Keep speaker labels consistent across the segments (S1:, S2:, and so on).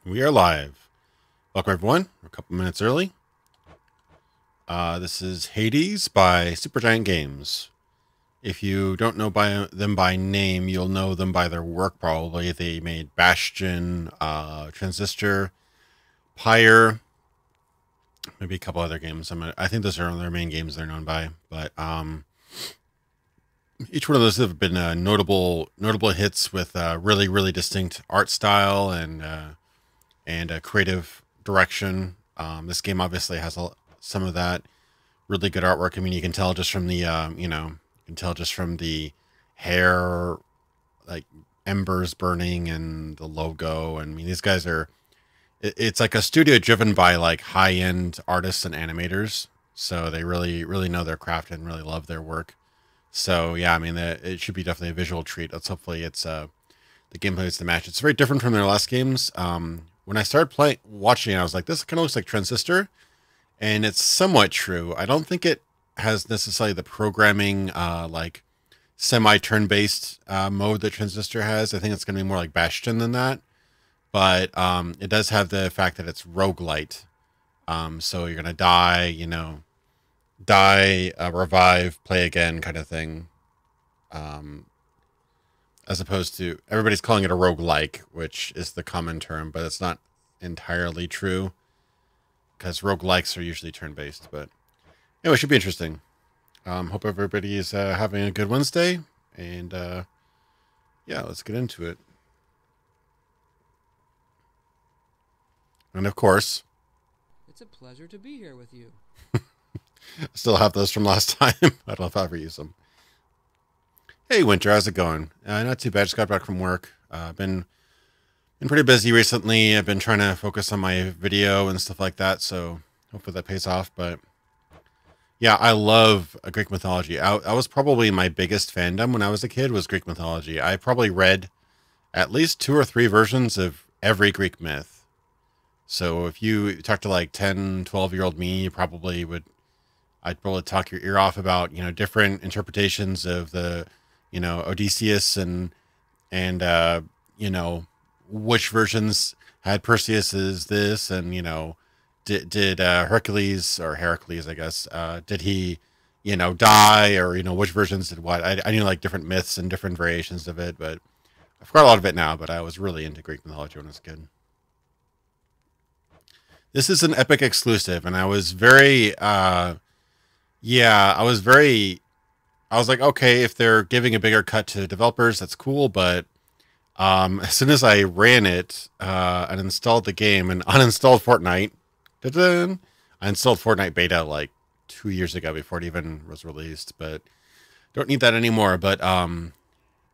S1: We are live. Welcome everyone. We're a couple minutes early. This is Hades by Supergiant Games. If you don't know them by name, you'll know them by their work probably. They made Bastion, Transistor, Pyre, maybe a couple other games. I think those are their main games they're known by. But each one of those have been notable hits with really distinct art style and a creative direction. This game obviously has some of that really good artwork. I mean, you can tell just from the hair, like embers burning, and the logo. I mean, these guys are. It's like a studio driven by like high-end artists and animators, so they really know their craft and really love their work. So yeah, I mean, it should be definitely a visual treat. Hopefully it's the gameplay is the match. It's very different from their last games. When I started watching it, I was like, this kind of looks like Transistor, and it's somewhat true. I don't think it has necessarily the programming, like semi-turn-based mode that Transistor has. I think it's going to be more like Bastion than that, but it does have the fact that it's rogue-lite. So you're going to die, revive, play again kind of thing. As opposed to, everybody's calling it a roguelike, which is the common term, but it's not entirely true because roguelikes are usually turn-based. But anyway, it should be interesting. Hope everybody is having a good Wednesday, and yeah, let's get into it. And of course,
S2: it's a pleasure to be here with you.
S1: I still have those from last time. I don't know if I ever use them. Hey, Winter, how's it going? Not too bad. Just got back from work. Been pretty busy recently. I've been trying to focus on my video and stuff like that, so hopefully that pays off. But yeah, I love Greek mythology. I was probably my biggest fandom when I was a kid was Greek mythology. I probably read at least 2 or 3 versions of every Greek myth. So if you talk to like 10, 12-year-old me, I'd probably talk your ear off about, different interpretations of the, Odysseus and which versions had Perseus as this, and, did Hercules, or Heracles, I guess, did he, die, or, which versions did what? I knew like different myths and different variations of it, but I forgot a lot of it now, but I was really into Greek mythology when I was a kid. This is an Epic exclusive, and I was very, I was like, okay, if they're giving a bigger cut to developers, that's cool. But as soon as I ran it and installed the game and uninstalled Fortnite, I installed Fortnite beta like 2 years ago before it even was released, but don't need that anymore. But I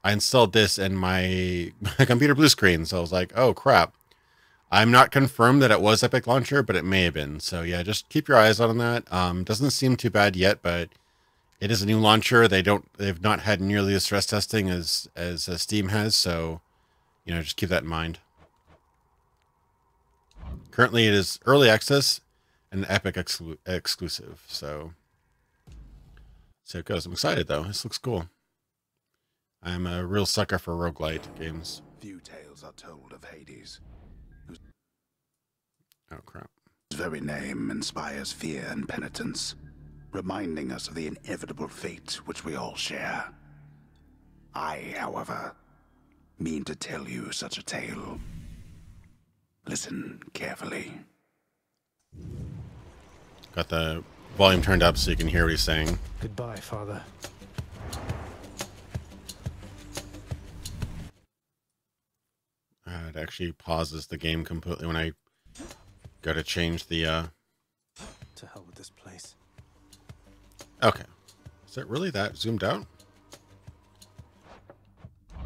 S1: installed this and my computer blue screen. So I was like, oh, crap. I'm not confirmed that it was Epic Launcher, but it may have been. So yeah, just keep your eyes on that. Doesn't seem too bad yet, but it is a new launcher. They've not had nearly the stress testing as Steam has. So, just keep that in mind. Currently, it is early access and Epic exclusive. So it goes. I'm excited though. This looks cool. I'm a real sucker for roguelite games.
S3: Few tales are told of Hades.
S1: Oh, crap.
S3: His very name inspires fear and penitence, reminding us of the inevitable fate which we all share. I, however, mean to tell you such a tale. Listen carefully.
S1: Got the volume turned up so you can hear what he's saying.
S4: Goodbye, Father.
S1: It actually pauses the game completely when I go to change the
S4: To hell with this place.
S1: Okay. Is it really that zoomed out? I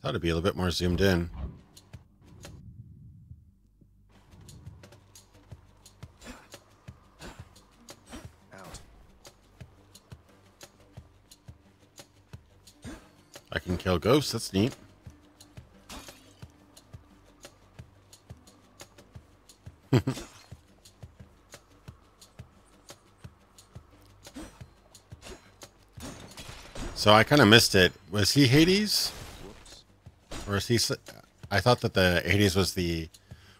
S1: thought it'd be a little bit more zoomed in.
S4: Out.
S1: I can kill ghosts, that's neat. So I kind of missed it. Was he Hades? Or is he... I thought that the Hades was the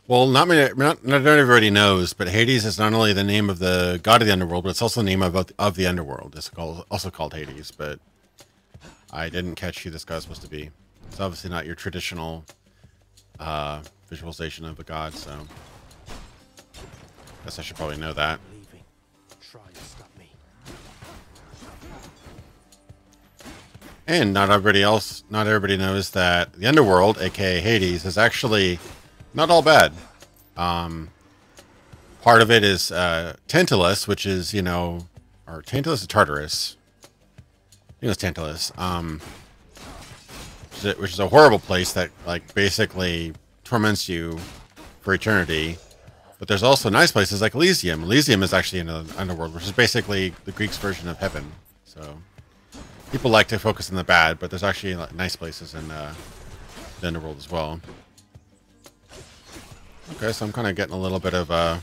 S1: Well, not everybody knows, but Hades is not only the name of the god of the underworld, but it's also the name of the underworld. It's also called Hades, but I didn't catch who this guy's supposed to be. It's obviously not your traditional visualization of a god, so guess I should probably know that.
S4: Leaving. Try and stop me.
S1: And not everybody knows that the underworld, aka Hades, is actually not all bad. Part of it is Tantalus, which is, or Tantalus or Tartarus. I think it's Tantalus. Which is a horrible place that basically torments you for eternity. But there's also nice places like Elysium. Elysium is actually in the underworld, which is basically the Greeks' version of heaven. So people like to focus on the bad, but there's actually nice places in the underworld as well. Okay, so I'm kind of getting a little bit of trying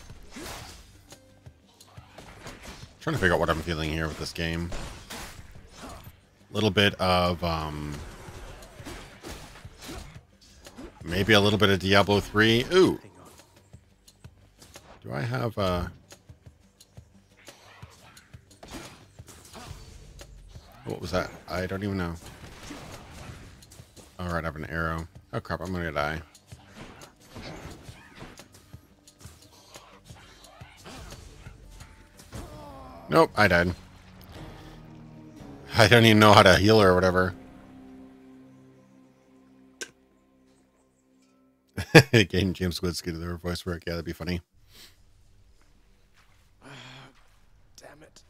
S1: to figure out what I'm feeling here with this game. A little bit of maybe a little bit of Diablo 3. Ooh. Do I have what was that? I don't even know. Alright, I have an arrow. Oh crap, I'm gonna die. Nope, I died. I don't even know how to heal her or whatever. Getting James Woods to do their voice work. Yeah, that'd be funny.
S4: Damn it.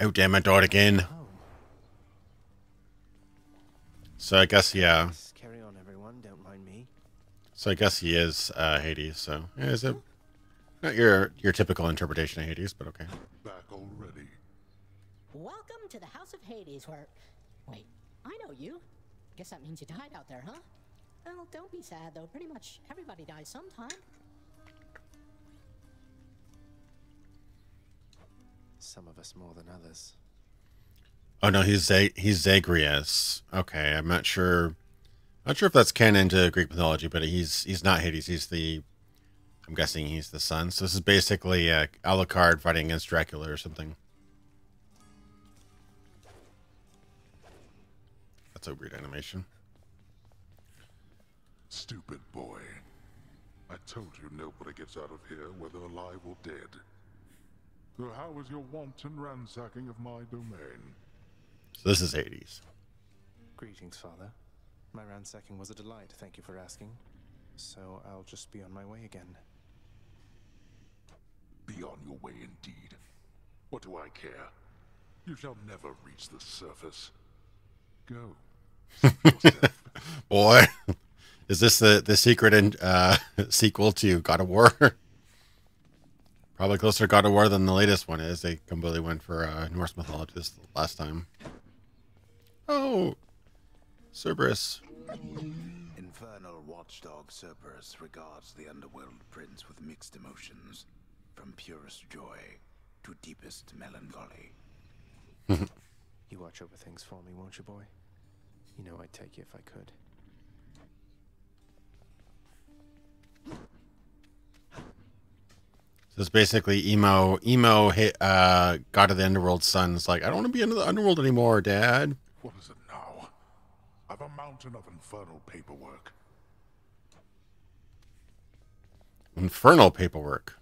S1: Oh, damn, I died again.
S4: Oh.
S1: So I guess, yeah.
S4: Let's carry on, everyone. Don't mind me.
S1: So I guess he is Hades, so yeah, is it not your typical interpretation of Hades, but okay.
S3: Back already.
S5: Welcome to the House of Hades, where... Wait, I know you. Guess that means you died out there, huh? Well, don't be sad, though. Pretty much everybody dies sometime.
S4: Some of us more than others.
S1: Oh no, he's Zagreus. Okay, I'm not sure. Not sure if that's canon to Greek mythology, but he's not Hades. I'm guessing he's the sun. So this is basically Alucard fighting against Dracula or something. That's a weird animation.
S3: Stupid boy. I told you nobody gets out of here, whether alive or dead. So how was your wanton ransacking of my domain?
S1: So this is Hades.
S4: Greetings, Father. My ransacking was a delight, thank you for asking. So I'll just be on my way again.
S3: Be on your way indeed. What do I care? You shall never reach the surface. Go.
S1: Boy, is this the secret and sequel to God of War? Probably closer to God of War than the latest one is. They completely went for Norse mythology this last time. Oh, Cerberus.
S3: Infernal watchdog Cerberus regards the underworld prince with mixed emotions, from purest joy to deepest melancholy.
S4: You watch over things for me, won't you, boy? You know I'd take you if I could.
S1: So it's basically emo God of the Underworld son's like, I don't want to be into the underworld anymore, Dad.
S3: What is it now? I've a mountain of infernal paperwork.
S1: Infernal paperwork.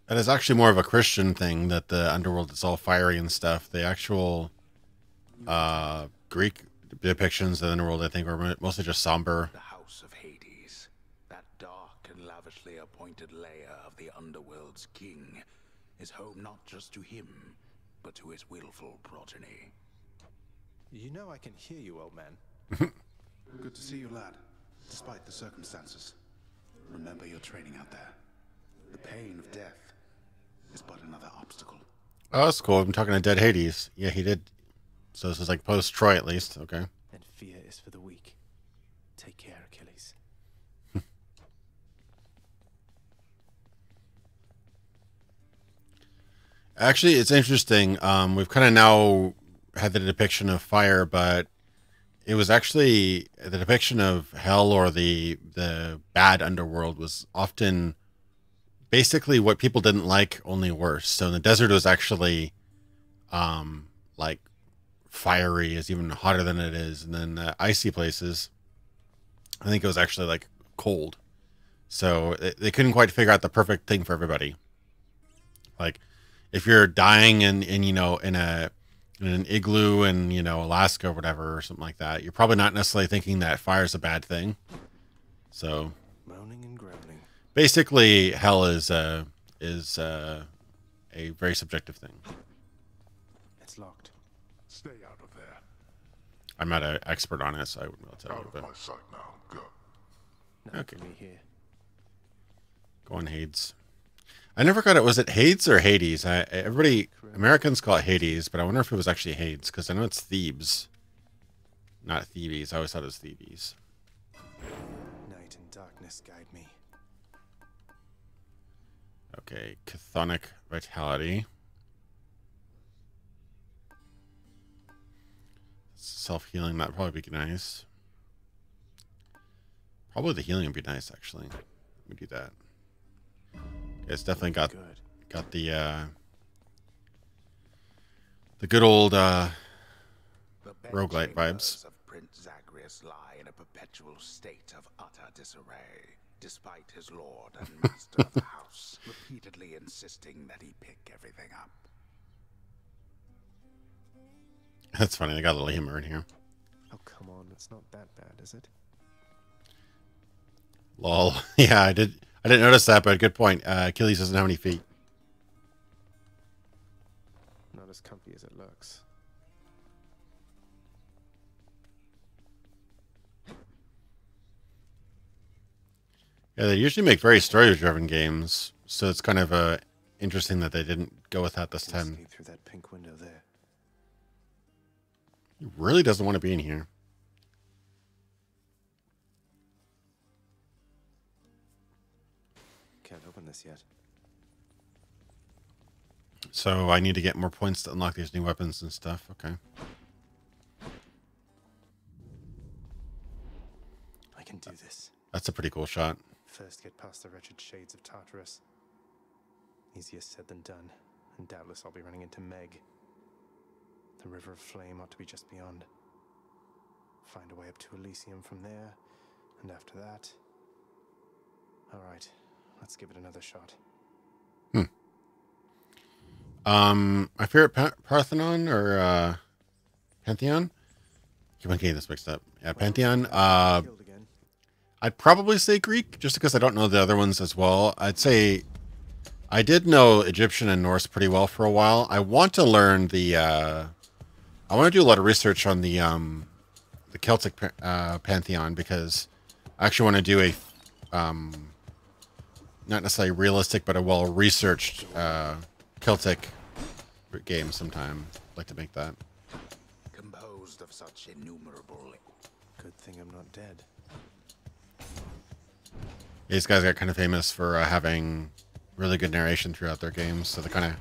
S1: That is actually more of a Christian thing, that the underworld is all fiery and stuff. The actual Greek depictions of the underworld, I think, are mostly just somber.
S3: The House of Hades, that dark and lavishly appointed lair of the underworld's king, is home not just to him, but to his willful progeny.
S4: You know I can hear you, old man.
S3: Good to see you, lad, despite the circumstances. Remember your training out there. The pain of death is but another obstacle.
S1: Oh, that's cool. I'm talking to Dead Hades. Yeah, he did. So this is like post-Troy, at least. Okay.
S4: And fear is for the weak. Take care, Achilles.
S1: Actually, it's interesting. We've kind of now had the depiction of fire, but it was actually the depiction of hell or the bad underworld was often basically what people didn't like, only worse. So in the desert, it was actually like fiery, is even hotter than it is, and then the icy places, I think it was actually like cold. So they couldn't quite figure out the perfect thing for everybody. Like if you're dying in you know in an igloo in Alaska or whatever or something like that, you're probably not necessarily thinking that fire is a bad thing. So
S4: Moaning and groaning.
S1: basically, hell is a very subjective thing.
S4: It's locked.
S6: Stay out of there.
S1: I'm not an expert on it, so I wouldn't be able to tell
S6: Out
S1: you.
S6: of
S1: But
S6: my sight now. Go.
S4: Nothing
S1: Okay.
S4: for me here.
S1: go on, Hades. I never got it. Was it Hades or Hades? Everybody, Americans call it Hades, but I wonder if it was actually Hades, because I know it's Thebes, not Thebes. I always thought it was Thebes.
S4: Night and darkness guide me.
S1: Okay, chthonic vitality. Self-healing, that'd probably be nice. Probably the healing would be nice, actually. Let me do that. Okay, it's definitely got the good old
S3: The
S1: Rogue-lite
S3: bedchambers
S1: vibes.
S3: of Prince Zagreus lie in a perpetual state of utter disarray, despite his lord and master of the house repeatedly insisting that he pick everything up.
S1: That's funny. They got a little humor in here.
S4: Oh, come on. It's not that bad, is it?
S1: Lol. Yeah, I didn't notice that, but good point. Achilles doesn't have any feet.
S4: Not as comfy as it looks.
S1: Yeah, they usually make very story-driven games, so it's kind of interesting that they didn't go with that this
S4: Can
S1: time.
S4: escape through that pink window there.
S1: He really doesn't want to be in here.
S4: Can't open this yet.
S1: So I need to get more points to unlock these new weapons and stuff. Okay.
S4: I can do this.
S1: That's a pretty cool shot.
S4: First, get past the wretched shades of Tartarus. Easier said than done, and doubtless I'll be running into Meg. The River of Flame ought to be just beyond. Find a way up to Elysium from there, and after that... Alright, let's give it another shot.
S1: My favorite Parthenon or Pantheon? Keep on getting this mixed up. Yeah, Pantheon.
S4: Killed again.
S1: I'd probably say Greek, just because I don't know the other ones as well. I'd say I did know Egyptian and Norse pretty well for a while. I want to learn the. I want to do a lot of research on the Celtic pantheon, because I actually want to do a not necessarily realistic, but a well-researched Celtic game sometime. I'd like to make that.
S3: Composed of such innumerable...
S4: Good thing I'm not dead.
S1: These guys got kind of famous for having really good narration throughout their games, so they kind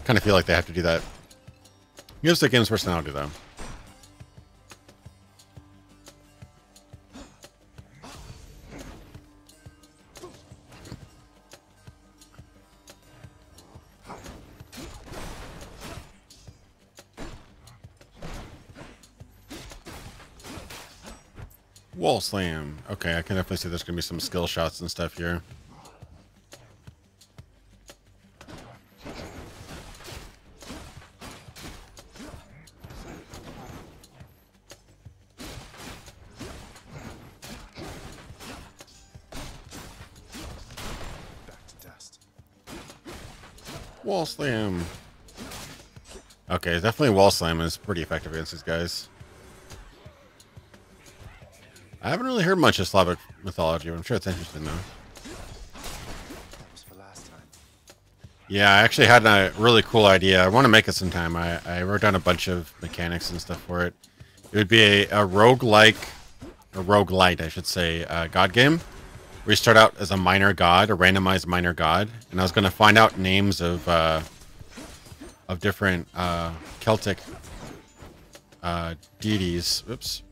S1: of feel like they have to do that. Gives the game's personality, though. Wall slam. Okay, I can definitely see there's going to be some skill shots and stuff here.
S4: Back to dust.
S1: Wall slam. Okay, definitely wall slam is pretty effective against these guys. I haven't really heard much of Slavic mythology, but I'm sure it's interesting, though.
S4: That was for last time.
S1: Yeah, I actually had a really cool idea. I want to make it sometime. I wrote down a bunch of mechanics and stuff for it. It would be a roguelike, or roguelite, I should say, god game, where you start out as a minor god, a randomized minor god, and I was going to find out names of different Celtic deities. Oops.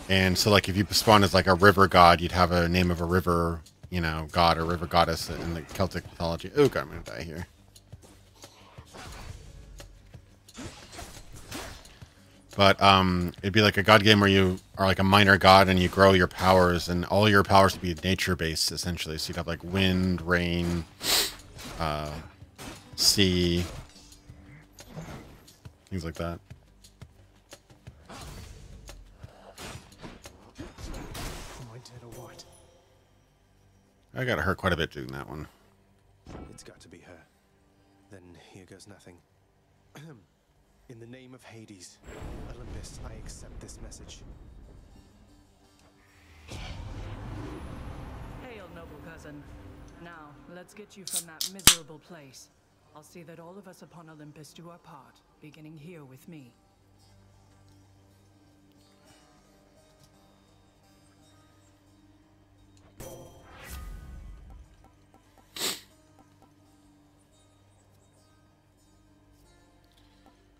S1: And so, like, if you spawn as like a river god, you'd have a name of a river, god or river goddess in the Celtic mythology. Oh god, I'm gonna die here. But it'd be like a god game where you are like a minor god and you grow your powers, and all your powers would be nature based essentially. So you'd have like wind, rain, sea, things like that.
S4: Am I dead or what?
S1: I got hurt quite a bit doing that one.
S4: It's got to be her. Then here goes nothing. In the name of Hades, Olympus, I accept this message.
S7: Hail, noble cousin. Now, let's get you from that miserable place. I'll see that all of us upon Olympus do our part, beginning here with me.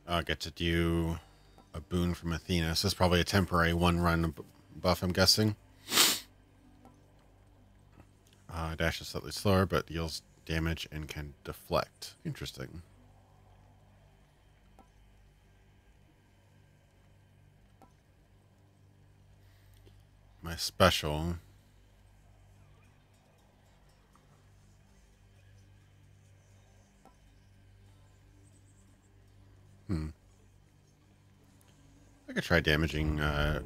S1: I get to do a boon from Athena. So this is probably a temporary one-run buff, I'm guessing. Dash is slightly slower, but deals damage and can deflect. Interesting. My special. I could try damaging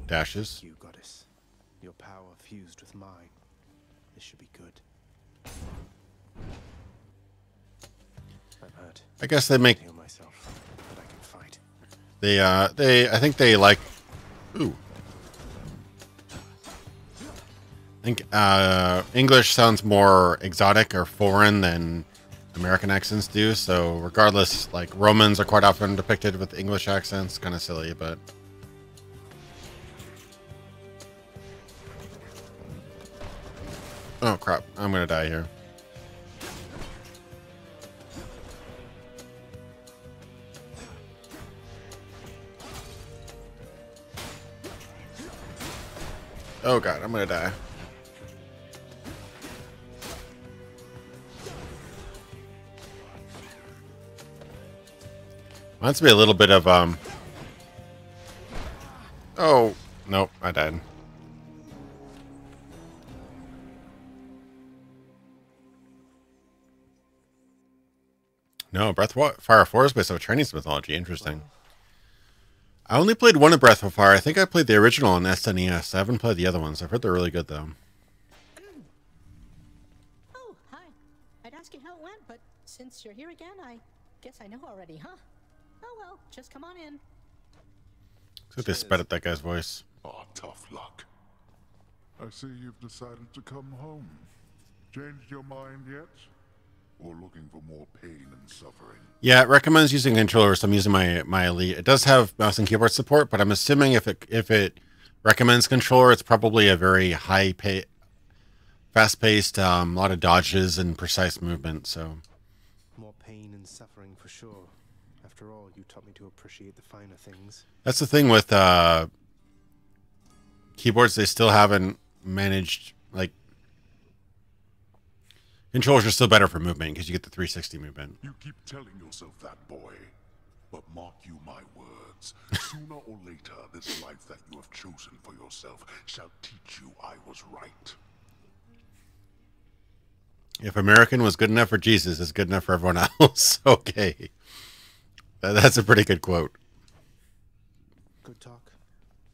S1: dashes.
S4: You, goddess. Your power fused with mine. This should be good. I'm hurt.
S1: I guess they make.
S4: Heal myself, but I can fight.
S1: I think they like. Ooh. I think English sounds more exotic or foreign than American accents do. So regardless, like Romans are quite often depicted with English accents. Kind of silly, but. Oh crap! I'm gonna die here. Oh god, I'm gonna die. Reminds me a little bit of Oh nope, I died. No, Fire 4 is based on Chinese mythology. Interesting. I only played one of Breath of Fire. I think I played the original on SNES. I haven't played the other ones. I've heard they're really good, though.
S5: Oh, hi. I'd ask you how it went, but since you're here again, I guess I know already, huh? Oh well, just come on in.
S1: Looks like they sped up that guy's voice.
S6: Ah, tough luck. I see you've decided to come home. Changed your mind yet? Or looking for more pain and suffering?
S1: Yeah, it recommends using controllers. So I'm using my Elite. It does have mouse and keyboard support, but I'm assuming if it recommends controller, it's probably a very fast-paced, a lot of dodges and precise movement. So
S4: More pain and suffering for sure. After all, you taught me to appreciate the finer things.
S1: that's the thing with keyboards. They still haven't managed, like, controllers are still better for movement because you get the 360 movement.
S6: You keep telling yourself that, boy. But mark you my words. Sooner or later, this life that you have chosen for yourself shall teach you I was right.
S1: If American was good enough for Jesus, it's good enough for everyone else. Okay. That's a pretty good quote.
S4: Good talk.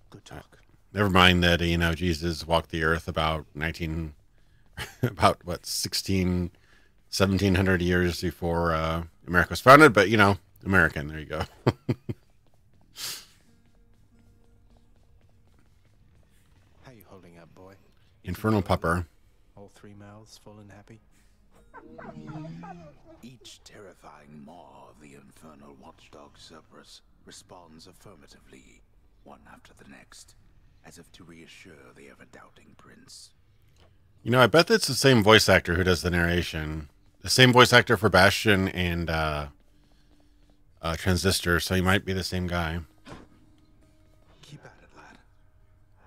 S4: Good talk.
S1: Never mind that, Jesus walked the earth about about what, 1700 years before America was founded, but American, there you go.
S4: How you holding up, boy?
S1: Infernal Pupper.
S4: All three mouths full and happy?
S3: Each terrifying maw of the infernal watchdog Cerberus responds affirmatively, one after the next, as if to reassure the ever-doubting prince.
S1: I bet that's the same voice actor who does the narration. The same voice actor for Bastion and Transistor, so he might be the same guy.
S3: Keep at it, lad.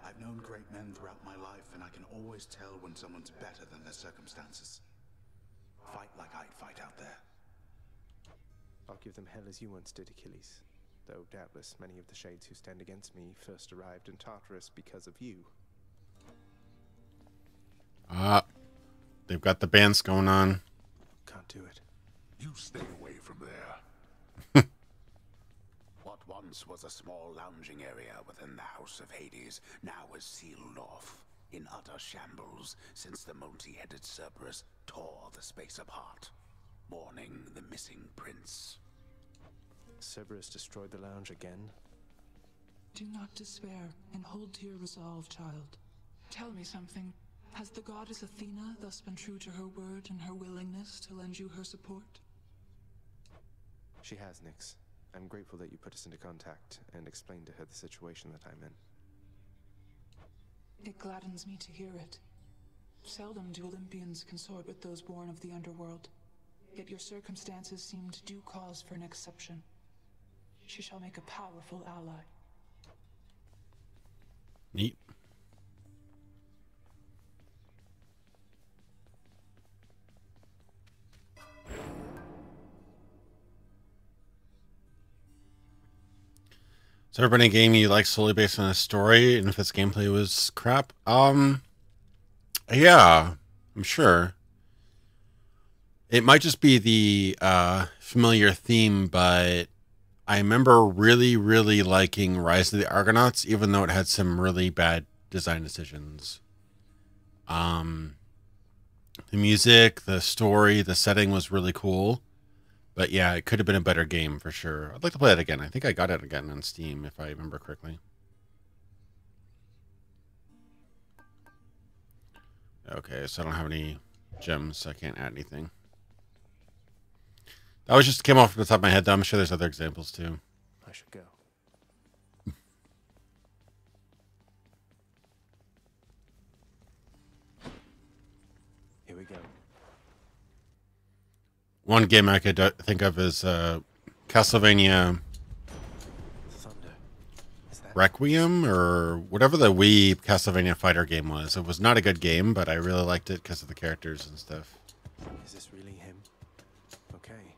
S3: I've known always tell when someone's better than their circumstances. Fight like I'd fight out there.
S4: I'll give them hell as you once did, Achilles. Though doubtless many of the shades who stand against me first arrived in Tartarus because of you.
S1: They've got the bands going on.
S4: Can't do it.
S6: You stay away from there.
S3: What once was a small lounging area within the House of Hades now is sealed off, in utter shambles, since the multi-headed Cerberus tore the space apart, mourning the missing prince.
S4: Cerberus destroyed the lounge again?
S8: Do not despair, and hold to your resolve, child. Tell me something. Has the goddess Athena thus been true to her word and her willingness to lend you her support?
S4: She has, Nyx. I'm grateful that you put us into contact and explained to her the situation that I'm in.
S8: It gladdens me to hear it. Seldom do Olympians consort with those born of the underworld, yet your circumstances seemed due cause for an exception. She shall make a powerful ally.
S1: Neat. So ever been a game you like solely based on a story, and if its gameplay was crap? Yeah, I'm sure. It might just be the familiar theme, but I remember really, really liking Rise of the Argonauts, even though it had some really bad design decisions. The music, the story, the setting was really cool. But yeah, it could have been a better game for sure. I'd like to play it again. I think I got it again on Steam, if I remember correctly. Okay, so I don't have any gems, so I can't add anything. That was just came off the top of my head, though. I'm sure there's other examples, too.
S4: I should go. Here we go.
S1: One game I could think of is Castlevania
S4: Thunder. Is that
S1: Requiem, or whatever the Wii Castlevania fighter game was. It was not a good game, but I really liked it because of the characters and stuff.
S4: Is this really him? Okay.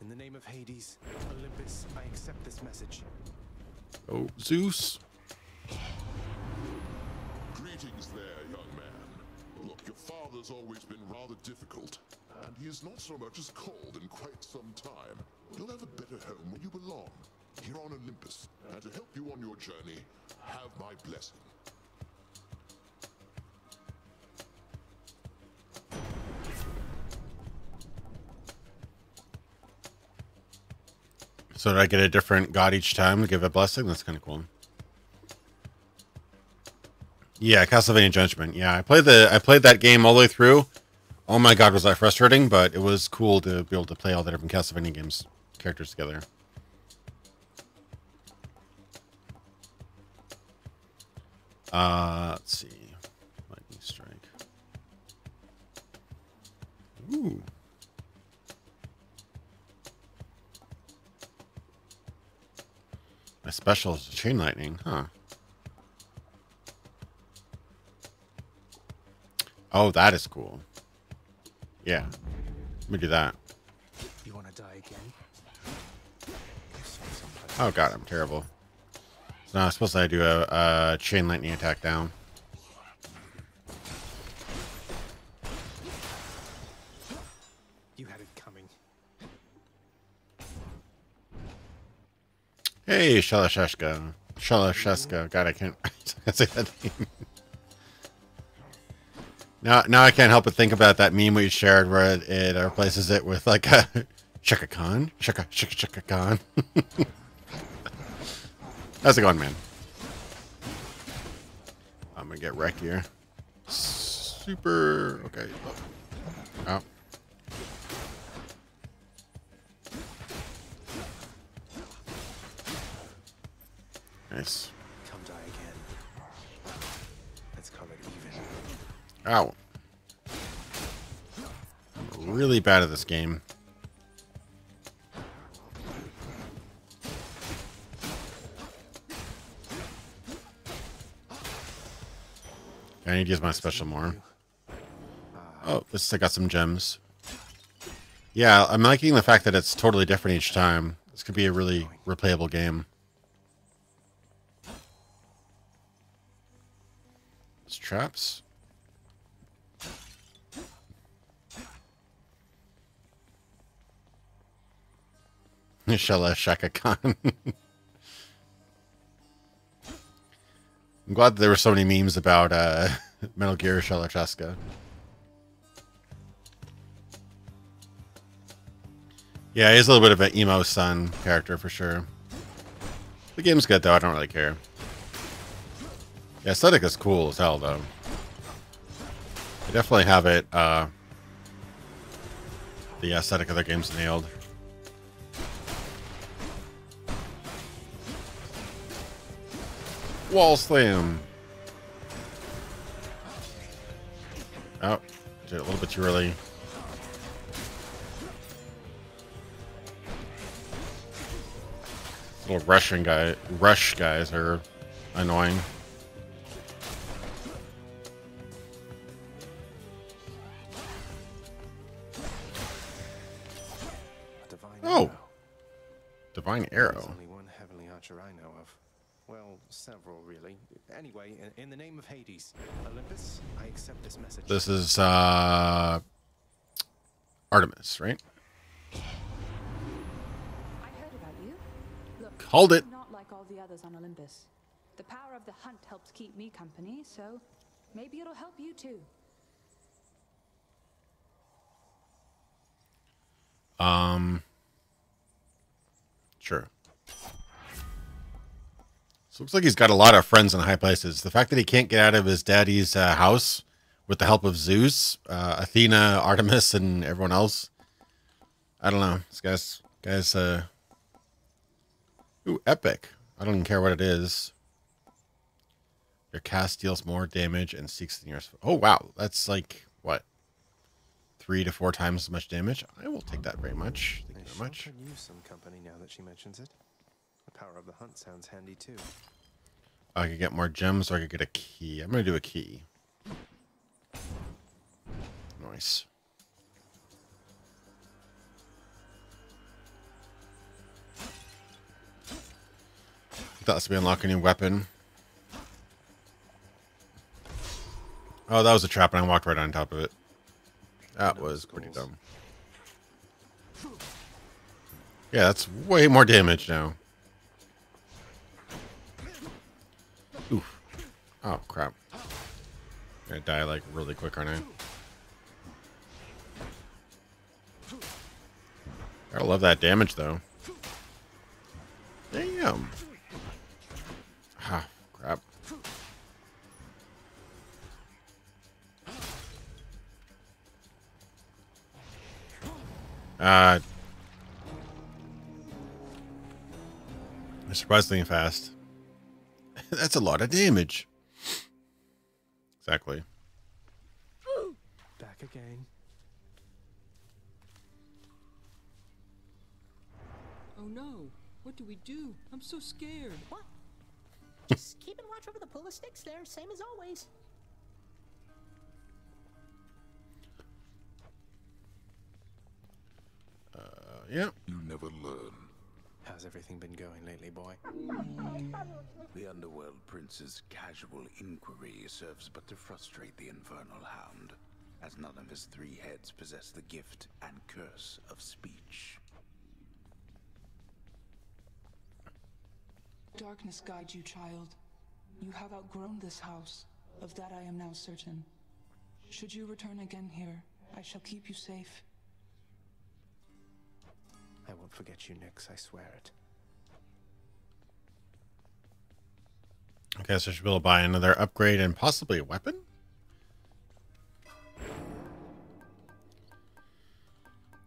S4: In the name of Hades, Olympus, I accept this message.
S1: Oh, Zeus.
S6: Greetings there, young man. Look, your father's always been rather difficult, and he has not so much as called in quite some time. You'll have a better home where you belong, here on Olympus. And to help you on your journey, have my blessing.
S1: So did I get a different god each time to give a blessing? That's kind of cool. Yeah, Castlevania Judgment. Yeah, I played that game all the way through. Oh my god, was that frustrating, but it was cool to be able to play all the different Castlevania games characters together. Let's see. Lightning Strike. Ooh. My special is Chain Lightning, huh? Oh, that is cool. Yeah. Let me do that.
S4: You want to die again?
S1: Oh god, I'm terrible. So now I'm supposed to do a Chain Lightning attack down.
S4: You had it coming.
S1: Hey, Shalasheshka. Shalasheshka. God, I can't say that name. Now I can't help but think about that meme we shared where it replaces it with like a Shaka Khan. Shaka Khan. How's it going, man? I'm gonna get wrecked here. Super. Okay. Oh. Nice.
S4: Come die again. Let's call it even.
S1: Ow. I'm really bad at this game. I need to use my special more. Oh, let's take out some gems. Yeah, I'm liking the fact that it's totally different each time. This could be a really replayable game. There's traps. Shella Shaka Khan. I'm glad there were so many memes about Metal Gear Shella Chaska. Yeah, he's a little bit of an emo son character for sure. The game's good though, I don't really care. The aesthetic is cool as hell though. They definitely have it, the aesthetic of their games nailed. Wall slam. Oh, did it a little bit too early. Little rush guys are annoying. Oh, divine arrow.
S4: There's only one heavenly archer I know of. Well, several really. Anyway, in the name of Hades, Olympus, I accept this message.
S1: This is Artemis, right?
S9: I heard about you. Look,
S1: Called it.
S9: I'm not like all the others on Olympus. The power of the hunt helps keep me company, so maybe it'll help you too.
S1: Sure. So it looks like he's got a lot of friends in high places. The fact that he can't get out of his daddy's house with the help of Zeus, Athena, Artemis, and everyone else. I don't know. This guy's ooh, epic. I don't even care what it is. Your cast deals more damage and seeks the nearest. Oh wow, that's like what? 3 to 4 times as much damage. I will take that very much. Thank you very much.
S4: Could use some company now that she mentions it. The power of the hunt sounds handy too.
S1: I could get more gems, or I could get a key. I'm gonna do a key. Nice. That's to be unlock a new weapon. Oh, that was a trap, and I walked right on top of it. That was pretty dumb. Yeah, that's way more damage now. Oof. Oh, crap. I'm gonna die, like, really quick, aren't I? I love that damage, though. Damn. Ah, crap. Surprisingly fast. That's a lot of damage. Exactly.
S4: Back again.
S2: Oh no! What do we do? I'm so scared.
S5: What? Just keep and watch over the pull of sticks there, same as always.
S1: Yeah.
S6: You never learn.
S4: How's everything been going lately, boy?
S3: The underworld prince's casual inquiry serves but to frustrate the infernal hound, as none of his 3 heads possess the gift and curse of speech.
S8: Darkness guide you, child. You have outgrown this house. Of that I am now certain. Should you return again here, I shall keep you safe.
S4: I won't forget you, Nyx, I swear it.
S1: Okay, so I should be able to buy another upgrade and possibly a weapon?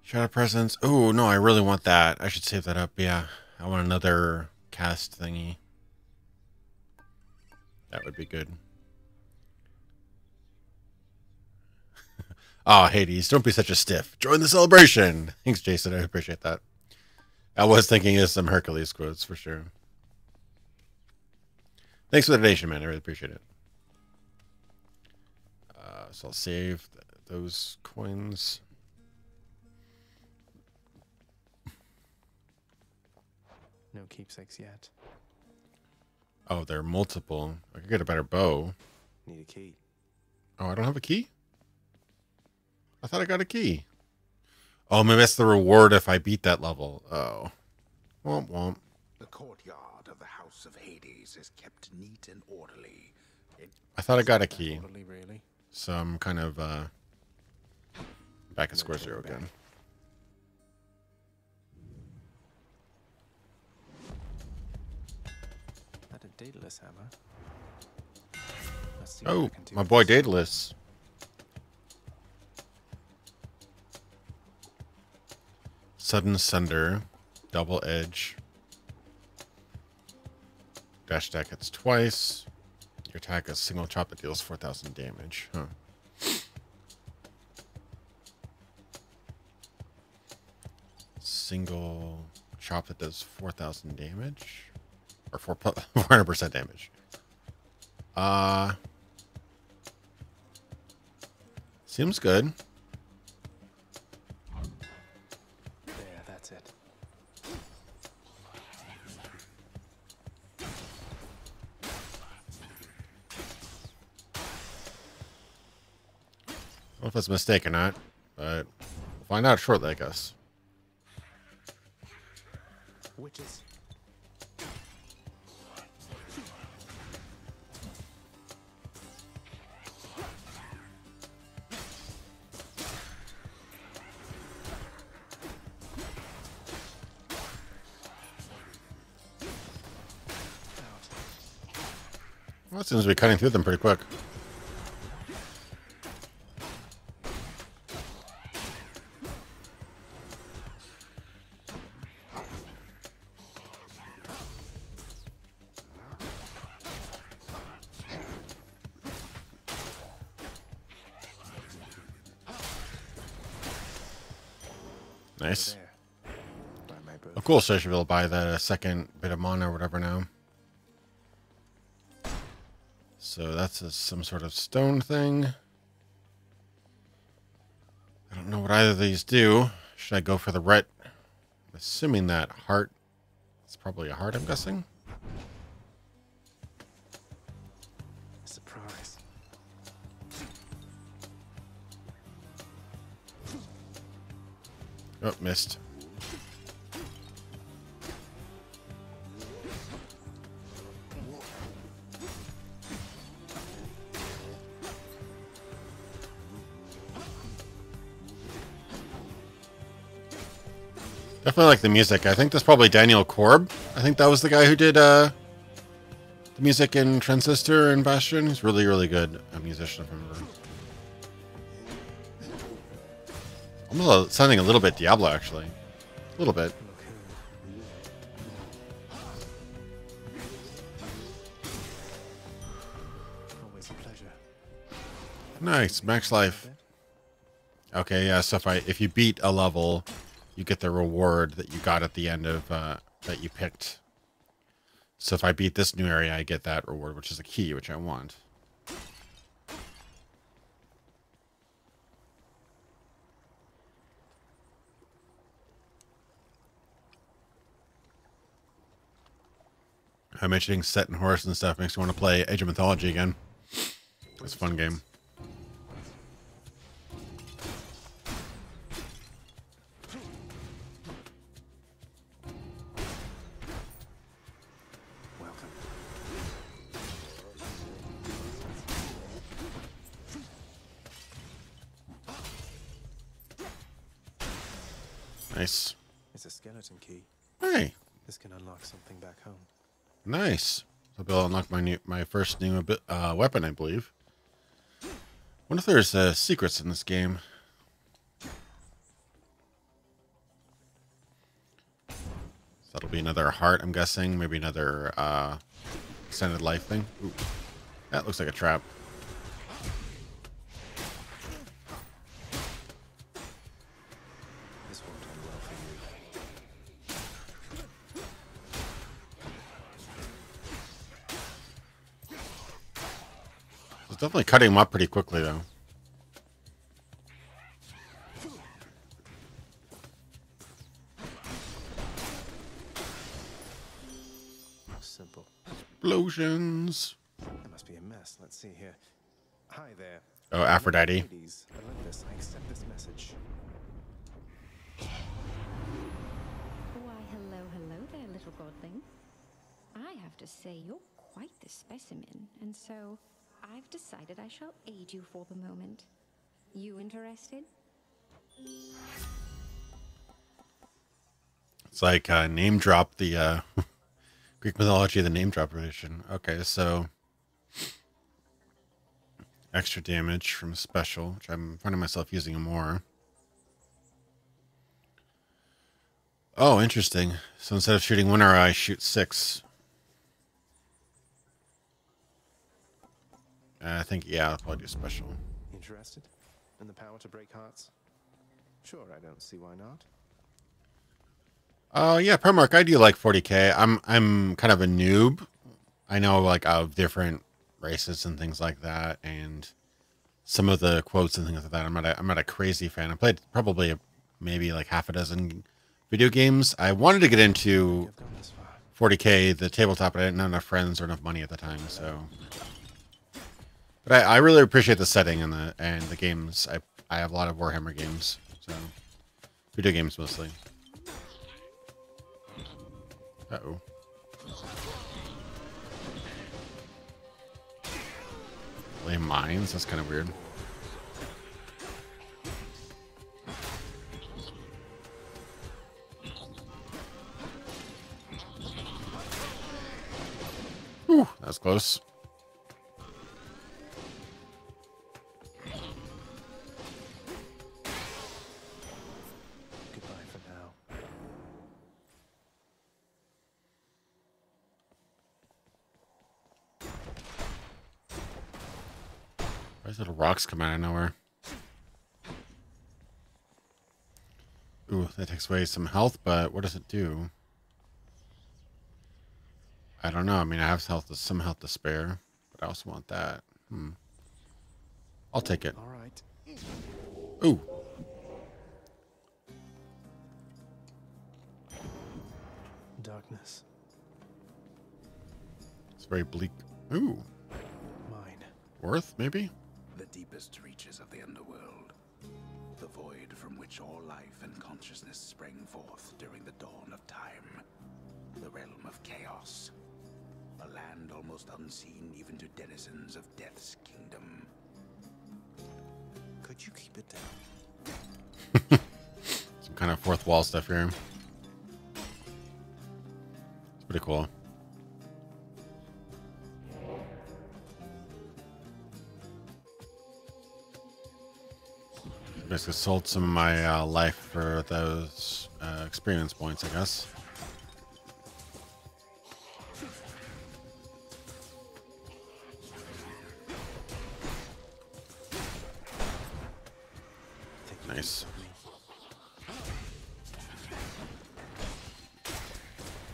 S1: Shadow Presence. Oh, no, I really want that. I should save that up. Yeah, I want another cast thingy. That would be good. Oh, Hades, don't be such a stiff. Join the celebration. Thanks, Jason. I appreciate that. I was thinking of some Hercules quotes for sure. Thanks for the donation, man. I really appreciate it. So I'll save those coins.
S4: No keepsakes yet.
S1: Oh, there are multiple. I could get a better bow.
S4: Need a key.
S1: Oh, I don't have a key? I thought I got a key. Oh, maybe that's the reward if I beat that level. Oh. Womp womp.
S3: The courtyard of the House of Hades is kept neat and orderly.
S1: I thought I got a key.
S4: Orderly, really?
S1: So I'm kind of back at square zero again.
S4: That a Daedalus hammer. Let's see what
S1: Oh,
S4: I can do
S1: my
S4: with
S1: boy
S4: this.
S1: Daedalus. Sudden Sunder. Double Edge. Dash attack hits twice. Your attack is single chop that deals 4,000 damage. Huh. Single chop that does 4,000 damage? Or 400% damage. Seems good.
S4: There, that's it.
S1: I don't know if it's a mistake or not, but we'll find out shortly, I guess.
S4: Witches.
S1: Well, it seems to be cutting through them pretty quick. Nice.
S4: There. By my book.
S1: Oh, cool. So I should be able to buy the second bit of mana or whatever now. So that's some sort of stone thing. I don't know what either of these do. Should I go for the red? I'm assuming that heart. It's probably a heart, I'm guessing.
S4: Surprise.
S1: Oh, missed. Definitely like the music. I think that's probably Daniel Korb. I think that was the guy who did the music in Transistor and Bastion. He's really, really good a musician, if I remember. Almost sounding a little bit Diablo, actually. A little bit.
S4: Always a pleasure.
S1: Nice, max life. Okay, yeah. So if you beat a level, you get the reward that you got at the end of that you picked. So if I beat this new area, I get that reward, which is a key, which I want. I'm mentioning set and horse and stuff makes me want to play Age of Mythology again. It's a fun game.
S4: Welcome.
S1: Nice.
S4: It's a skeleton key.
S1: Hey,
S4: This can unlock something back home.
S1: nice. So I'll be able to unlock my first new weapon, I believe. Wonder if there's secrets in this game. So that'll be another heart, I'm guessing. Maybe another extended life thing. Ooh, that looks like a trap.
S4: This won't end well for you.
S1: It's definitely cutting them up pretty quickly, though.
S4: Simple.
S1: Explosions.
S4: That must be a mess. Let's see here. Hi there.
S1: Oh, Aphrodite.
S4: Ladies, Olympus, I accept this message.
S10: Why, hello there, little godling. I have to say you're quite the specimen, and so I've decided I shall aid you for the moment. You interested?
S1: It's like name drop the Greek mythology, the name drop edition. Okay, so extra damage from special, which I'm finding myself using more. Oh, interesting. So instead of shooting one arrow, I shoot 6. I think, yeah, I'll probably do special.
S4: Interested in the power to break hearts? Sure, I don't see why not.
S1: Yeah, Primarch, I do like 40k. I'm kind of a noob. I know like of different races and things like that, and some of the quotes and things like that. I'm not a crazy fan. I played probably maybe like half a dozen video games. I wanted to get into 40k, the tabletop, but I didn't have enough friends or enough money at the time. So, but I really appreciate the setting and the games. I have a lot of Warhammer games, so video games mostly. Uh-oh. Lay mines? That's kind of weird. Whew, that's close.
S4: Goodbye for now.
S1: Why is little rocks come out of nowhere? Ooh, that takes away some health, but what does it do? I don't know. I mean, I have some health to spare, but I also want that. I'll take it.
S4: All right.
S1: Ooh.
S4: Darkness.
S1: It's very bleak. Ooh.
S4: Mine.
S1: Worth, maybe?
S3: The deepest reaches of the underworld. The void from which all life and consciousness sprang forth during the dawn of time. The realm of chaos. A land almost unseen even to denizens of Death's kingdom.
S4: Could you keep it down?
S1: Some kind of fourth wall stuff here. It's pretty cool. Basically sold some of my life for those experience points, I guess. Nice.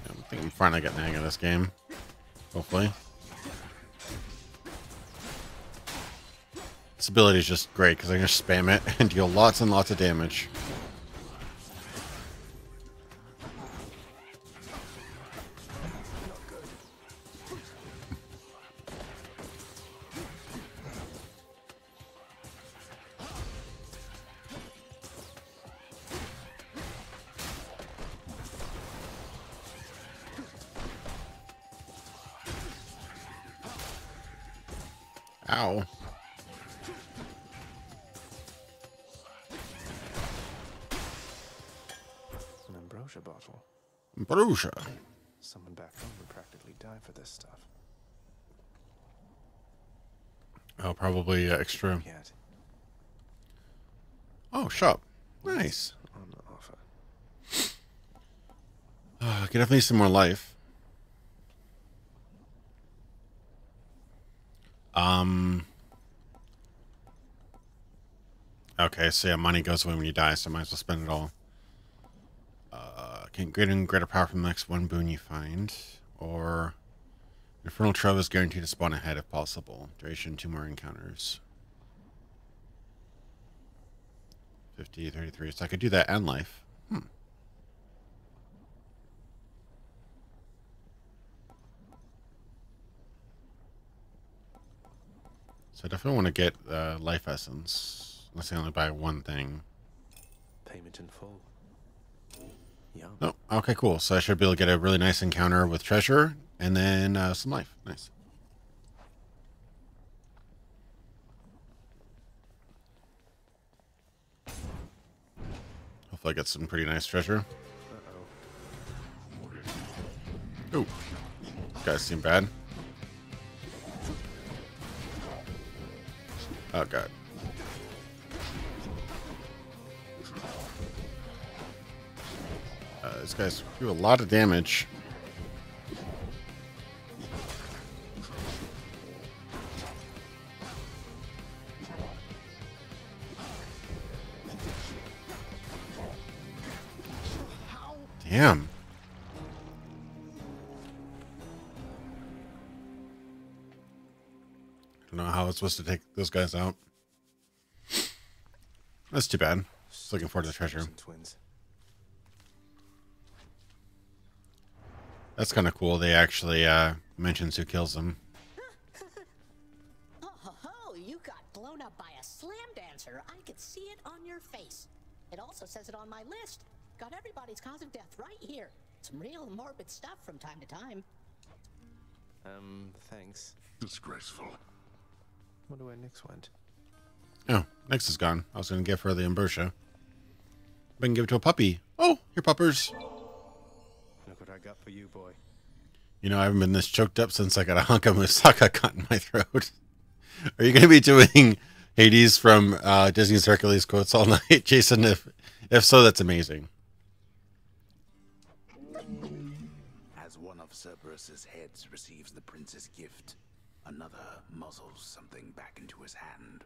S1: I think I'm finally getting the hang of this game. Hopefully. This ability is just great because I can just spam it and deal lots and lots of damage. Ow.
S4: An ambrosia bottle.
S1: Ambrosia.
S4: Someone back home would practically die for this stuff.
S1: Oh, probably extra.
S4: Yet.
S1: Oh, shop. Nice.
S4: On the offer.
S1: I could definitely use some more life. Okay, so yeah, money goes away when you die, so I might as well spend it all. Can get in greater power from the next one boon you find. Or Infernal Trove is guaranteed to spawn ahead if possible. Duration 2 more encounters. 50, 33. So I could do that and life. So I definitely want to get life essence. Unless I only buy one thing.
S4: Payment in full. Yum.
S1: Oh, okay, cool. So I should be able to get a really nice encounter with treasure and then some life. Nice. Hopefully I get some pretty nice treasure. Ooh. These guys seem bad. Oh, God. These guys do a lot of damage. Damn. I don't know how it's supposed to take those guys out. That's too bad. Just looking forward to the treasure.
S4: Twins.
S1: That's kind of cool. They actually mentions who kills them.
S5: Oh, ho, ho, you got blown up by a slam dancer. I could see it on your face. It also says it on my list. Got everybody's cause of death right here. Some real morbid stuff from time to time.
S4: Thanks.
S6: Disgraceful.
S4: Wonder where Nyx went.
S1: Oh, Nyx is gone. I was going to give her the ambrosia. I can give it to a puppy. Oh, here, puppers.
S4: Look what I got for you, boy.
S1: You know, I haven't been this choked up since I got a hunk of moussaka caught in my throat. Are you going to be doing Hades from Disney's Hercules quotes all night, Jason? If so, that's amazing.
S3: As one of Cerberus's heads receives the prince's gift, another muzzles something back into his hand.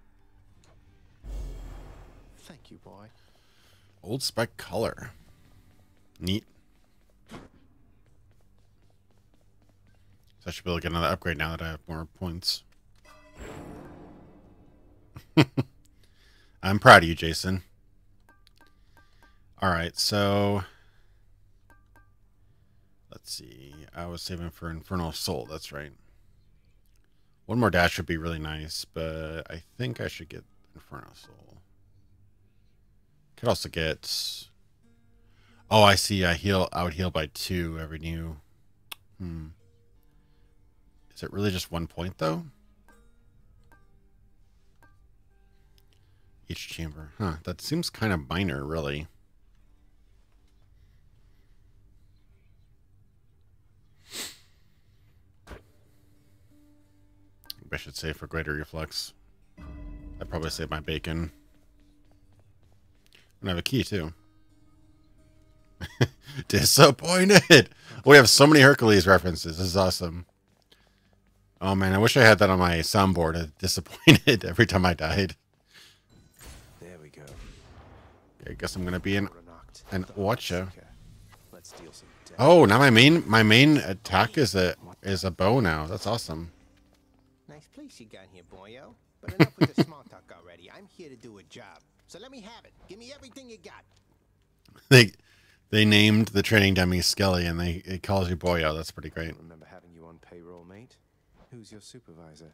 S4: Thank you, boy.
S1: Old spec color. Neat. So I should be able to get another upgrade now that I have more points. I'm proud of you, Jason. Alright, so let's see. I was saving for Infernal Soul, that's right. One more dash would be really nice, but I think I should get Infernal Soul. Could also get... Oh, I see. I would heal by 2 every new... Is it really just 1 point, though? Each chamber. Huh, that seems kind of minor, really. I should save for greater reflex. I'd probably save my bacon. And I have a key, too. Disappointed! We have so many Hercules references. This is awesome. Oh, man, I wish I had that on my soundboard. Disappointed every time I died.
S4: There we go.
S1: Okay, I guess I'm going to be an Watcher.
S4: Let's deal some damage.
S1: Oh, now my main attack is a bow now. That's awesome.
S11: Nice place you got here, boyo. But enough with the small talk already. I'm here to do a job. So let me have it. Give me everything you got.
S1: They named the training dummy Skelly, and it calls you Boyo. That's pretty great.
S4: I remember having you on payroll, mate. Who's your supervisor?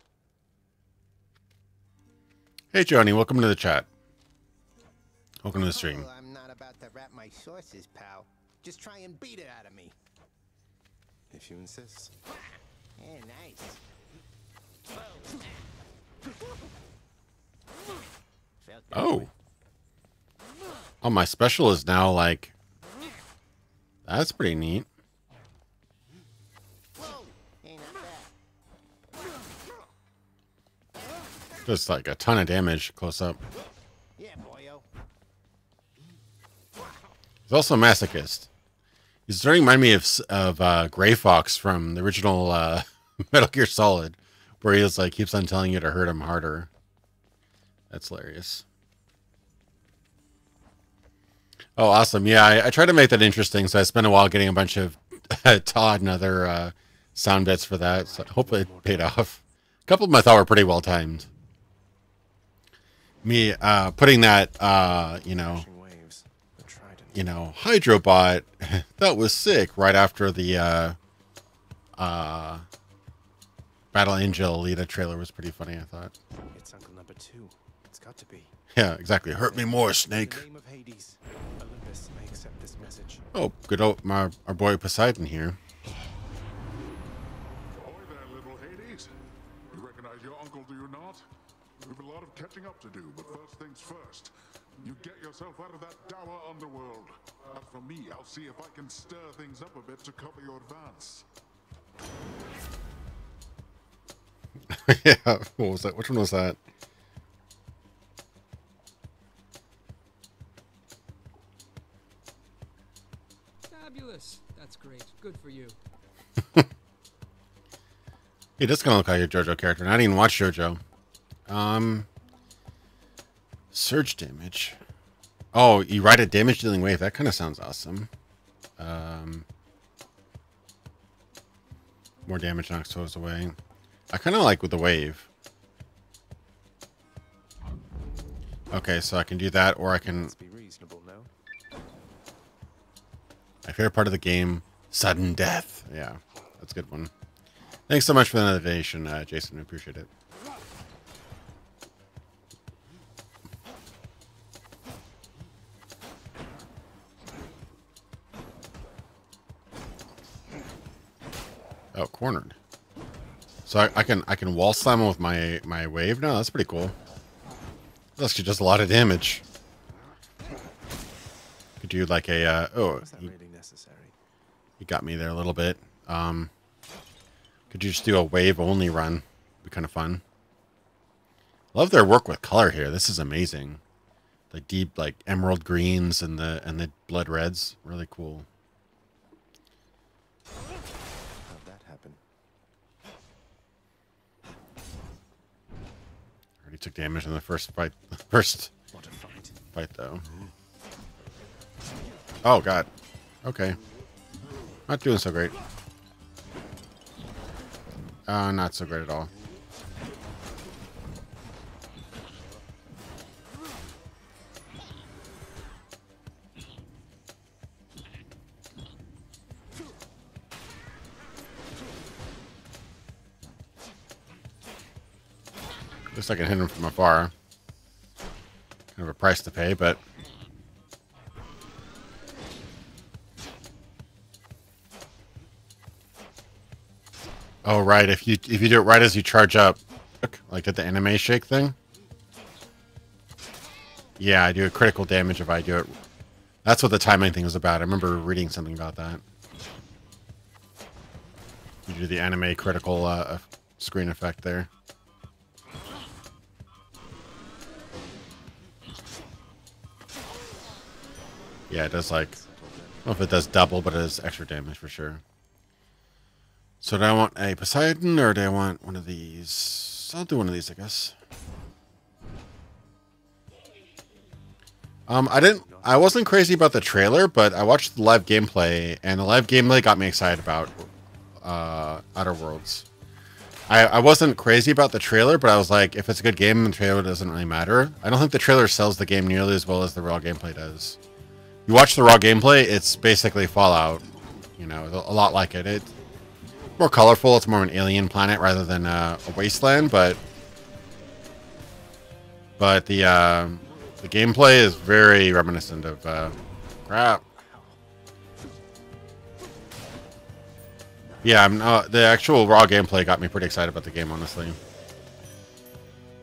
S1: Hey, Joni. Welcome to the chat. Welcome to the stream.
S11: Oh, I'm not about to wrap my sources, pal. Just try and beat it out of me.
S4: If you insist.
S11: Yeah, nice.
S1: Oh. Oh, my special is now like... That's pretty neat. Just like a ton of damage close up.
S11: Yeah, boyo.
S1: He's also a masochist. He's starting to remind me of Gray Fox from the original Metal Gear Solid, where he was like keeps on telling you to hurt him harder. That's hilarious. Oh, awesome. Yeah, I tried to make that interesting, so I spent a while getting a bunch of Todd and other sound bits for that, so hopefully it paid off. A couple of them I thought were pretty well timed. Me putting that, Hydrobot, that was sick, right after the Battle Angel Alita trailer was pretty funny, I thought.
S4: It's Uncle Number 2. It's got to be.
S1: Yeah, exactly. Hurt me more, Snake.
S4: In the name of Hades, Olympus may accept this message.
S1: Oh, good old our boy Poseidon here.
S6: Ahoy there, little Hades. You recognize your uncle, do you not? We've a lot of catching up to do, but first things first. You get yourself out of that dour underworld. As for me, I'll see if I can stir things up a bit to cover your advance.
S1: Yeah, what was that? Which one was that?
S2: Fabulous. That's great. Good for you.
S1: He does kind of look like a JoJo character, and I didn't even watch JoJo. Surge damage. Oh, you ride a damage dealing wave. That kind of sounds awesome. More damage knocks foes away. I kind of like with the wave. Okay, so I can do that, or I can...
S4: Let's be reasonable, no?
S1: My favorite part of the game, sudden death. Yeah, that's a good one. Thanks so much for the donation, Jason. I appreciate it. Oh, cornered. So I can wall slam him with my wave now. That's pretty cool. That's actually just a lot of damage. Could do like a oh,
S4: Really necessary.
S1: he got me there a little bit. Could you just do a wave only run? Be kind of fun. Love their work with color here. This is amazing. The deep like emerald greens and the blood reds. Really cool.
S4: How'd that happen?
S1: Already took damage in the first fight. First
S4: What a fight.
S1: fight though. Oh god. Okay. Not doing so great. Not so great at all. Looks like I can hit him from afar. Kind of a price to pay, but... Oh, right. If you do it right as you charge up, like at the anime shake thing. Yeah, I do a critical damage if I do it. That's what the timing thing was about. I remember reading something about that. You do the anime critical screen effect there. Yeah, it does like... I don't know if it does double, but it does extra damage for sure. So do I want a Poseidon, or do I want one of these? I'll do one of these, I guess. I wasn't crazy about the trailer, but I watched the live gameplay, and the live gameplay got me excited about Outer Worlds. I wasn't crazy about the trailer, but I was like, if it's a good game, the trailer doesn't really matter. I don't think the trailer sells the game nearly as well as the raw gameplay does. You watch the raw gameplay, it's basically Fallout. You know, a lot like it. It's more colorful. It's more of an alien planet rather than a wasteland, but the gameplay is very reminiscent of crap. Yeah, the actual raw gameplay got me pretty excited about the game, honestly.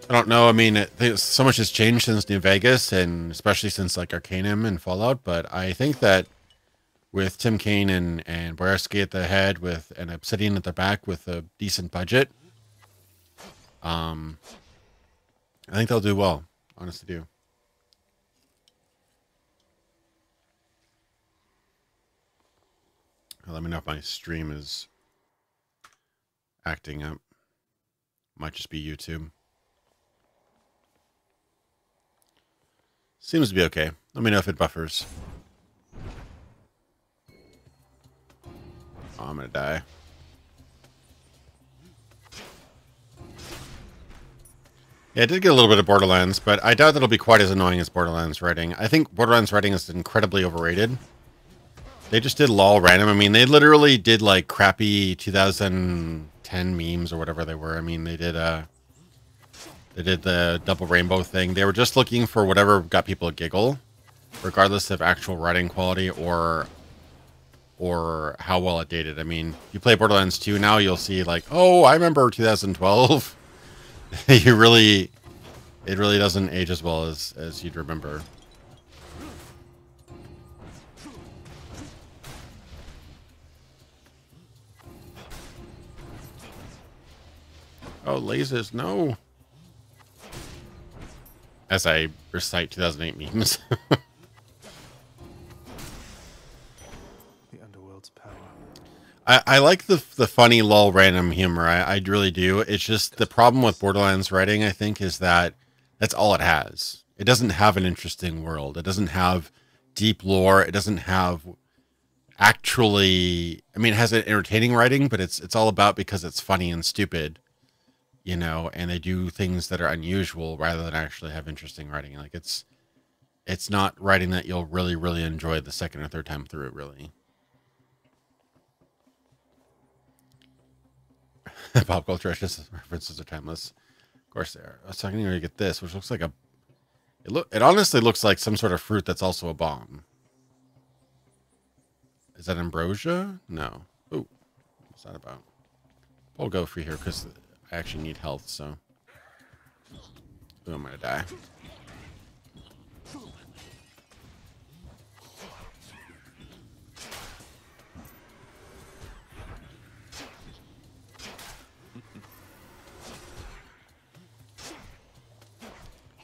S1: I don't know. I mean, so much has changed since New Vegas, and especially since like Arcanum and Fallout. But I think that with Tim Kaine and Boyarsky at the head, with an Obsidian at the back, with a decent budget, I think they'll do well. Honestly, do. Let me know if my stream is acting up. Might just be YouTube. Seems to be okay. Let me know if it buffers. Oh, I'm gonna die. Yeah, I did get a little bit of Borderlands, but I doubt that'll be quite as annoying as Borderlands writing. I think Borderlands writing is incredibly overrated. They just did LOL random. I mean, they literally did like crappy 2010 10 memes or whatever they were. I mean, they did the double rainbow thing. They were just looking for whatever got people to giggle, regardless of actual writing quality or how well it dated. I mean, you play Borderlands 2 now, you'll see like, oh, I remember 2012. It really doesn't age as well as you'd remember. Oh, lasers, no. As I recite 2008 memes.
S4: The underworld's power.
S1: I like the funny, lol, random humor. I really do. It's just the problem with Borderlands writing, I think, is that that's all it has. It doesn't have an interesting world. It doesn't have deep lore. It doesn't have actually... I mean, it has an entertaining writing, but it's all about because it's funny and stupid. You know, and they do things that are unusual rather than actually have interesting writing. Like it's not writing that you'll really, really enjoy the second or third time through, really. Pop culture references are timeless. Of course they are. I was talking to you to get this, which looks like it honestly looks like some sort of fruit that's also a bomb. Is that ambrosia? No. Ooh, what's that about? We'll go for here because I actually need health, so. Ooh, I'm gonna die.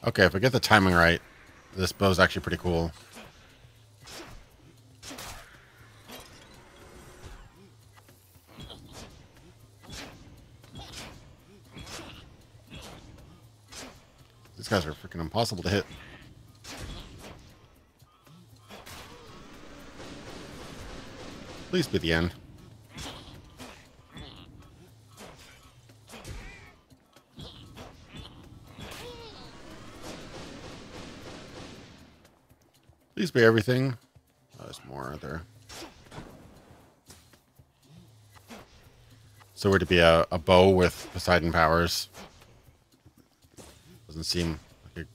S1: Okay, if I get the timing right, this bow's actually pretty cool. These guys are freaking impossible to hit. Please be the end. Please be everything. Oh, there's more there. So we're to be a bow with Poseidon powers. Doesn't seem like a...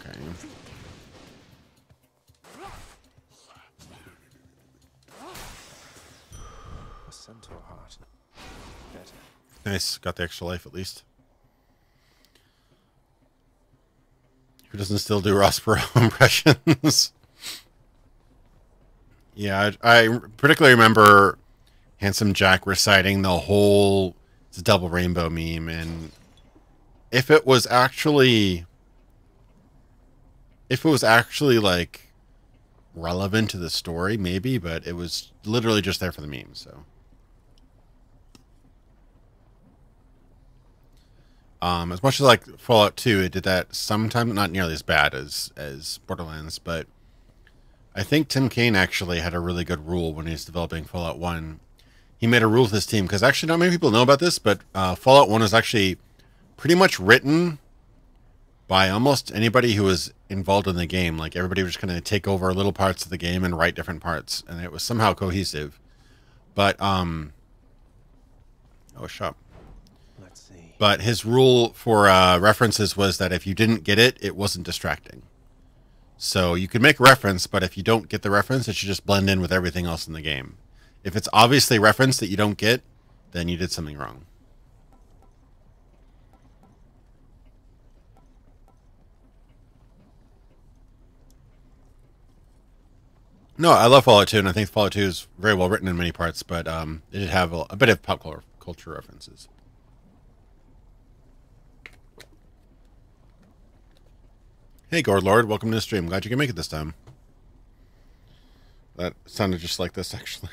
S1: Okay.
S4: A centaur heart. Better.
S1: Nice. Got the extra life at least. Who doesn't still do Rossborough impressions? Yeah, I particularly remember Handsome Jack reciting the whole double rainbow meme, and if it was actually like relevant to the story, maybe, but it was literally just there for the meme, so. As much as like Fallout 2, it did that sometimes, not nearly as bad as Borderlands, but I think Tim Kaine actually had a really good rule when he was developing Fallout 1. He made a rule with his team, because actually not many people know about this, but Fallout 1 is actually pretty much written by almost anybody who was involved in the game. Like, everybody was just going to take over little parts of the game and write different parts, and it was somehow cohesive. But, oh, shop.
S4: Let's see.
S1: But his rule for references was that if you didn't get it, it wasn't distracting. So you could make a reference, but if you don't get the reference, it should just blend in with everything else in the game. If it's obviously a reference that you don't get, then you did something wrong. No, I love Fallout 2, and I think Fallout 2 is very well written in many parts, but it did have a bit of pop culture references. Hey, Gordlord, welcome to the stream. Glad you can make it this time. That sounded just like this, actually.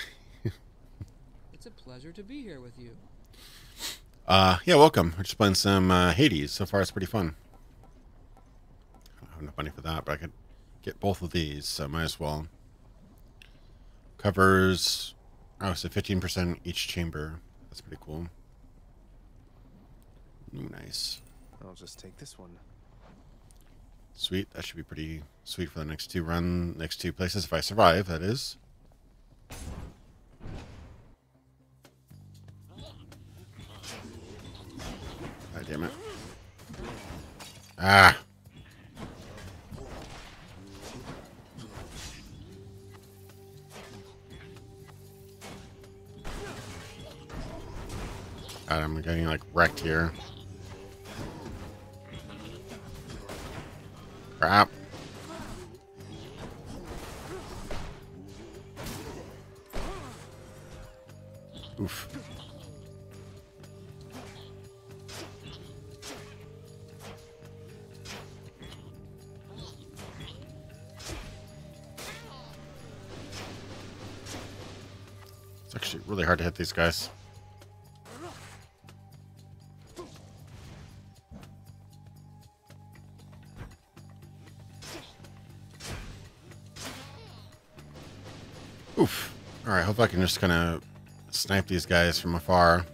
S2: It's a pleasure to be here with you.
S1: Yeah, welcome. We're just playing some Hades. So far, it's pretty fun. I don't have enough money for that, but I could get both of these, so might as well. Covers, oh, so 15% each chamber. That's pretty cool. Ooh, nice.
S4: I'll just take this one.
S1: Sweet. That should be pretty Sweet for the next two places if I survive, that is. God damn it. Ah. God, I'm getting like wrecked here. Crap. Oof. It's actually really hard to hit these guys. Oof. Alright, hope I can just kind of snipe these guys from afar.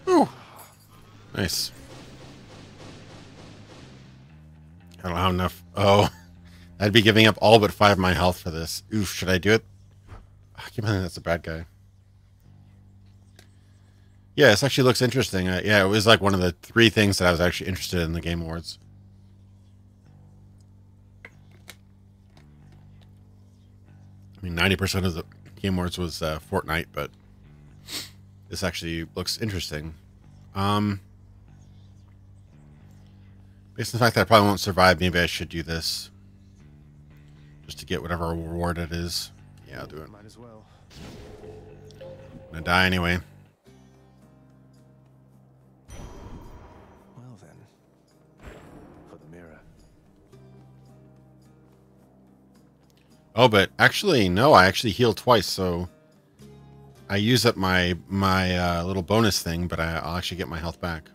S1: Ooh. Nice. I don't have enough. Oh, I'd be giving up all but 5 of my health for this. Oof, should I do it? I keep thinking that's a bad guy. Yeah, this actually looks interesting. Yeah, it was like one of the 3 things that I was actually interested in the Game Awards. I mean, 90% of the Game Awards was Fortnite, but this actually looks interesting. Based on the fact that I probably won't survive, maybe I should do this. Just to get whatever reward it is. Yeah, I'll do it.
S4: Might as well.
S1: I'm gonna die anyway.
S4: Well then, for the mirror.
S1: Oh, but actually, no, I actually healed twice, so I use up my little bonus thing, but I'll actually get my health back.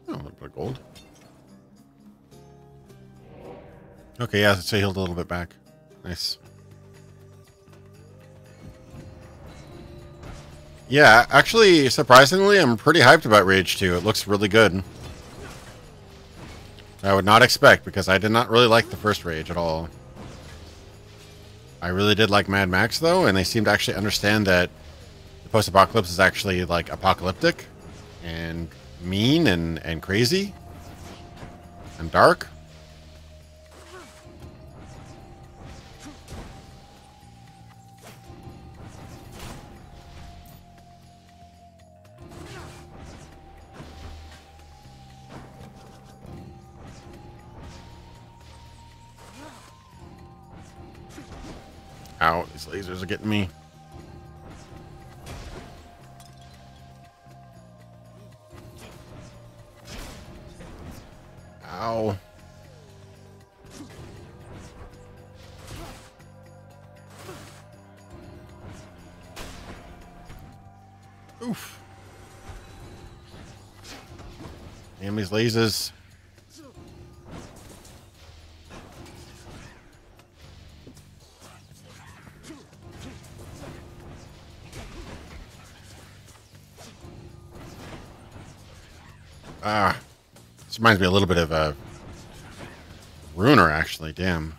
S1: Oh, a little bit of gold. Okay, yeah, so I healed a little bit back. Nice. Yeah, actually, surprisingly, I'm pretty hyped about Rage 2. It looks really good. I would not expect, because I did not really like the first Rage at all. I really did like Mad Max, though, and they seem to actually understand that the post-apocalypse is actually, like, apocalyptic and mean and crazy and dark. Ow, these lasers are getting me. Ow. Oof. Damn these lasers. Ah, this reminds me a little bit of a Ruiner, actually. Damn.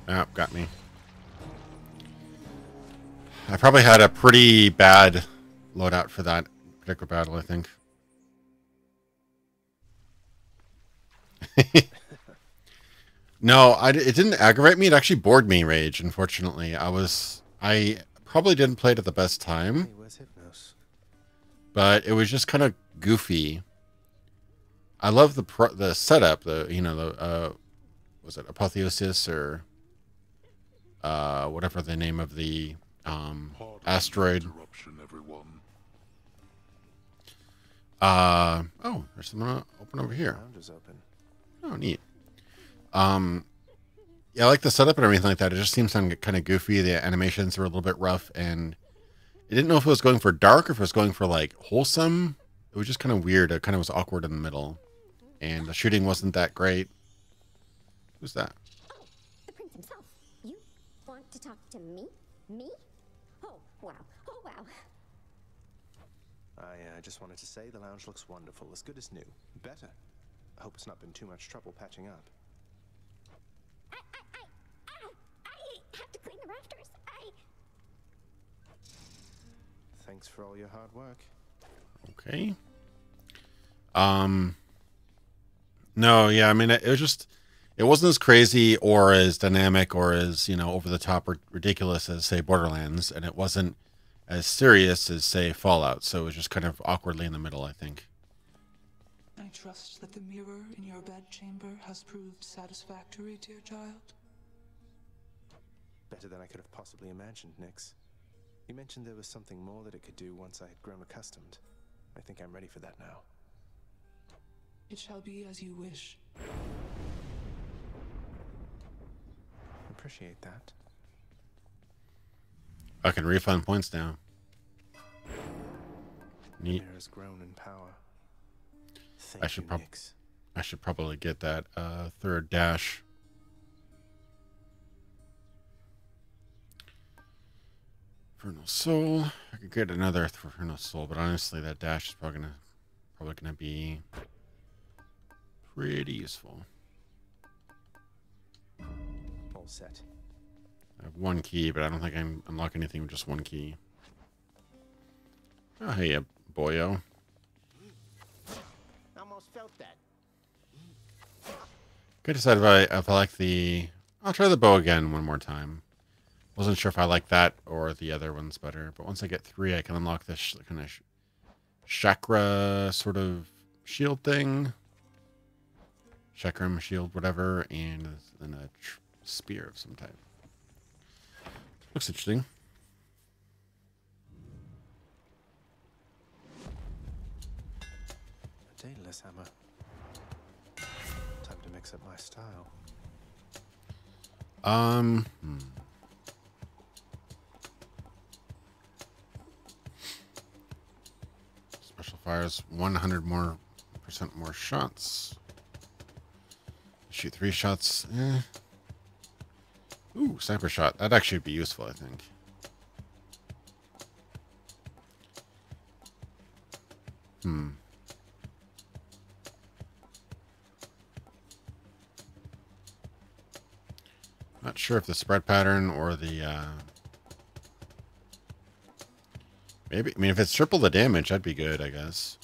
S1: Ah, got me. I probably had a pretty bad loadout for that particular battle, I think. No, it didn't aggravate me. It actually bored me, Rage, unfortunately. I probably didn't play it at the best time. But it was just kind of goofy. I love the setup, was it Apotheosis or whatever the name of the asteroid. Oh, there's something open over here.
S4: Lounge is open.
S1: Oh, neat. Yeah, I like the setup and everything like that. It just seems kind of goofy. The animations were a little bit rough, and I didn't know if it was going for dark or if it was going for like wholesome. It was just kind of weird. It kind of was awkward in the middle, and the shooting wasn't that great. Who's that?
S12: Oh, the prince himself. You want to talk to me? Me? Oh, wow. Oh, wow.
S4: I just wanted to say the lounge looks wonderful, as good as new. Better. I hope it's not been too much trouble patching up.
S12: I have to clean the rafters.
S4: Thanks for all your hard work.
S1: Okay. No, yeah, I mean, it was just, it wasn't as crazy or as dynamic or as, you know, over the top or ridiculous as, say, Borderlands, and it wasn't as serious as, say, Fallout, so it was just kind of awkwardly in the middle, I think.
S8: I trust that the mirror in your bedchamber has proved satisfactory, dear child.
S4: Better than I could have possibly imagined, Nyx. You mentioned there was something more that it could do once I had grown accustomed. I think I'm ready for that now.
S8: It shall be as you wish.
S4: Appreciate that.
S1: I can refund points now. Neat.
S4: Mirror's grown in power.
S1: I should probably get that third dash. Infernal Soul. I could get another Infernal Soul, but honestly, that dash is probably gonna be pretty useful.
S4: All set.
S1: I have one key, but I don't think I can unlock anything with just one key. Oh, hey, boyo.
S11: Almost felt that.
S1: Could decide if I like the... I'll try the bow again one more time. Wasn't sure if I like that or the other ones better, but once I get 3, I can unlock this kind of chakra sort of shield thing. Chakram shield, whatever, and then a spear of some type. Looks interesting.
S4: A daedalus hammer. Time to mix up my style.
S1: Special fires 100% more shots. Shoot 3 shots. Ooh, sniper shot. That'd actually be useful, I think. Not sure if the spread pattern or the maybe. I mean, if it's triple the damage, that'd be good, I guess.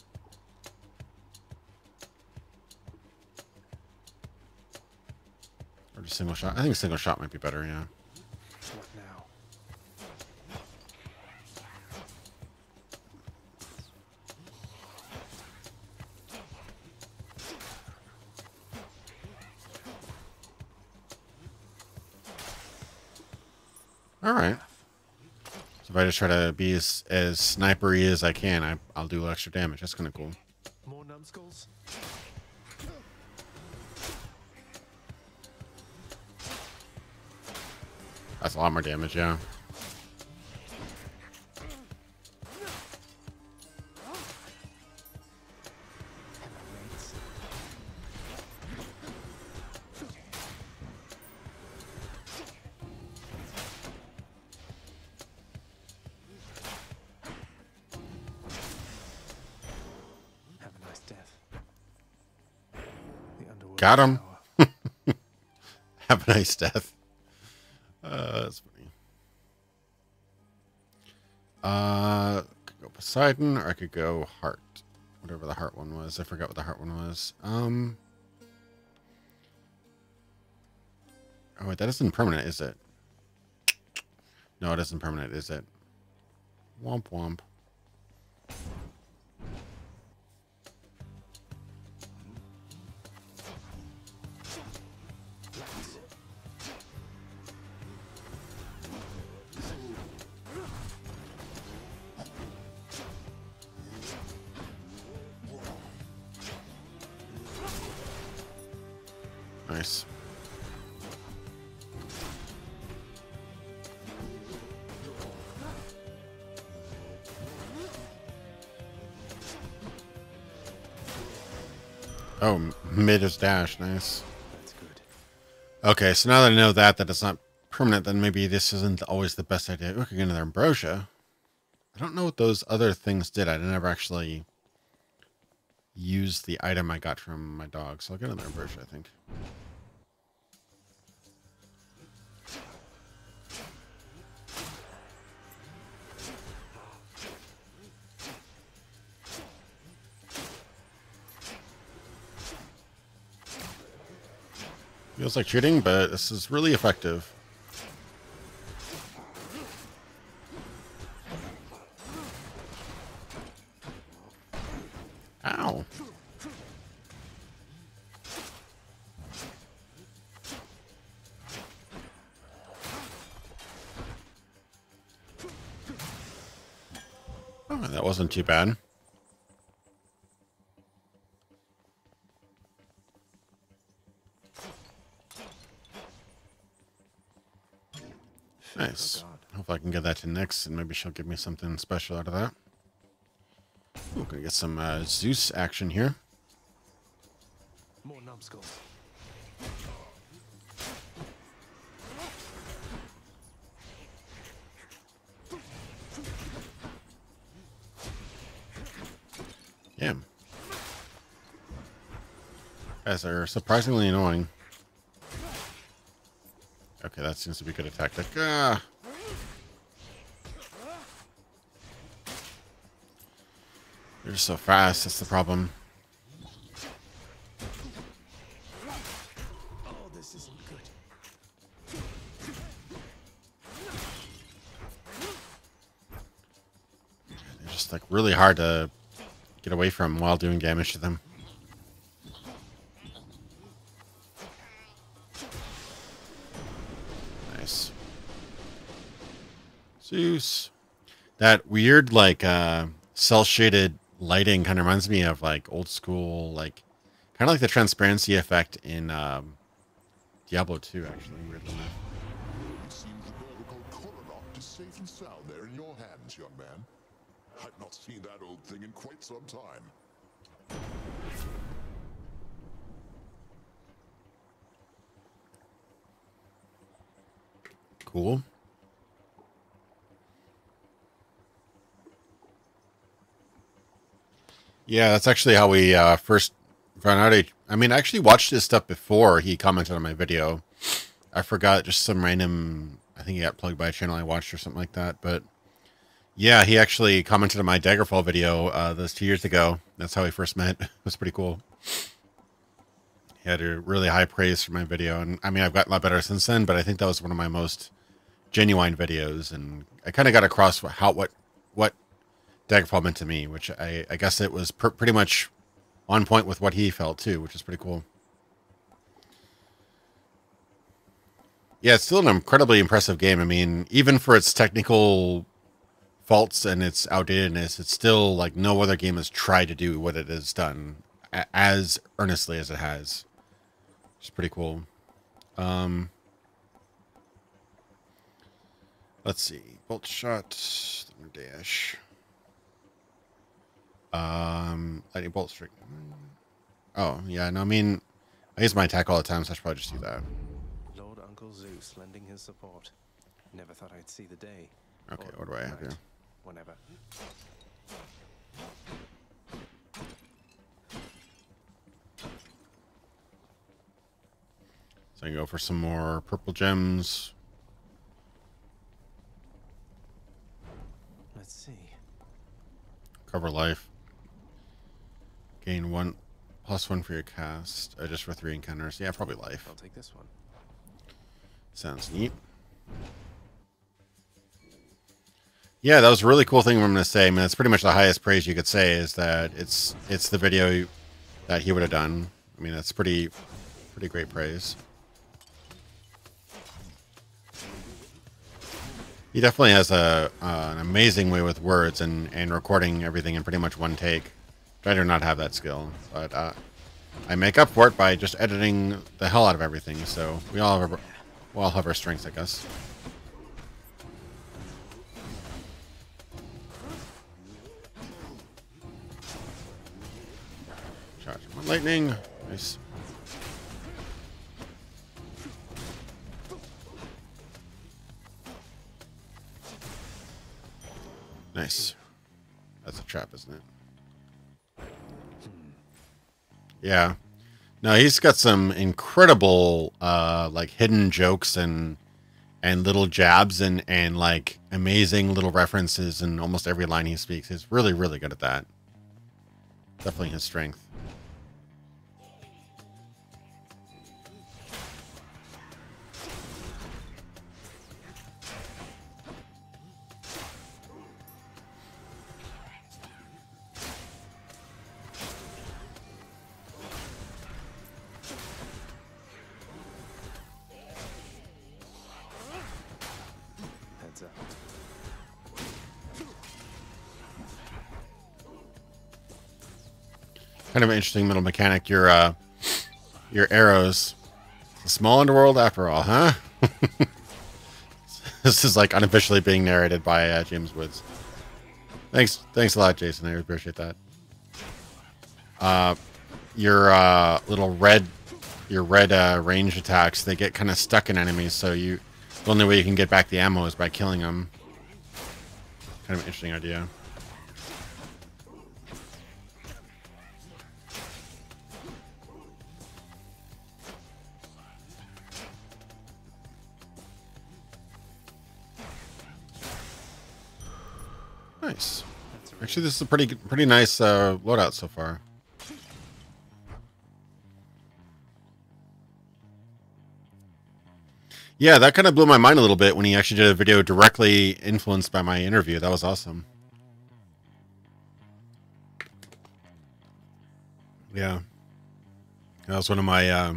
S1: Or just single shot. I think single shot might be better, yeah.
S4: What now?
S1: All right. So if I just try to be as snipery as I can, I'll do extra damage. That's kind of cool.
S4: More numbskulls?
S1: That's a lot more damage, yeah.
S4: Have a nice death. The underworld.
S1: Got him. Have a nice death. That's funny. Could go Poseidon, or I could go Heart. Whatever the Heart one was. I forgot what the Heart one was. Oh, wait, that isn't permanent, is it? No, it isn't permanent, is it? Womp womp. Nice. Oh, mid is dash. Nice.
S4: That's good.
S1: Okay, so now that I know that it's not permanent, then maybe this isn't always the best idea. Ooh, I can get another ambrosia. I don't know what those other things did. I never actually used the item I got from my dog, so I'll get another ambrosia, I think. Feels like cheating, but this is really effective. Ow. Oh, that wasn't too bad. Nice. Hope I can get that to Nyx, and maybe she'll give me something special out of that. Ooh, gonna get some Zeus action here.
S4: More numbskulls.
S1: Yeah. Guys are surprisingly annoying. Okay, that seems to be a good tactic. Ah. They're just so fast, that's the problem.
S4: Oh, this isn't good.
S1: They're just like really hard to get away from while doing damage to them. Nice. Zeus. That weird, like, cell-shaded lighting kind of reminds me of, like, old school, like, kind of like the transparency effect in Diablo 2, actually, weirdly enough.
S6: It seems the vertical Kororok is safe and sound there in your hands, young man. I've not seen that old thing in quite some time.
S1: Cool. Yeah, that's actually how we first found out. I mean, I actually watched his stuff before he commented on my video. I forgot, just some random, I think he got plugged by a channel I watched or something like that. But yeah, he actually commented on my Daggerfall video this 2 years ago. That's how we first met. It was pretty cool. He had a really high praise for my video. And I mean, I've gotten a lot better since then, but I think that was one of my most genuine videos. And I kind of got across what Daggerfall meant to me, which I guess it was pretty much on point with what he felt too, which is pretty cool. Yeah, it's still an incredibly impressive game. I mean, even for its technical faults and its outdatedness, it's still like no other game has tried to do what it has done as earnestly as it has. It's pretty cool. Let's see. Bolt shot, thunder dash. Lightning bolt strike. Oh, yeah, no, I mean, I use my attack all the time, so I should probably just do that.
S4: Lord Uncle Zeus lending his support. Never thought I'd see the day.
S1: Okay, what do I have here?
S4: Whenever.
S1: So I can go for some more purple gems.
S4: Let's see.
S1: Cover life. Gain 1+1 for your cast. Just for 3 encounters. Yeah, probably life.
S4: I'll take this one.
S1: Sounds neat. Yeah, that was a really cool thing I'm going to say. I mean, that's pretty much the highest praise you could say, is that it's the video that he would have done. I mean, that's pretty great praise. He definitely has an amazing way with words and recording everything in pretty much one take. I do not have that skill, but I make up for it by just editing the hell out of everything. So we all have our strengths, I guess. Charge one lightning. Nice. Nice. That's a trap, isn't it? Yeah. No, he's got some incredible like hidden jokes and little jabs and like amazing little references in almost every line he speaks. He's really, really good at that. Definitely his strength. Kind of an interesting little mechanic. Your arrows. It's a small underworld after all, huh? This is like unofficially being narrated by James Woods. Thanks a lot, Jason. I appreciate that. Your little red range attacks, they get kind of stuck in enemies, so the only way you can get back the ammo is by killing them. Kind of an interesting idea. Nice. Actually, this is a pretty nice loadout so far. Yeah, that kind of blew my mind a little bit when he actually did a video directly influenced by my interview. That was awesome. Yeah. That was one of my...
S4: It's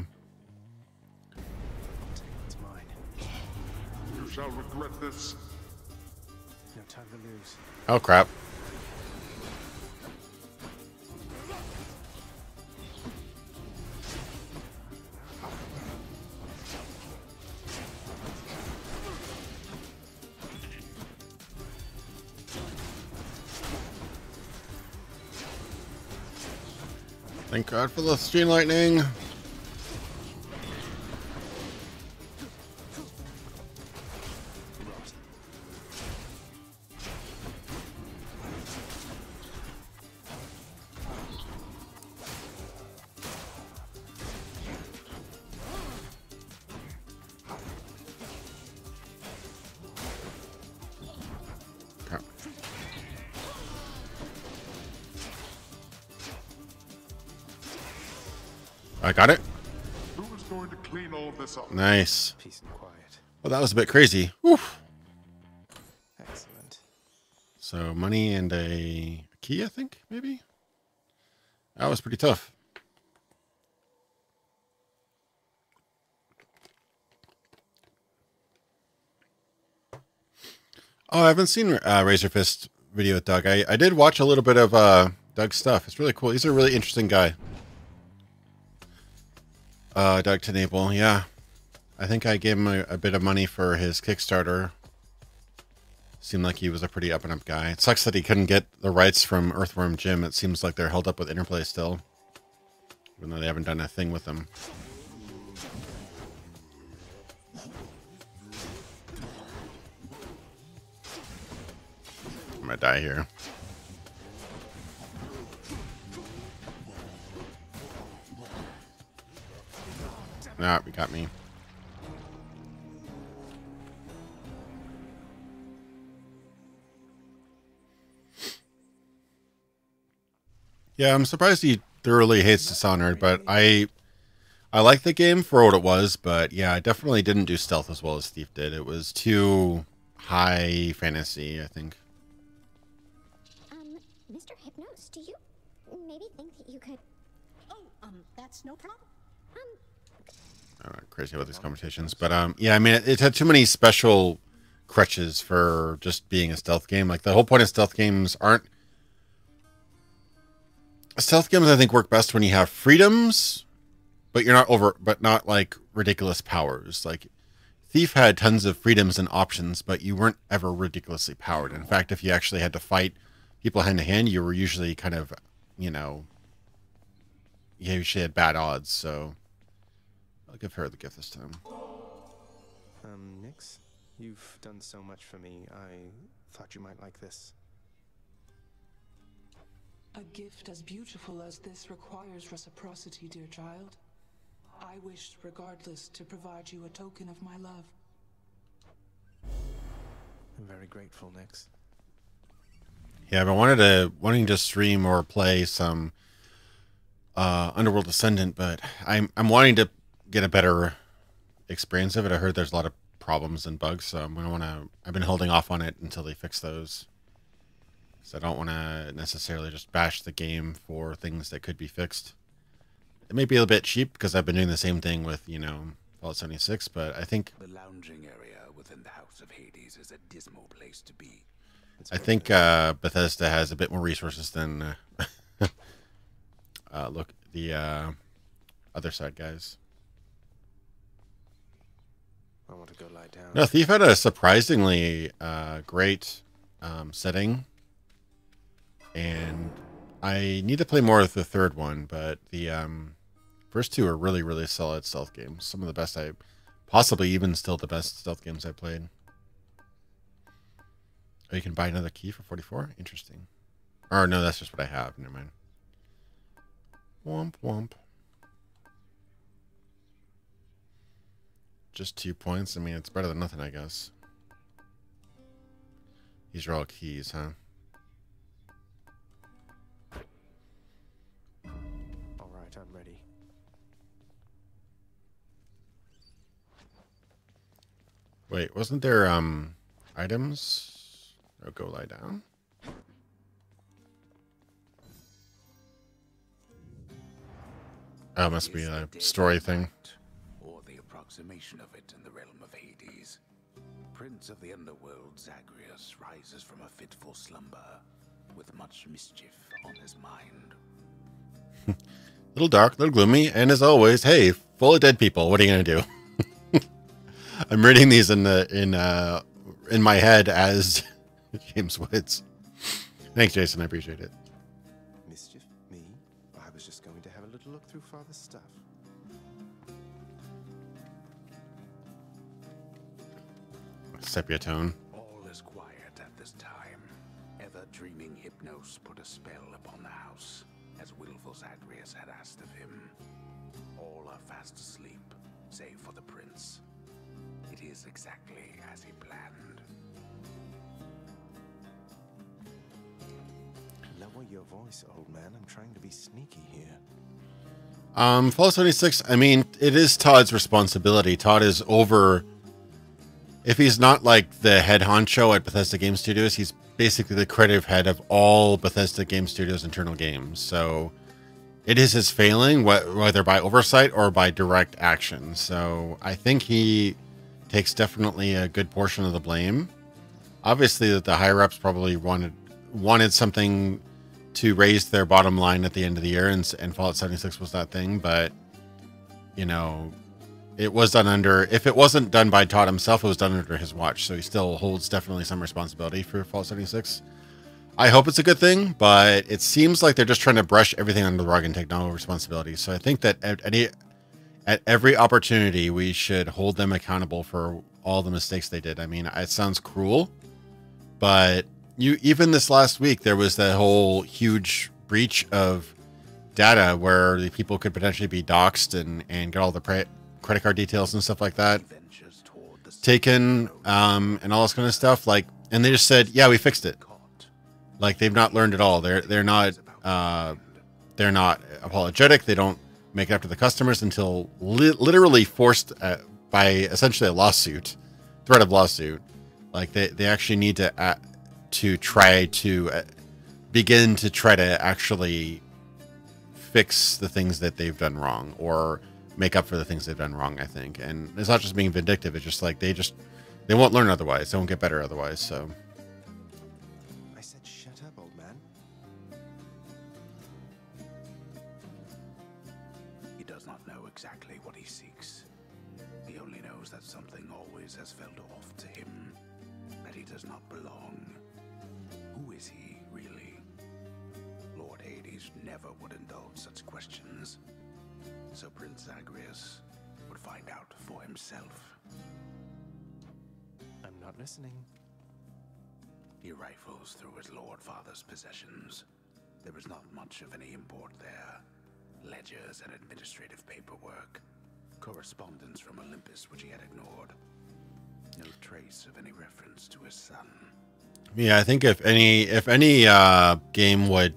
S4: mine.
S6: You shall regret this.
S4: No time to lose.
S1: Oh, crap. Thank God for the stream lightning. I got it.
S6: Who is going to clean all this up?
S1: Nice.
S4: Peace and quiet.
S1: Well, that was a bit crazy. Oof.
S4: Excellent.
S1: So money and a key, I think, maybe? That was pretty tough. Oh, I haven't seen Razor Fist video with Doug. I did watch a little bit of Doug's stuff. It's really cool. He's a really interesting guy. Doug Tenable, yeah. I think I gave him a bit of money for his Kickstarter. Seemed like he was a pretty up-and-up guy. It sucks that he couldn't get the rights from Earthworm Jim. It seems like they're held up with Interplay still. Even though they haven't done a thing with them. I'm gonna die here. Nah, you got me. Yeah, I'm surprised he thoroughly hates Dishonored, but I like the game for what it was, but yeah, I definitely didn't do stealth as well as Steve did. It was too high fantasy, I think.
S12: Mr. Hypnos, do you maybe think that you could...
S5: Oh, that's no problem.
S1: I'm not crazy about these conversations, but yeah, I mean, it had too many special crutches for just being a stealth game. Like, the whole point of stealth games aren't stealth games I think work best when you have freedoms, but you're not like ridiculous powers. Like Thief had tons of freedoms and options, but you weren't ever ridiculously powered. In fact, if you actually had to fight people hand to hand, you were usually kind of, you usually had bad odds. So I'll give her the gift this time.
S4: Nix, you've done so much for me. I thought you might like this.
S8: A gift as beautiful as this requires reciprocity, dear child. I wish, regardless, to provide you a token of my love.
S4: I'm very grateful, Nix.
S1: Yeah, I've been wanting to stream or play some Underworld Descendant, but I'm wanting to get a better experience of it. I heard there's a lot of problems and bugs, so I've been holding off on it until they fix those. So I don't want to necessarily just bash the game for things that could be fixed. It may be a little bit cheap because I've been doing the same thing with, Fallout 76, but I think
S3: the lounging area within the House of Hades is a dismal place to be.
S1: I think Bethesda has a bit more resources than look the other side guys.
S4: I want to go lie down.
S1: No, Thief had a surprisingly great setting, and I need to play more of the third one, but the first two are really, really solid stealth games. Some of the best possibly even still the best stealth games I played. Oh, you can buy another key for 44? Interesting. Or no, that's just what I have. Never mind. Womp womp. Just 2 points. I mean, it's better than nothing, I guess. These are all keys, huh?
S4: All right, I'm ready.
S1: Wait, wasn't there items? Or go lie down? Oh, it must be a story thing.
S3: Or the approximation of it in the realm of Hades. Prince of the underworld, Zagreus, rises from a fitful slumber with much mischief on his mind.
S1: Little dark, little gloomy, and as always, hey, full of dead people. What are you gonna do? I'm reading these in my head as James Woods. Thanks, Jason. I appreciate it.
S4: Mischief? Me? I was just going to have a little look through Father's stuff.
S1: Sepia tone.
S3: All is quiet at this time. Ever-dreaming Hypnos put a spell upon the house, as willful Zagreus had asked of him. All are fast asleep, save for the prince. It is exactly as he planned.
S4: Lower your voice, old man. I'm trying to be sneaky here.
S1: Fallout 76, I mean, it is Todd's responsibility. Todd is over... If he's not like the head honcho at Bethesda Game Studios, he's basically the creative head of all Bethesda Game Studios' internal games. So it is his failing, whether by oversight or by direct action. So I think he takes definitely a good portion of the blame. Obviously, that the higher-ups probably wanted something to raise their bottom line at the end of the year, and Fallout 76 was that thing. But, it was done under, if it wasn't done by Todd himself, it was done under his watch. So he still holds definitely some responsibility for Fallout 76. I hope it's a good thing, but it seems like they're just trying to brush everything under the rug and take no responsibility. So I think that at every opportunity, we should hold them accountable for all the mistakes they did. I mean, it sounds cruel, but even this last week, there was that whole huge breach of data where the people could potentially be doxxed and get all the credit card details and stuff like that taken, and all this kind of stuff. And they just said, yeah, we fixed it. Like, they've not learned at all. They're not apologetic. They don't make it up to the customers until literally forced by essentially a lawsuit, threat of lawsuit. Like, they actually need to try to begin to try to actually fix the things that they've done wrong, or make up for the things they've done wrong, I think. And it's not just being vindictive. It's just like they won't learn otherwise. They won't get better otherwise. So
S4: I said shut up, old man.
S3: something always has felt off to him, that he does not belong. Who is he, really? Lord Hades never would indulge such questions, so Prince Zagreus would find out for himself.
S4: I'm not listening.
S3: He rifles through his Lord Father's possessions. There is not much of any import there. Ledgers and administrative paperwork. Correspondence from Olympus which he had ignored. No trace of any reference to his son.
S1: Yeah, I think if any game would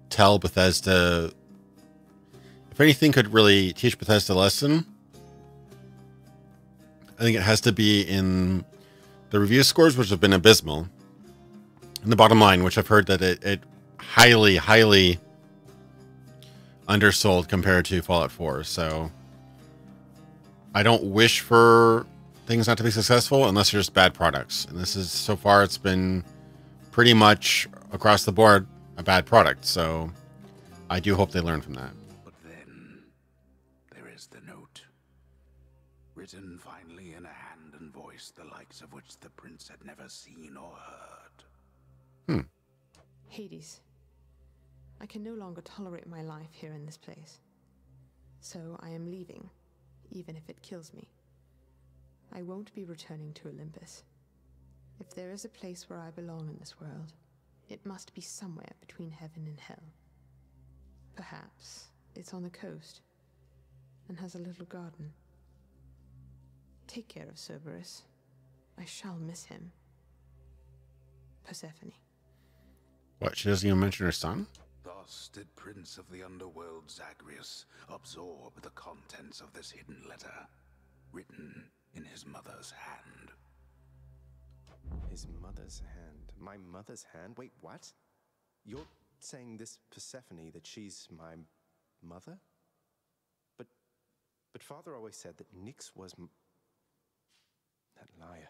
S1: tell Bethesda, if anything could really teach Bethesda a lesson, I think it has to be in the review scores, which have been abysmal, and the bottom line, which I've heard that it highly, highly undersold compared to Fallout 4. So I don't wish for things not to be successful unless they're just bad products. And this is, so far, it's been pretty much across the board a bad product. So I do hope they learn from that.
S3: But then there is the note. Written finally in a hand and voice the likes of which the prince had never seen or heard.
S13: Hades, I can no longer tolerate my life here in this place. So I am leaving, even if it kills me. I won't be returning to Olympus. If there is a place where I belong in this world, it must be somewhere between heaven and hell. Perhaps it's on the coast and has a little garden. Take care of Cerberus. I shall miss him. Persephone.
S1: What, she doesn't even mention her son?
S3: Thus did Prince of the Underworld Zagreus absorb the contents of this hidden letter, written in his mother's hand.
S4: His mother's hand? My mother's hand? Wait, what? You're saying this Persephone, that she's my mother? But Father always said that Nyx was that liar.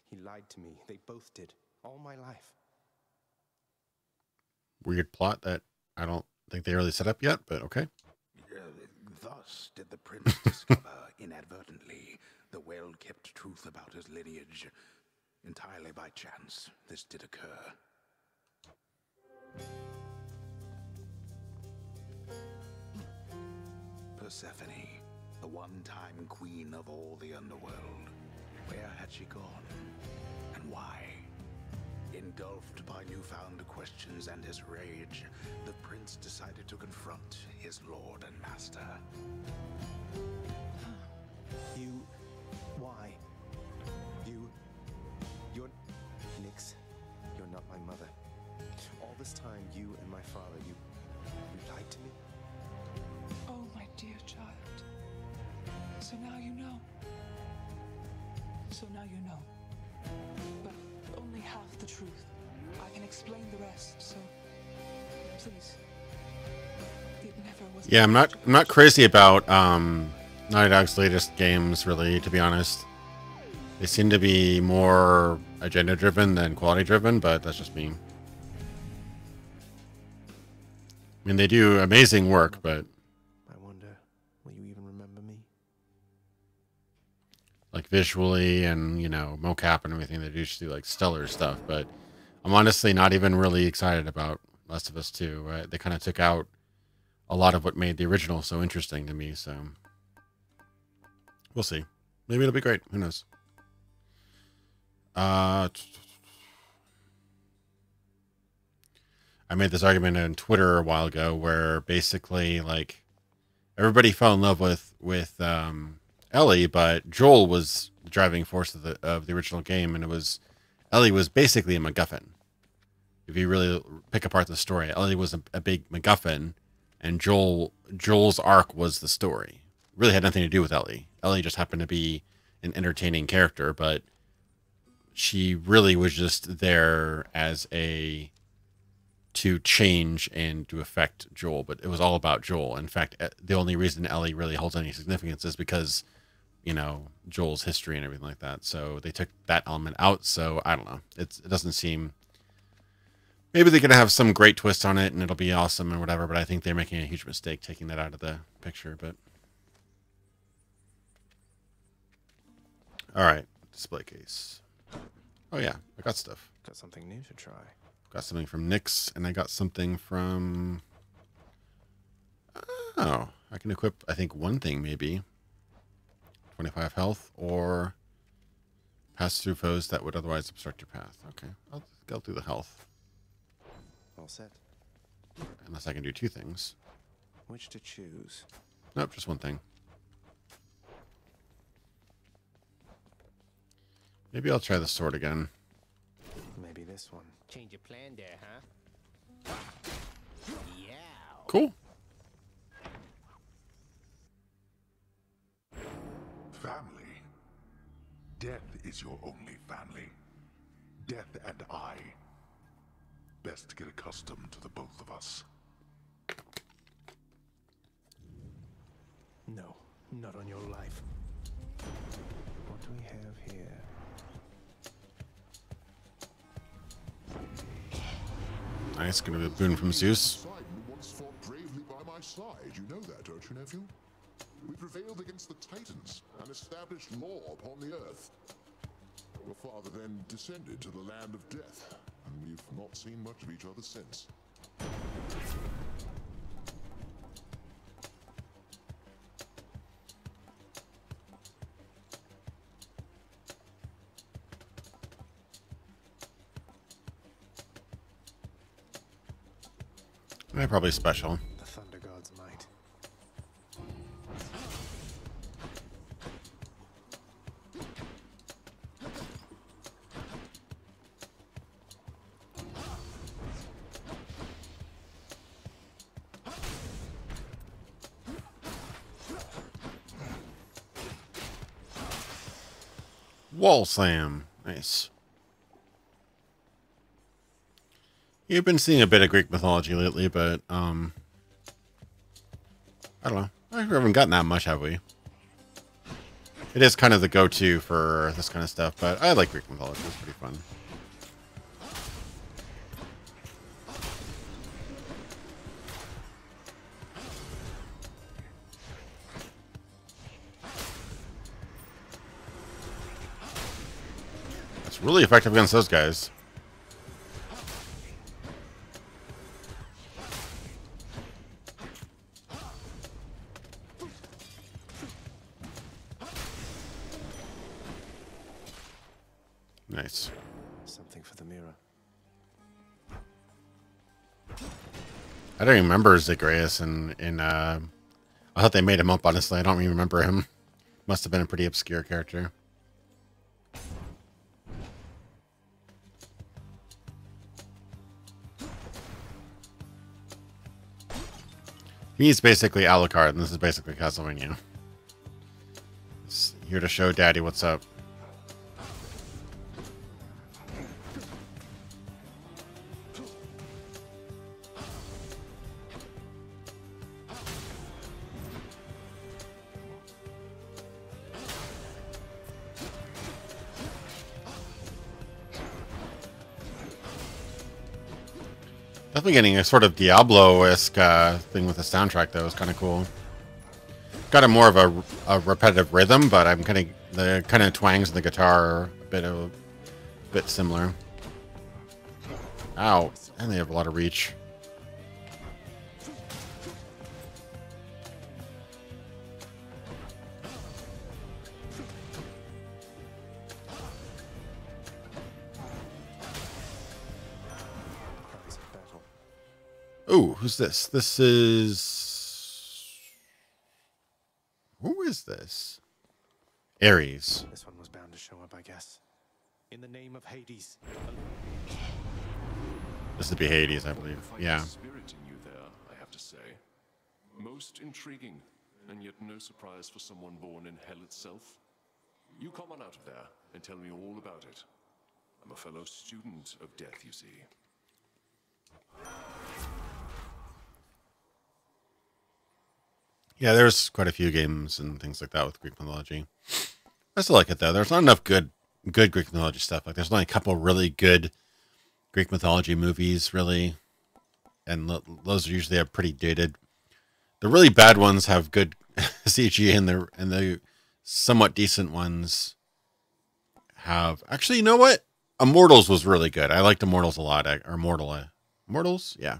S4: He lied to me. They both did. All my life.
S1: Weird plot that I don't think they really set up yet, but okay.
S3: Thus did the prince discover inadvertently the well-kept truth about his lineage. Entirely by chance, this did occur. Persephone, the one-time queen of all the underworld. Where had she gone? And why? Engulfed by newfound questions and his rage, the prince decided to confront his lord and master.
S4: Why? You're Nyx. You're not my mother. All this time, you and my father, you lied to me?
S8: Oh, my dear child. So now you know. So now you know. But only half the truth. I can explain the rest, so please. It never was.
S1: Yeah, I'm not crazy about Naughty Dog's latest games, really, to be honest. They seem to be more agenda driven than quality driven, but that's just me. I mean, they do amazing work, but
S4: I wonder, will you even remember me?
S1: Like visually and, you know, mocap and everything, they do just do like stellar stuff, but I'm honestly not even really excited about Last of Us 2. Right? They kind of took out a lot of what made the original so interesting to me, so we'll see. Maybe it'll be great. Who knows? I made this argument on Twitter a while ago where basically like everybody fell in love with Ellie, but Joel was the driving force of the original game, and Ellie was basically a MacGuffin. If you really pick apart the story, Ellie was a big MacGuffin, and Joel's arc was the story. It really had nothing to do with Ellie. Ellie just happened to be an entertaining character, but she really was just there as to change and to affect Joel, but it was all about Joel. In fact, the only reason Ellie really holds any significance is because, you know, Joel's history and everything like that. So they took that element out. So I don't know. It doesn't seem. Maybe they're gonna have some great twist on it and it'll be awesome and whatever. But I think they're making a huge mistake taking that out of the picture. But All right, display case. Oh yeah, I got stuff.
S4: Got something new to try.
S1: Got something from Nyx, and I got something from... Oh, I can equip, I think, one thing maybe. 25 health, or pass through foes that would otherwise obstruct your path. Okay, I'll go through the health.
S4: All set.
S1: Unless I can do two things.
S4: Which to choose?
S1: Nope, just one thing. Maybe I'll try the sword again.
S4: Maybe this one.
S11: Change your plan there, huh? Yeah.
S1: Cool.
S6: Family. Death is your only family. Death and I. Best to get accustomed to the both of us.
S4: No, not on your life. What do we have here?
S1: Nice, gonna be a boon from Zeus.
S6: Poseidon once fought bravely by my side. You know that, don't you, nephew? We prevailed against the Titans and established law upon the earth. Your father then descended to the land of death, and we've not seen much of each other since.
S1: They're probably special.
S4: The Thunder God's might.
S1: Wall slam. Nice. You've been seeing a bit of Greek mythology lately, but, I don't know. We haven't gotten that much, have we? It is kind of the go-to for this kind of stuff, but I like Greek mythology. It's pretty fun. It's really effective against those guys. Nice.
S4: Something for the mirror.
S1: I don't remember Zagreus in I thought they made him up, honestly. I don't even remember him. Must have been a pretty obscure character. He's basically Alucard, and this is basically Castlevania. It's here to show Daddy what's up. Definitely getting a sort of Diablo-esque thing with the soundtrack, though. Is kind of cool. Got a more of a repetitive rhythm, but I'm the kind of twangs in the guitar are a bit similar. Ow, and they have a lot of reach. Ooh, who's this? This is... Who is this? Ares.
S4: This one was bound to show up, I guess. In the name of Hades.
S1: This would be Hades, I believe. Yeah.
S14: Spirit in you there, I have to say. Most intriguing, and yet no surprise for someone born in hell itself. You come on out of there and tell me all about it. I'm a fellow student of death, you see.
S1: Yeah, there's quite a few games and things like that with Greek mythology. I still like it, though. There's not enough good Greek mythology stuff. Like, there's only a couple really good Greek mythology movies, really. And those are usually pretty dated. The really bad ones have good CG, and the somewhat decent ones have... Actually, you know what? Immortals was really good. I liked Immortals a lot. Or Immortals? Yeah.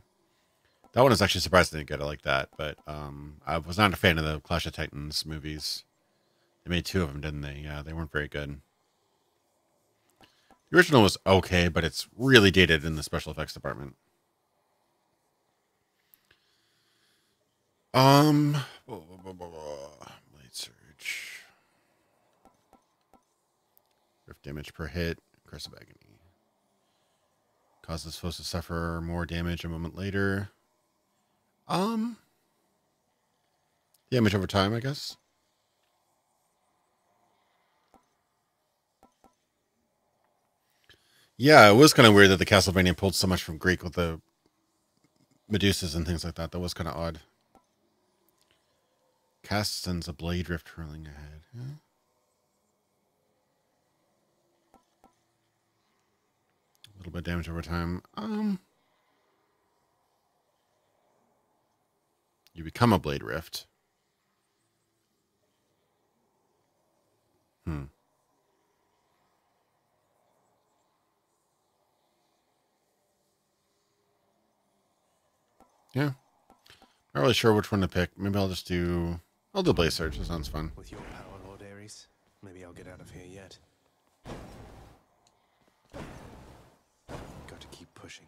S1: That one is actually surprisingly good. I like that. But I was not a fan of the Clash of Titans movies. They made 2 of them, didn't they? Yeah, they weren't very good. The original was okay, but it's really dated in the special effects department. Blade Surge. Rift damage per hit. Curse of Agony. Causes foes to suffer more damage a moment later. Damage over time, I guess. Yeah, it was kind of weird that the Castlevania pulled so much from Greek with the Medusas and things like that. That was kind of odd. Cast sends a blade rift hurling ahead. Yeah. A little bit of damage over time. You become a blade rift. Yeah. Not really sure which one to pick. Maybe I'll do Blade Surge. That sounds fun.
S4: With your power, Lord Ares, maybe I'll get out of here yet. Got to keep pushing.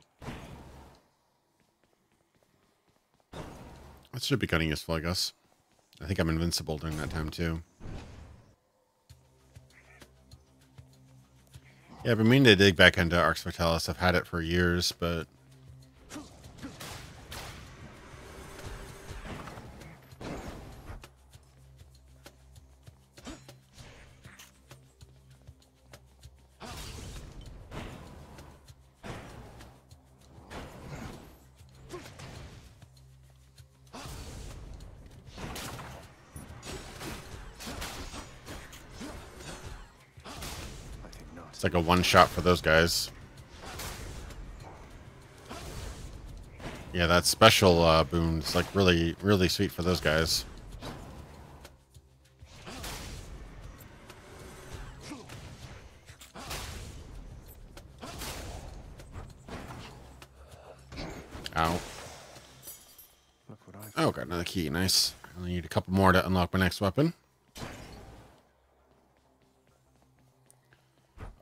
S1: That should be kind of useful, I guess. I think I'm invincible during that time, too. Yeah, I've been meaning to dig back into Arx Vitalis. I've had it for years, but... It's like a one-shot for those guys. Yeah, that special boon is like really, really sweet for those guys. Ow. Oh, got another key. Nice. I only need a couple more to unlock my next weapon.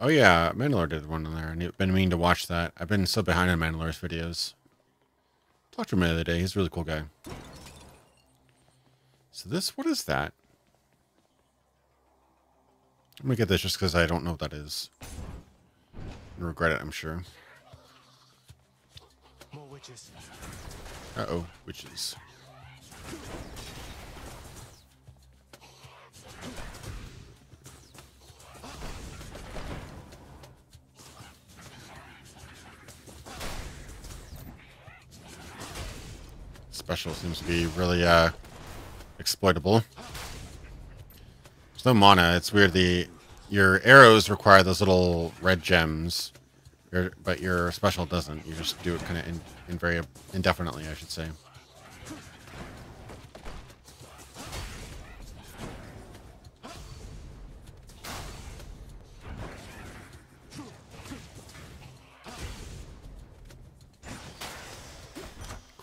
S1: Oh yeah, Mandalore did one in there. I've been meaning to watch that. I've been so behind on Mandalore's videos. Talked to him the other day. He's a really cool guy. So this, what is that? I'm gonna get this just because I don't know what that is. I regret it, I'm sure.
S4: More witches.
S1: Uh-oh, witches. Special seems to be really exploitable. There's no mana. It's weird. Your arrows require those little red gems, but your special doesn't. You just do it kind of very indefinitely, I should say.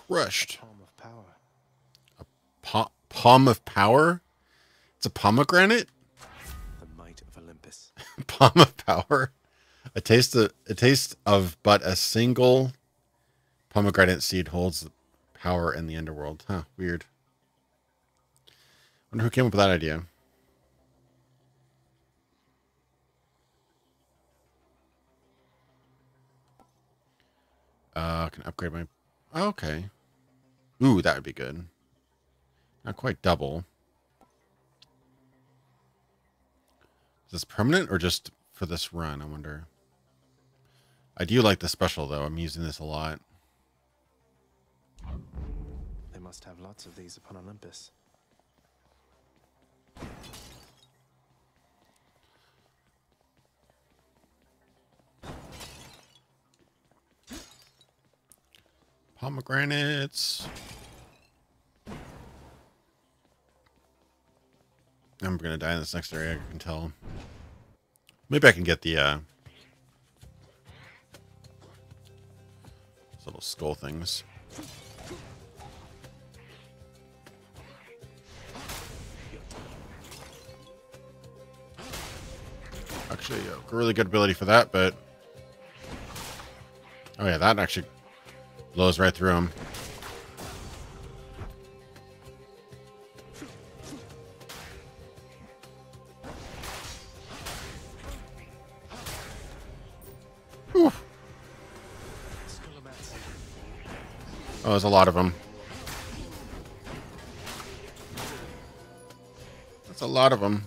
S1: Crushed. Palm of power? It's a pomegranate?
S4: The might of Olympus.
S1: Palm of power? A taste of but a single pomegranate seed holds power in the underworld. Huh, weird. Wonder who came up with that idea. Can upgrade my... Oh, okay. Ooh, that would be good. Not quite double. Is this permanent or just for this run? I wonder. I do like the special, though. I'm using this a lot.
S4: They must have lots of these upon Olympus.
S1: Pomegranates. I'm going to die in this next area, I can tell. Maybe I can get the little skull things. Actually, a really good ability for that, but oh yeah, that actually blows right through him. Whew. Oh, there's a lot of them. That's a lot of them.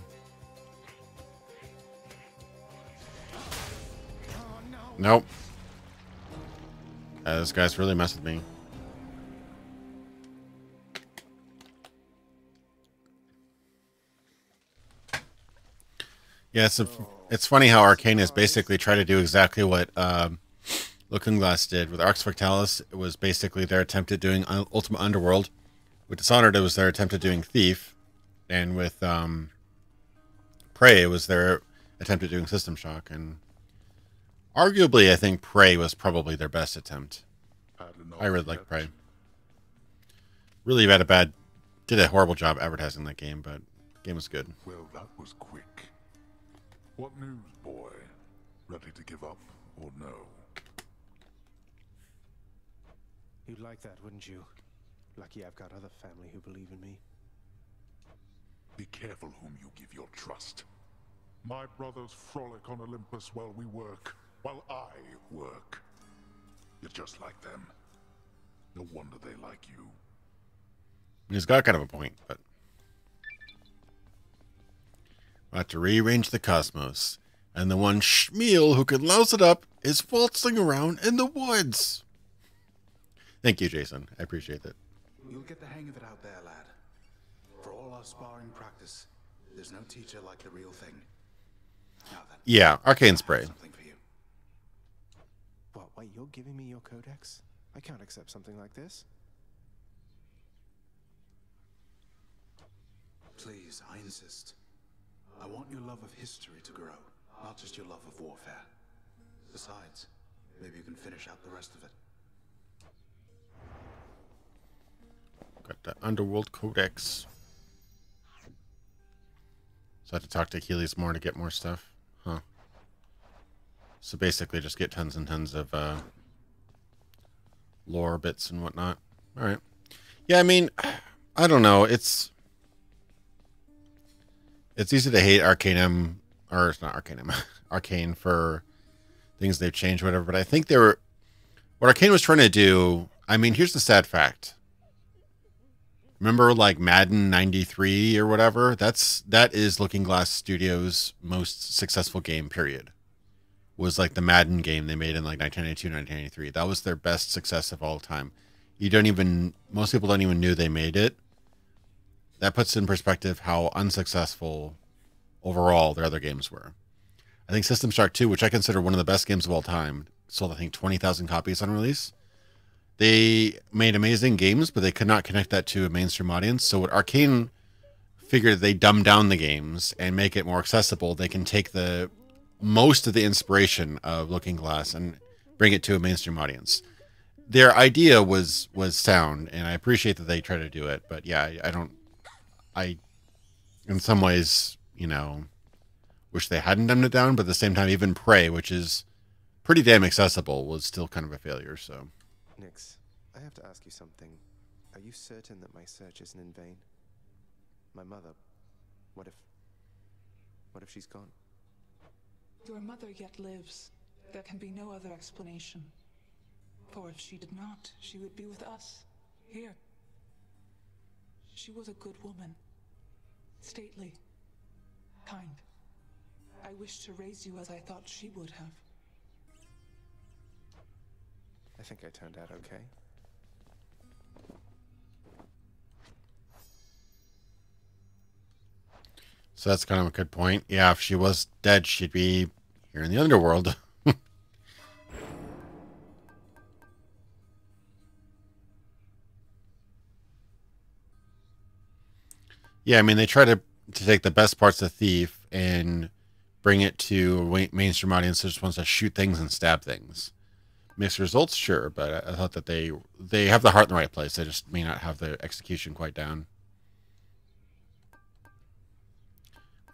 S1: Nope. This guy's really messed with me. Yeah, it's funny how Arcane has basically tried to do exactly what Looking Glass did. With Arx Victalis, it was basically their attempt at doing Ultimate Underworld. With Dishonored, it was their attempt at doing Thief. And with Prey, it was their attempt at doing System Shock. And arguably, I think Prey was probably their best attempt. I really like Prey. Really did a horrible job advertising that game, but the game was good.
S6: Well, that was quick. What news, boy? Ready to give up or no?
S4: You'd like that, wouldn't you? Lucky I've got other family who believe in me.
S6: Be careful whom you give your trust. My brothers frolic on Olympus while we work, while I work. You're just like them. No wonder they like you.
S1: He's got kind of a point, but we'll have to rearrange the cosmos. And the one Schmiel who can louse it up is waltzing around in the woods. Thank you, Jason. I appreciate that.
S3: You'll get the hang of it out there, lad. For all our sparring practice, there's no teacher like the real thing. Now then,
S1: yeah, Arcane Spray.
S3: Something for you.
S4: What, wait, you're giving me your codex? I can't accept something like this.
S3: Please, I insist. I want your love of history to grow, not just your love of warfare. Besides, maybe you can finish out the rest of it.
S1: Got the Underworld Codex. So I have to talk to Achilles more to get more stuff. Huh. So basically just get tons and tons of lore bits and whatnot. Alright. Yeah, I mean, I don't know. It's easy to hate Arcanum, or it's not Arcanum, Arcane for things they've changed, whatever, but I think what Arcane was trying to do, I mean, here's the sad fact. Remember, like, Madden 93 or whatever? That is Looking Glass Studios' most successful game, period. Was, like, the Madden game they made in, like, 1992, 1993. That was their best success of all time. Most people don't even knew they made it. That puts in perspective how unsuccessful overall their other games were. I think System Shock 2, which I consider one of the best games of all time, sold, I think, 20,000 copies on release. They made amazing games, but they could not connect that to a mainstream audience. So what Arcane figured, they dumb down the games and make it more accessible. They can take most of the inspiration of Looking Glass and bring it to a mainstream audience. Their idea was sound, and I appreciate that they try to do it. But yeah, I in some ways, wish they hadn't dumbed it down. But at the same time, even Prey, which is pretty damn accessible, was still kind of a failure. So.
S4: Nix, I have to ask you something. Are you certain that my search isn't in vain? My mother, what if she's gone?
S8: Your mother yet lives. There can be no other explanation. For if she did not, she would be with us, here. She was a good woman. Stately. Kind. I wish to raise you as I thought she would have.
S4: I think I turned out okay.
S1: So that's kind of a good point. Yeah, if she was dead, she'd be here in the underworld. Yeah, I mean, they try to take the best parts of Thief and bring it to a mainstream audience that just wants to shoot things and stab things. Mixed results, sure, but I thought that they have the heart in the right place. They just may not have the execution quite down.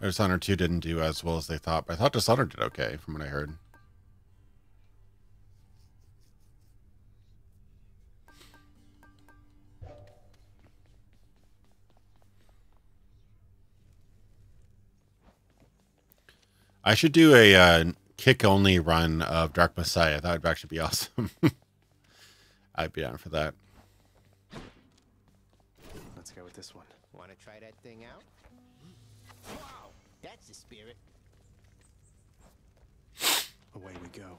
S1: Dishonored 2 didn't do as well as they thought, but I thought Dishonored did okay, from what I heard. I should do a kick-only run of Dark Messiah. That would actually be awesome. I'd be down for that.
S4: Let's go with this one.
S11: Want to try that thing out? Wow, that's the spirit.
S4: Away we go.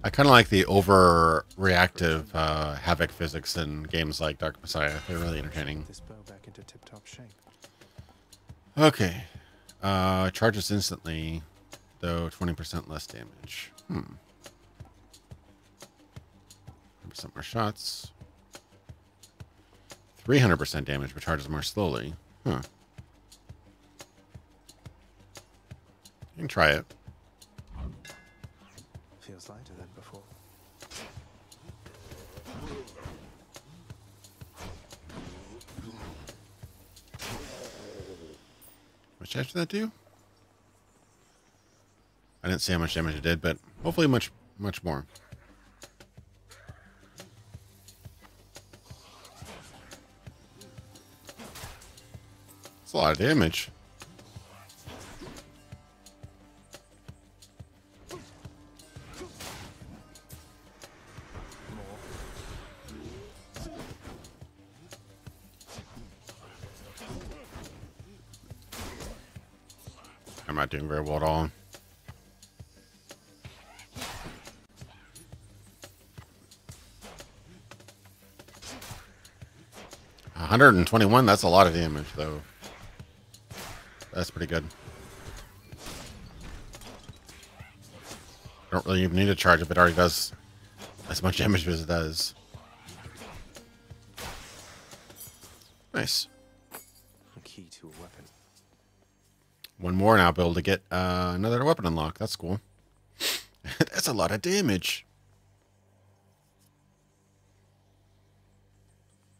S1: I kind of like the overreactive havoc physics in games like Dark Messiah. They're really entertaining.
S4: This bow back into tip-top shape.
S1: Okay. Charges instantly, though 20% less damage. 100% more shots. 300% damage, but charges more slowly. Huh. You can try it.
S4: Feels lighter than before.
S1: How much damage did that do? I didn't see how much damage it did, but hopefully much more. It's a lot of damage. I'm not doing very well at all. $121, that's a lot of damage, though. That's pretty good. Don't really even need to charge it, it already does as much damage as it does. Nice.
S4: A key to a weapon.
S1: One more and I'll be able to get another weapon unlock. That's cool. That's a lot of damage.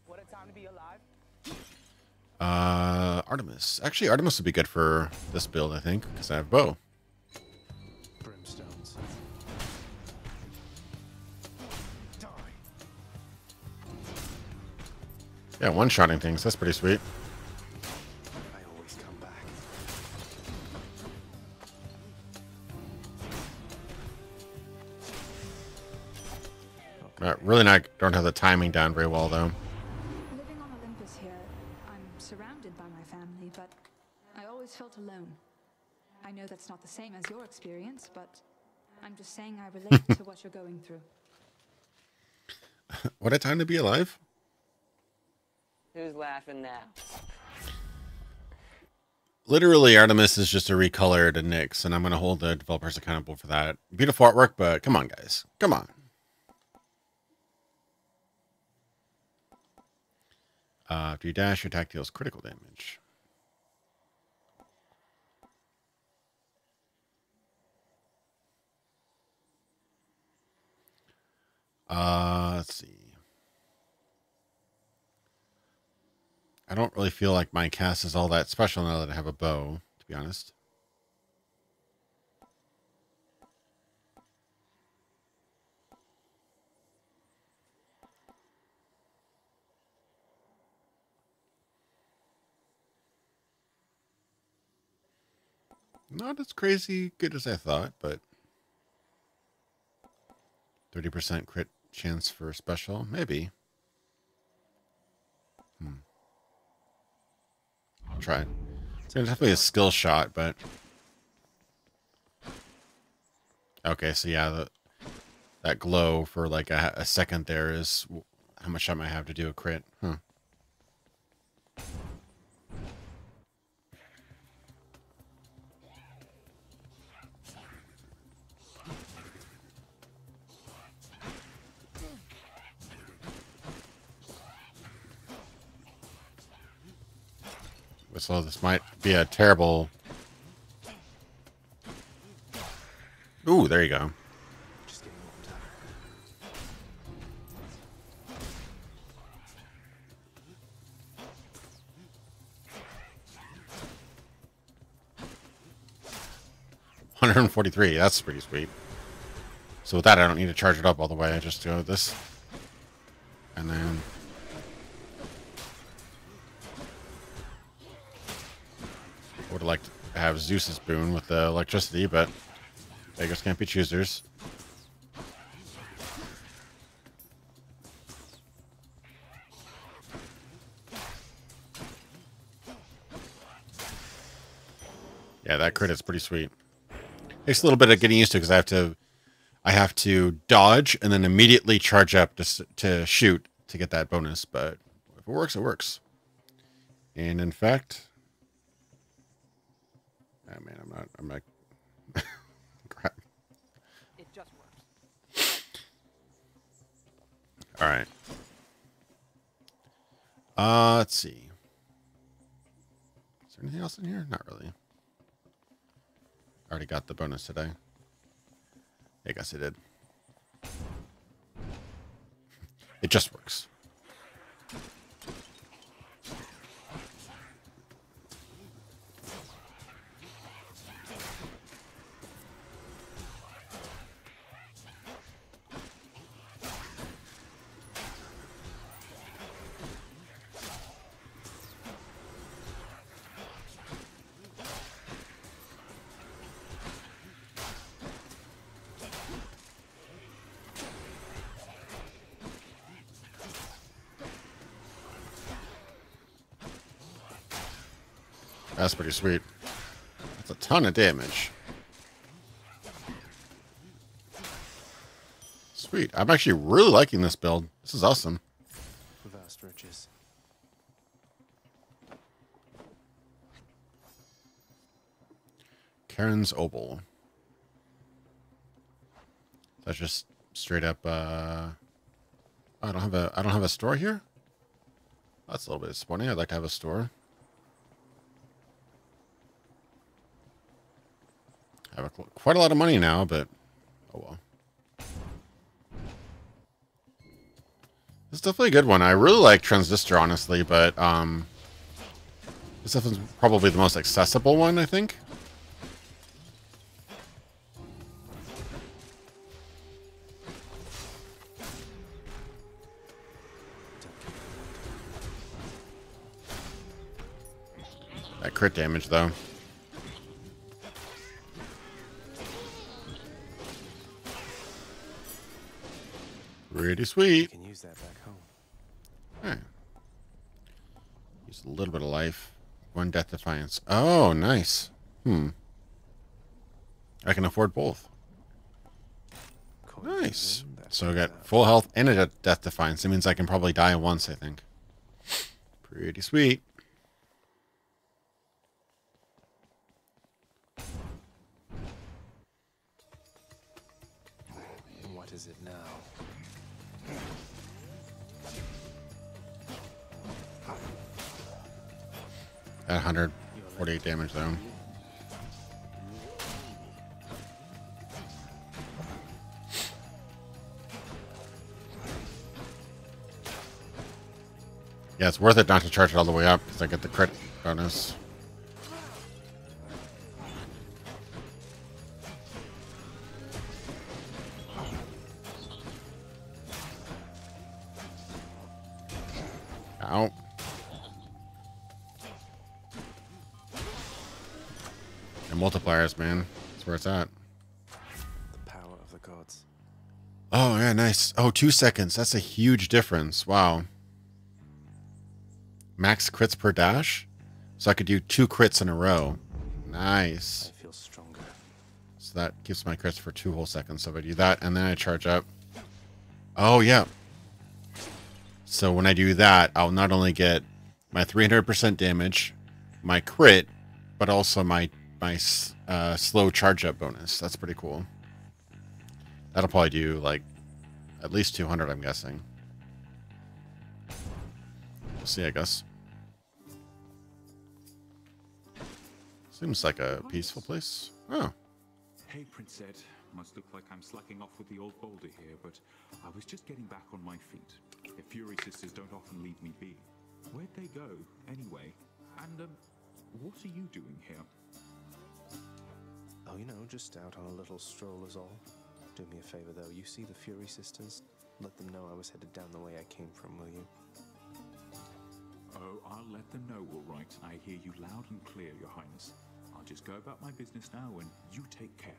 S15: What a time to be alive.
S1: Artemis. Actually, Artemis would be good for this build, I think, because I have bow.
S4: Brimstones.
S1: Yeah, one-shotting things. That's pretty sweet.
S4: I always come back.
S1: Really not. Don't have the timing down very well, though.
S9: Living on Olympus here, I'm surrounded by my family, but I always felt alone. I know that's not the same as your experience, but I'm just saying I relate to what you're going through.
S1: What a time to be alive.
S15: Who's laughing now?
S1: Literally, Artemis is just a recolored Nyx, and I'm going to hold the developers accountable for that. Beautiful artwork, but come on, guys. Come on. If you dash, your attack deals critical damage. Let's see. I don't really feel like my cast is all that special now that I have a bow, to be honest. Not as crazy good as I thought, but 30% crit chance for special, maybe. I'll try it. It's definitely a skill shot, but okay. So yeah, that glow for like a second there is how much time I have to do a crit. Huh. So this might be a terrible... Ooh, there you go.
S4: Just getting warmed up.
S1: $143. That's pretty sweet. So with that, I don't need to charge it up all the way. I just go with this. And then... I would have liked to have Zeus's boon with the electricity, but beggars can't be choosers. Yeah, that crit is pretty sweet. Takes a little bit of getting used to because I have to dodge and then immediately charge up to shoot to get that bonus. But if it works, it works. And in fact, oh man, I'm not. Crap.
S15: It just works.
S1: All right. Let's see. Is there anything else in here? Not really. Already got the bonus today. I guess I did. It just works. That's pretty sweet. That's a ton of damage. Sweet. I'm actually really liking this build. This is awesome.
S4: Vast riches.
S1: Karen's Oval. That's just straight up I don't have a store here? That's a little bit disappointing. I'd like to have a store. I have quite a lot of money now, but oh well. It's definitely a good one. I really like Transistor, honestly, but this is probably the most accessible one, I think. That crit damage, though. Pretty sweet.
S4: You can use that back home.
S1: Alright. Use a little bit of life. One death defiance. Oh, nice. I can afford both. Nice. So I got full health and a death defiance. It means I can probably die once, I think. Pretty sweet.
S4: What is it now?
S1: At 148 damage, though. Yeah, it's worth it not to charge it all the way up because I get the crit bonus. Ow. And multipliers, man. That's where it's at.
S4: The power of the gods.
S1: Oh, yeah, nice. Oh, 2 seconds. That's a huge difference. Wow. Max crits per dash? So I could do 2 crits in a row. Nice.
S4: I feel stronger.
S1: So that keeps my crits for 2 whole seconds. So if I do that, and then I charge up. Oh, yeah. So when I do that, I'll not only get my 300% damage, my crit, but also my slow charge up bonus. That's pretty cool. That'll probably do like at least 200, I'm guessing. We'll see, I guess. Seems like a peaceful place. Oh.
S16: Hey, Prince Ed. Must look like I'm slacking off with the old boulder here, but I was just getting back on my feet. The Fury Sisters don't often leave me be. Where'd they go, anyway? And, what are you doing here?
S4: Oh, you know, just out on a little stroll is all. Do me a favor, though. You see the Fury Sisters? Let them know I was headed down the way I came from, will you?
S16: Oh, I'll let them know, all right. I hear you loud and clear, Your Highness. I'll just go about my business now, and you take care.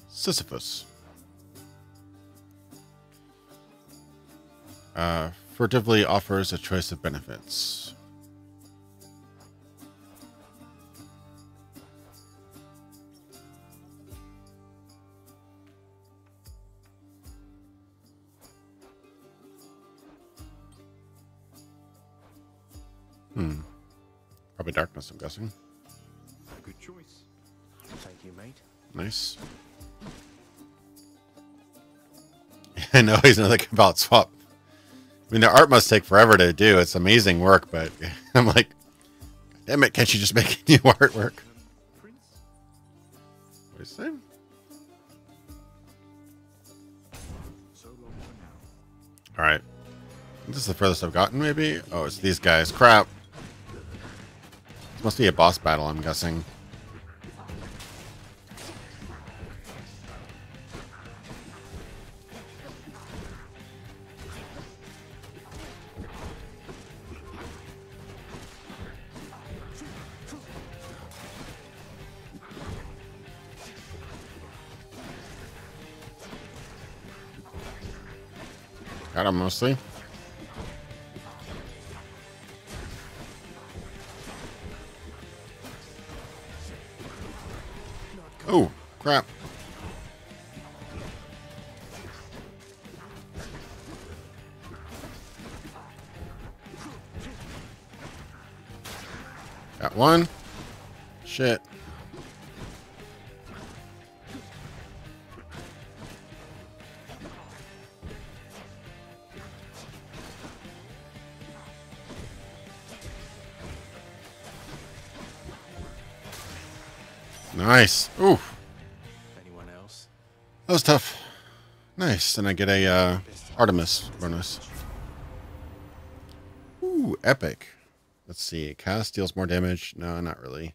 S1: Sisyphus. Furtively offers a choice of benefits. Probably darkness, I'm guessing.
S16: Good choice.
S4: Thank you, mate.
S1: Nice. I know he's another about swap. I mean, the art must take forever to do. It's amazing work, but I'm like, damn it, can't you just make new artwork? What is that? Alright. This is the furthest I've gotten, maybe? Oh, it's these guys. Crap. This must be a boss battle, I'm guessing. Got him mostly. Oh, crap. Got one. Shit. Nice. Ooh.
S4: Anyone else?
S1: That was tough. Nice. And I get a Artemis bonus. Ooh, epic. Let's see. Cast deals more damage. No, not really.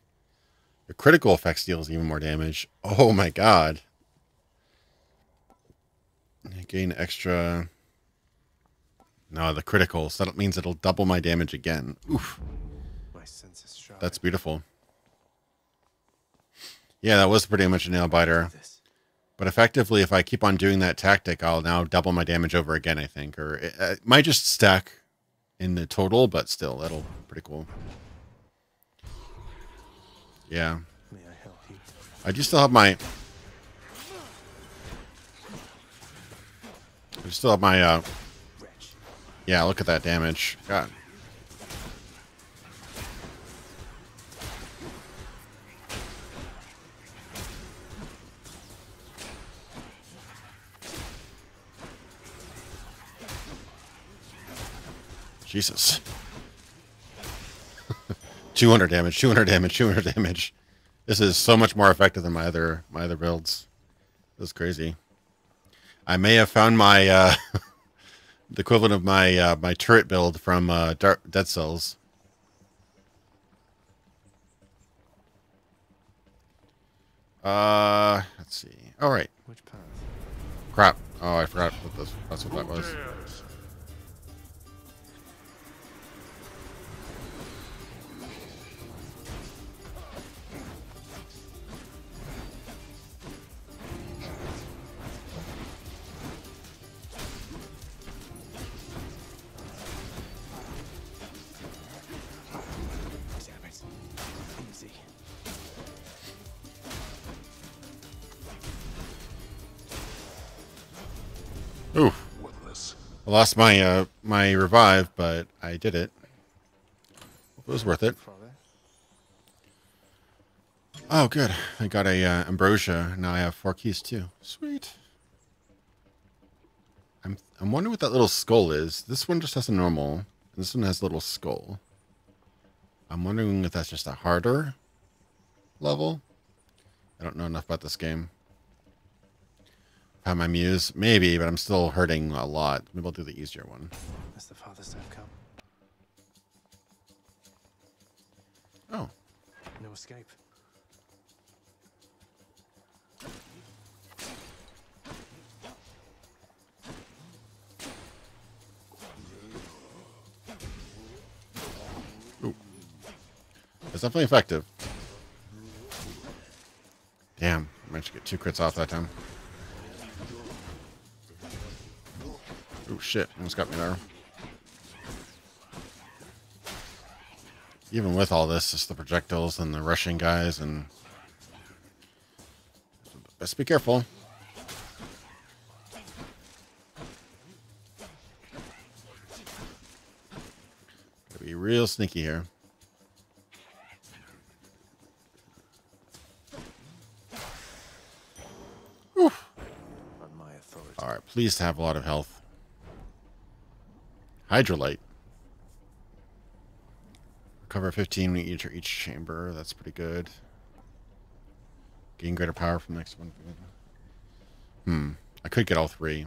S1: The critical effects deals even more damage. Oh my god. I gain extra. No, the critical. So that means it'll double my damage again. Oof.
S4: My sense is sharp.
S1: That's beautiful. Yeah, that was pretty much a nail biter. But effectively, if I keep on doing that tactic, I'll now double my damage over again, I think. Or it might just stack in the total, but still, that'll be pretty cool. Yeah.
S4: May I help you?
S1: I do still have my... Yeah, look at that damage. God. Jesus. 200 damage, 200 damage, 200 damage. This is so much more effective than my other builds. This is crazy. I may have found my the equivalent of my my turret build from Dead Cells. Let's see. All right.
S4: Which path?
S1: Crap. Oh, I forgot what this. That's what that was. Ooh. I lost my my revive, but I did it. It was worth it. Oh, good. I got a ambrosia. Now I have 4 keys too. Sweet. I'm wondering what that little skull is. This one just has a normal. And this one has a little skull. I'm wondering if that's just a harder level. I don't know enough about this game. Have my muse? Maybe, but I'm still hurting a lot. Maybe I'll do the easier one.
S4: As the farthest I've come.
S1: Oh.
S4: No escape.
S1: Ooh. It's definitely effective. Damn, I managed to get 2 crits off that time. Oh shit, almost got me there. Even with all this, just the projectiles and the rushing guys, and best be careful. Gotta be real sneaky here. Alright, please have a lot of health. Hydrolite. Recover 15 when you enter each chamber. That's pretty good. Gain greater power from the next one. I could get all 3.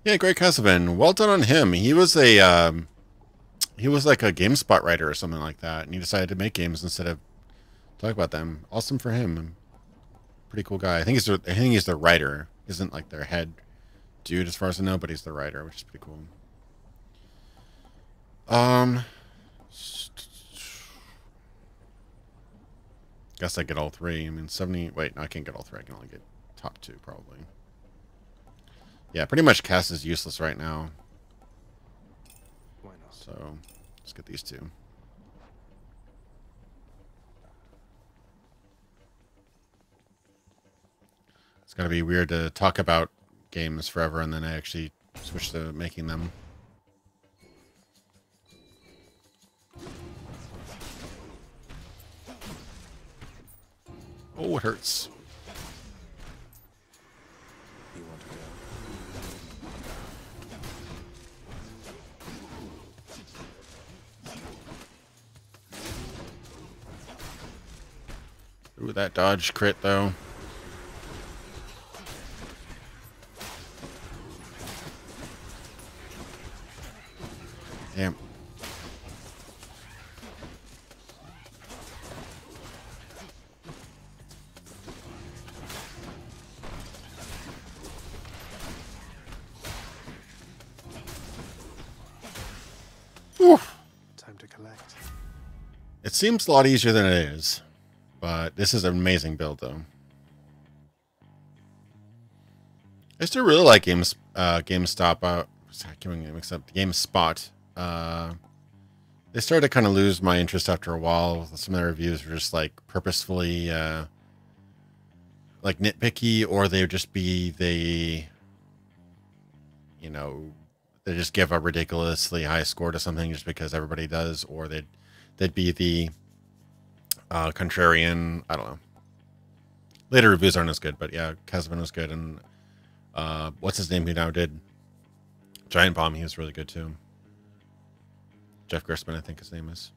S1: Yeah, Greg Casavan. Well done on him. He was a he was like a GameSpot writer or something like that, and he decided to make games instead of talk about them. Awesome for him. Pretty cool guy. I think he's the writer. Isn't like their head dude as far as I know, but he's the writer, which is pretty cool. Guess I get all 3. I mean, 70. Wait, no, I can't get all 3. I can only get top 2 probably. Yeah, pretty much cast is useless right now.
S4: Why not?
S1: So let's get these 2. It's gonna be weird to talk about games forever and then I actually switch to making them. Oh, it hurts.
S4: You want to
S1: go? Ooh, that dodge crit though. Damn.
S4: Time to collect.
S1: It seems a lot easier than it is, but this is an amazing build though. I used to really like GameStop. Sorry, I can't mix up GameSpot. They started to kind of lose my interest after a while. Some of their reviews were just like purposefully like nitpicky, or they would just be you know, they just give a ridiculously high score to something just because everybody does, or they'd be the contrarian. I don't know. Later reviews aren't as good, but yeah, Casavan was good, and what's his name who now did Giant Bomb? He was really good too. Jeff Gersman, I think his name is.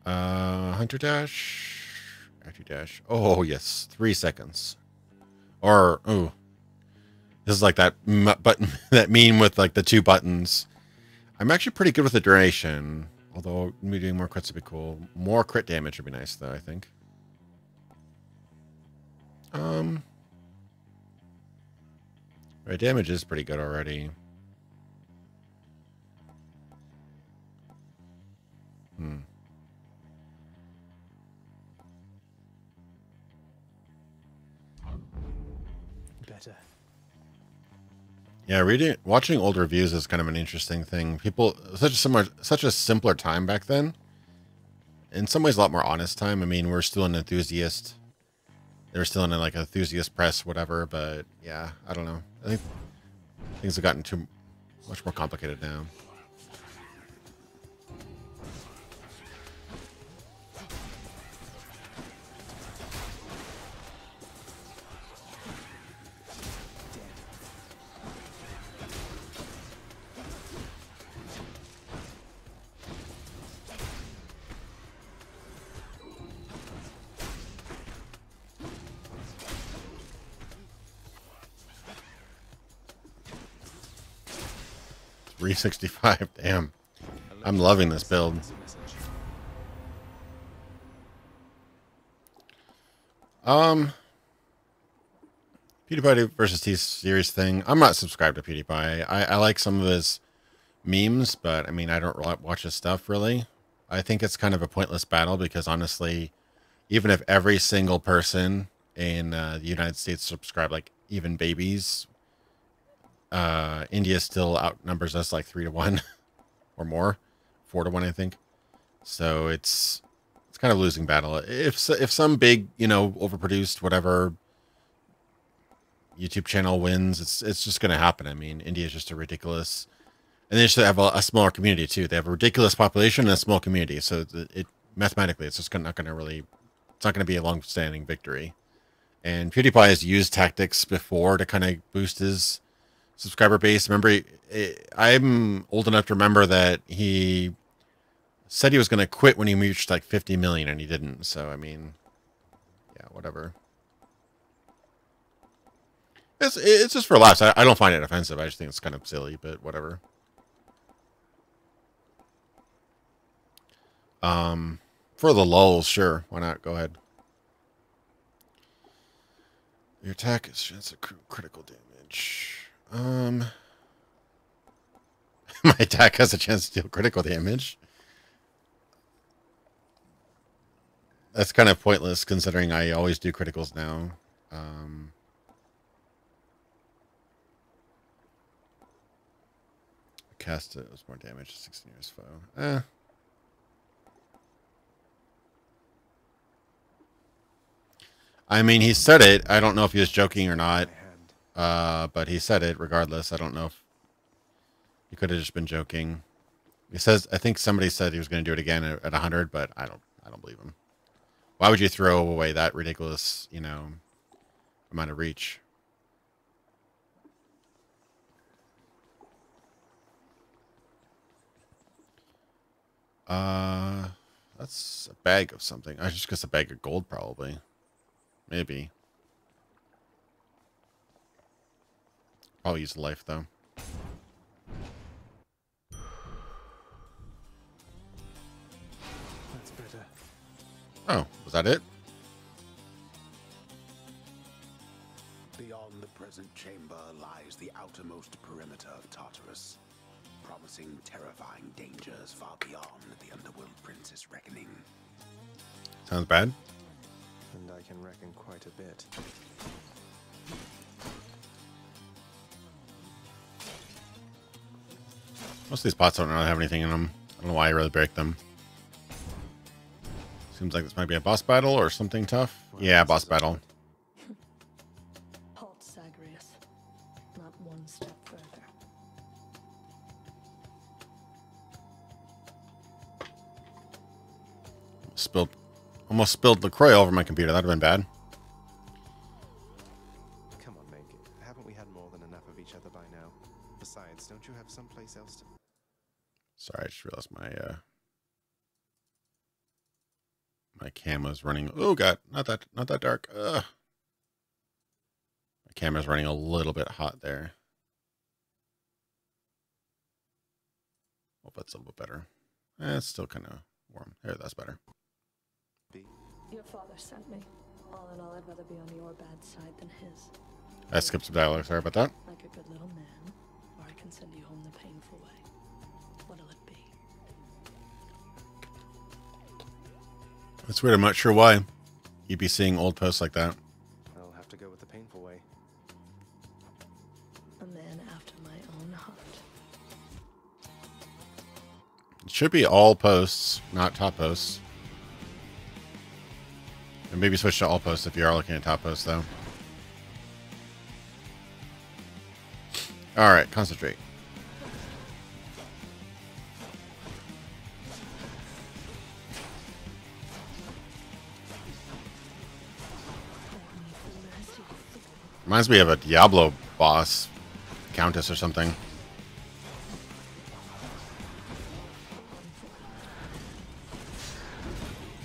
S1: Hunter Dash. Actu Dash. Oh, yes. 3 seconds. Or, oh. This is like that button, that meme with like the 2 buttons. I'm actually pretty good with the duration. Although, me doing more crits would be cool. More crit damage would be nice, though, I think. Right, damage is pretty good already.
S4: Better.
S1: Yeah, watching old reviews is kind of an interesting thing. People, such a simpler time back then. In some ways, a lot more honest time. I mean, we're still an enthusiast. They were still in like enthusiast press, whatever. But yeah, I don't know. I think things have gotten too much more complicated now. 365. Damn. I'm loving this build. PewDiePie versus T-Series thing. I'm not subscribed to PewDiePie. I like some of his memes, but I mean, I don't watch his stuff really. I think it's kind of a pointless battle because honestly, even if every single person in the United States subscribe, like even babies, India still outnumbers us like 3-1 or more, 4-1, I think. So it's kind of a losing battle. If some big, you know, overproduced whatever YouTube channel wins, it's just going to happen. I mean, India is just a ridiculous, and they just have a smaller community too. They have a ridiculous population and a small community, so it mathematically it's just not going to be a long-standing victory. And PewDiePie has used tactics before to kind of boost his subscriber base. Remember, I'm old enough to remember that he said he was going to quit when he reached like 50 million, and he didn't. So I mean, yeah, whatever. It's just for laughs. I don't find it offensive. I just think it's kind of silly, but whatever. For the lulz, sure. Why not? Go ahead. Your attack is chance of critical damage. My attack has a chance to deal critical damage. That's kind of pointless considering I always do criticals now. Cast it was more damage, 16 years foe. I mean, he said it. I don't know if he was joking or not. But he said it regardless. I don't know if he could have just been joking. He says, I think somebody said he was going to do it again at 100, but I don't believe him. Why would you throw away that ridiculous, you know, amount of reach? That's a bag of something. I just guess a bag of gold, probably. Maybe. I'll use life, though.
S4: That's better.
S1: Oh, was that it?
S3: Beyond the present chamber lies the outermost perimeter of Tartarus, promising terrifying dangers far beyond the underworld prince's reckoning.
S1: Sounds bad.
S4: And I can reckon quite a bit.
S1: Most of these pots don't really have anything in them. I don't know why I really break them. Seems like this might be a boss battle or something tough. Yeah, boss battle.
S17: Halt, Zagreus. Not one step further.
S1: Almost spilled LaCroix over my computer. That'd have been bad.
S4: Come on, Meg. Haven't we had more than enough of each other by now? Besides, don't you have someplace else to...
S1: Sorry, I just realized my cam was running. Oh god, not that dark. Ugh. My camera's running a little bit hot there. Hope that's a little better. It's still kind of warm. There, that's better.
S17: Your father sent me. All in all, I'd rather be on your bad side than his.
S1: I skipped some dialogue. Sorry about that.
S17: Like a good little man, or I can send you home the painful way. What'll it be?
S1: That's weird. I'm not sure why you'd be seeing old posts like that.
S4: I'll have to go with the painful way.
S17: A man after my own heart.
S1: It should be all posts, not top posts. And maybe switch to all posts if you are looking at top posts, though. All right, concentrate. Reminds me of a Diablo boss, Countess or something.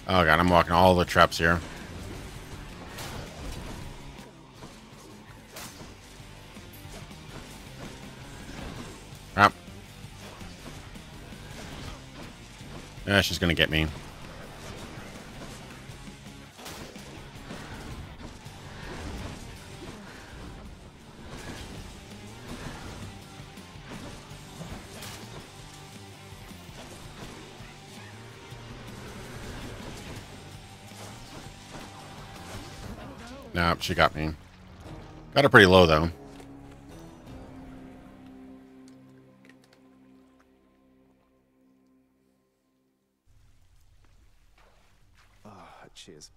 S1: Oh god, I'm walking all the traps here. Crap. Yeah, she's gonna get me. Nope, she got me. Got her pretty low, though.
S4: Oh, cheers.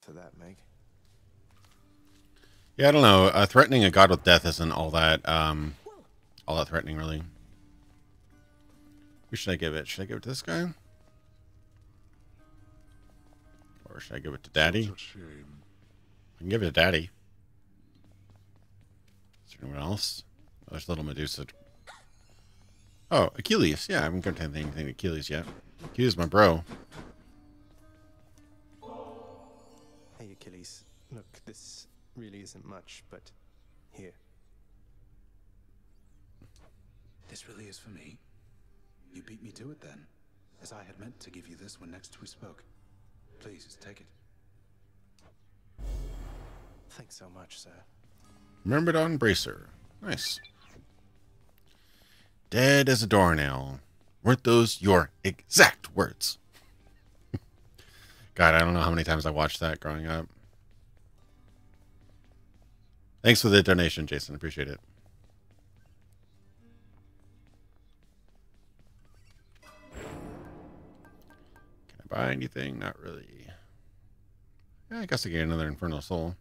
S4: For that, Meg.
S1: Yeah, I don't know. Threatening a god with death isn't all that threatening, really. Who should I give it? Should I give it to this guy? Or should I give it to Daddy? I can give it to Daddy. Is there anyone else? Oh, there's little Medusa. Oh, Achilles. Yeah, I haven't got anything to Achilles yet. Achilles, my bro.
S4: Hey, Achilles. Look, this really isn't much, but here.
S3: This really is for me? You beat me to it then, as I had meant to give you this when next we spoke. Please, take it.
S4: Thanks so much, sir.
S1: Remembered on Bracer. Nice. Dead as a doornail. Weren't those your exact words? God, I don't know how many times I watched that growing up. Thanks for the donation, Jason. Appreciate it. Can I buy anything? Not really. Yeah, I guess I get another Infernal Soul.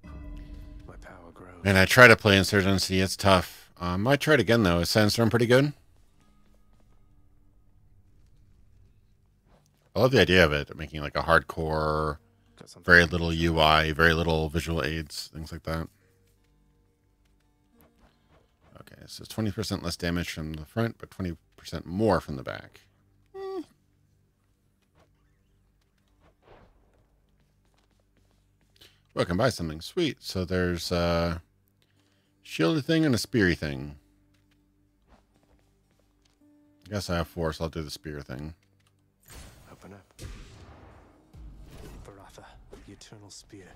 S4: My power grows.
S1: And I try to play Insurgency. It's tough. Might try it again, though. Is Sandstorm pretty good? I love the idea of it. Making like a hardcore, very little UI, very little visual aids, things like that. Okay, so it's 20% less damage from the front, but 20% more from the back. Well, I can buy something. Sweet. So there's a shieldy thing and a speary thing. I guess I have 4, so I'll do the spear thing.
S4: Open up. Baratha, the Eternal Spear.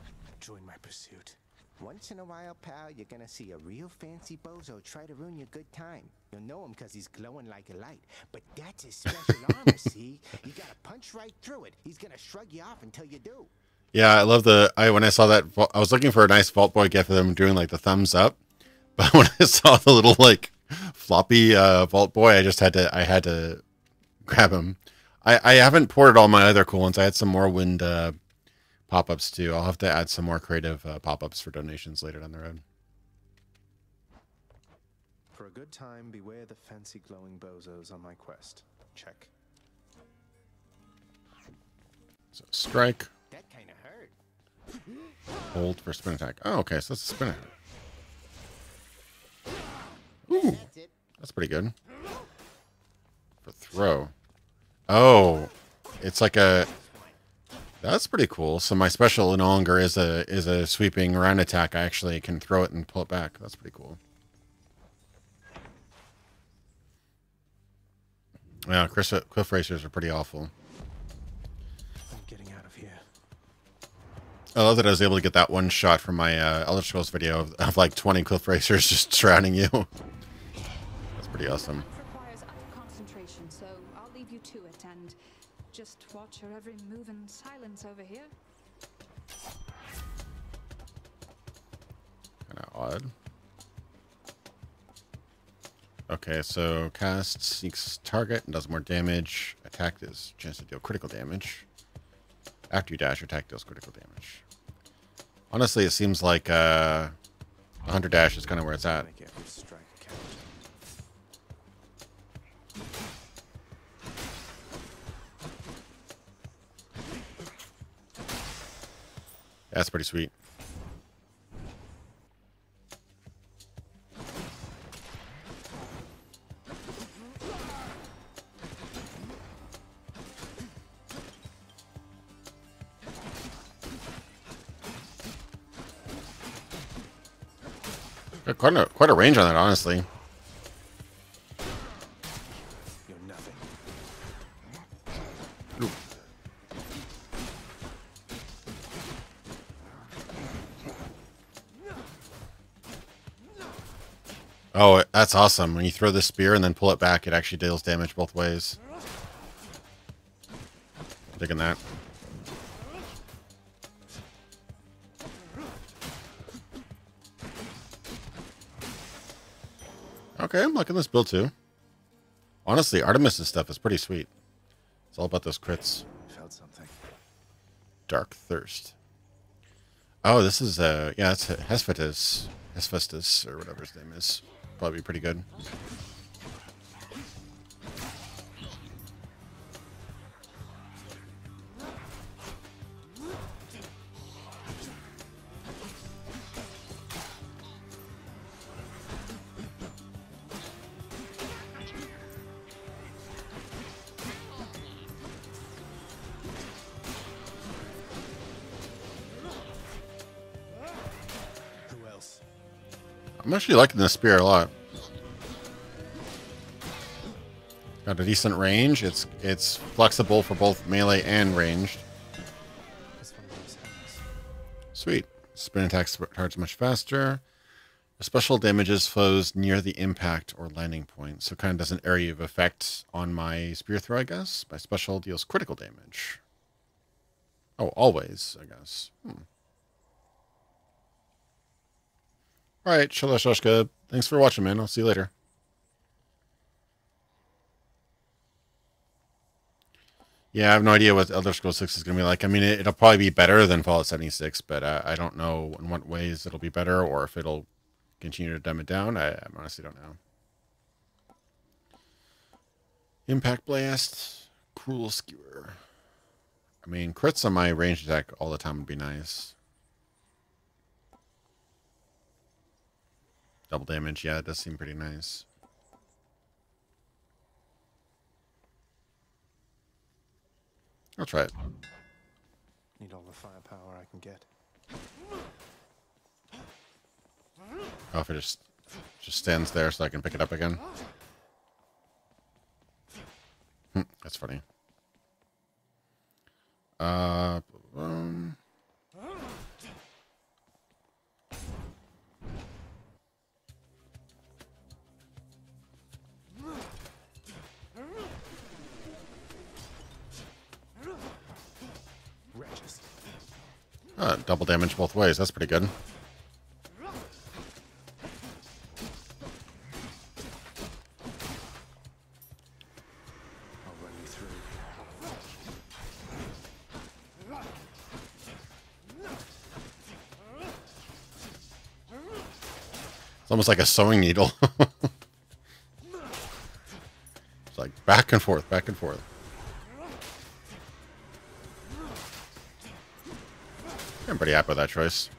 S4: Join my pursuit.
S11: Once in a while, pal, you're gonna see a real fancy bozo try to ruin your good time. You'll know him because he's glowing like a light. But that's his special armor, see? You gotta punch right through it. He's gonna shrug you off until you do.
S1: Yeah, I love when I saw that, I was looking for a nice Vault Boy gif of them doing like the thumbs up. But when I saw the little like floppy Vault Boy, I had to grab him. I haven't ported all my other cool ones. I had some more wind pop-ups too. I'll have to add some more creative pop-ups for donations later down the road.
S4: For a good time, beware the fancy glowing bozos on my quest. Check.
S1: So strike.
S11: That kind of hurt.
S1: Hold for spin attack. Oh, okay, so that's a spin attack. Ooh, that's pretty good. For throw. Oh, it's like a... That's pretty cool. So my special no longer is a sweeping round attack. I actually can throw it and pull it back. That's pretty cool. Yeah, cliff racers are pretty awful.
S4: I'm getting out of here.
S1: I love that I was able to get that one shot from my Elder Scrolls video of like 20 cliff racers just surrounding you. That's pretty awesome.
S9: Requires utter concentration, so I'll leave you to it and just watch your every move in silence over here.
S1: Kind of odd. Okay, so cast seeks target and does more damage. Attack is chance to deal critical damage. After you dash, your attack deals critical damage. Honestly, it seems like 100 dash is kind of where it's at. That's pretty sweet. Got quite a range on that, honestly. Oh, that's awesome. When you throw the spear and then pull it back, it actually deals damage both ways. Digging that. Okay, I'm liking this build too. Honestly, Artemis' stuff is pretty sweet. It's all about those crits.
S4: Felt something.
S1: Dark Thirst. Oh, this is yeah, it's Hephaestus, or whatever his name is. Probably pretty good. I'm actually liking this spear a lot. Got a decent range. It's flexible for both melee and ranged. Sweet. Spin attacks targets much faster. Special damages flows near the impact or landing point, so kind of does an area of effect on my spear throw, I guess. My special deals critical damage. Oh, always, I guess. Alright, Shalashoshka. Thanks for watching, man. I'll see you later. Yeah, I have no idea what Elder Scrolls 6 is going to be like. I mean, it'll probably be better than Fallout 76, but I don't know in what ways it'll be better or if it'll continue to dumb it down. I honestly don't know. Impact Blast. Cruel Skewer. I mean, crits on my ranged attack all the time would be nice. Double damage, yeah, it does seem pretty nice. I'll try it.
S4: Need all the firepower I can get.
S1: Oh, if it just stands there so I can pick it up again. That's funny. Double damage both ways. That's pretty good. It's almost like a sewing needle. It's like back and forth, back and forth. I'm pretty happy with that choice.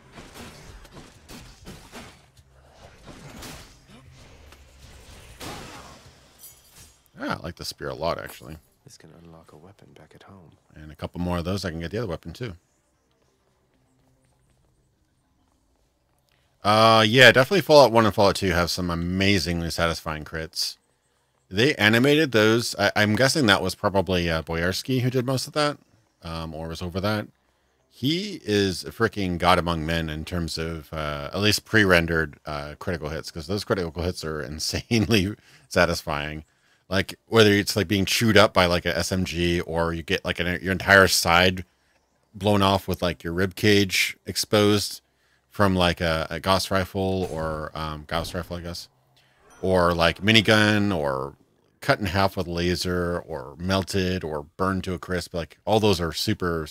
S1: Yeah, I like the spear a lot, actually.
S4: This can unlock a weapon back at home.
S1: And a couple more of those, I can get the other weapon, too. Yeah, definitely Fallout 1 and Fallout 2 have some amazingly satisfying crits. They animated those. I'm guessing that was probably Boyarsky who did most of that, or was over that. He is a freaking god among men in terms of at least pre-rendered critical hits, because those critical hits are insanely satisfying. Like whether it's like being chewed up by like a SMG, or you get like your entire side blown off with like your rib cage exposed from like a Gauss rifle, or Gauss rifle, I guess, or like minigun, or cut in half with laser, or melted, or burned to a crisp. Like all those are super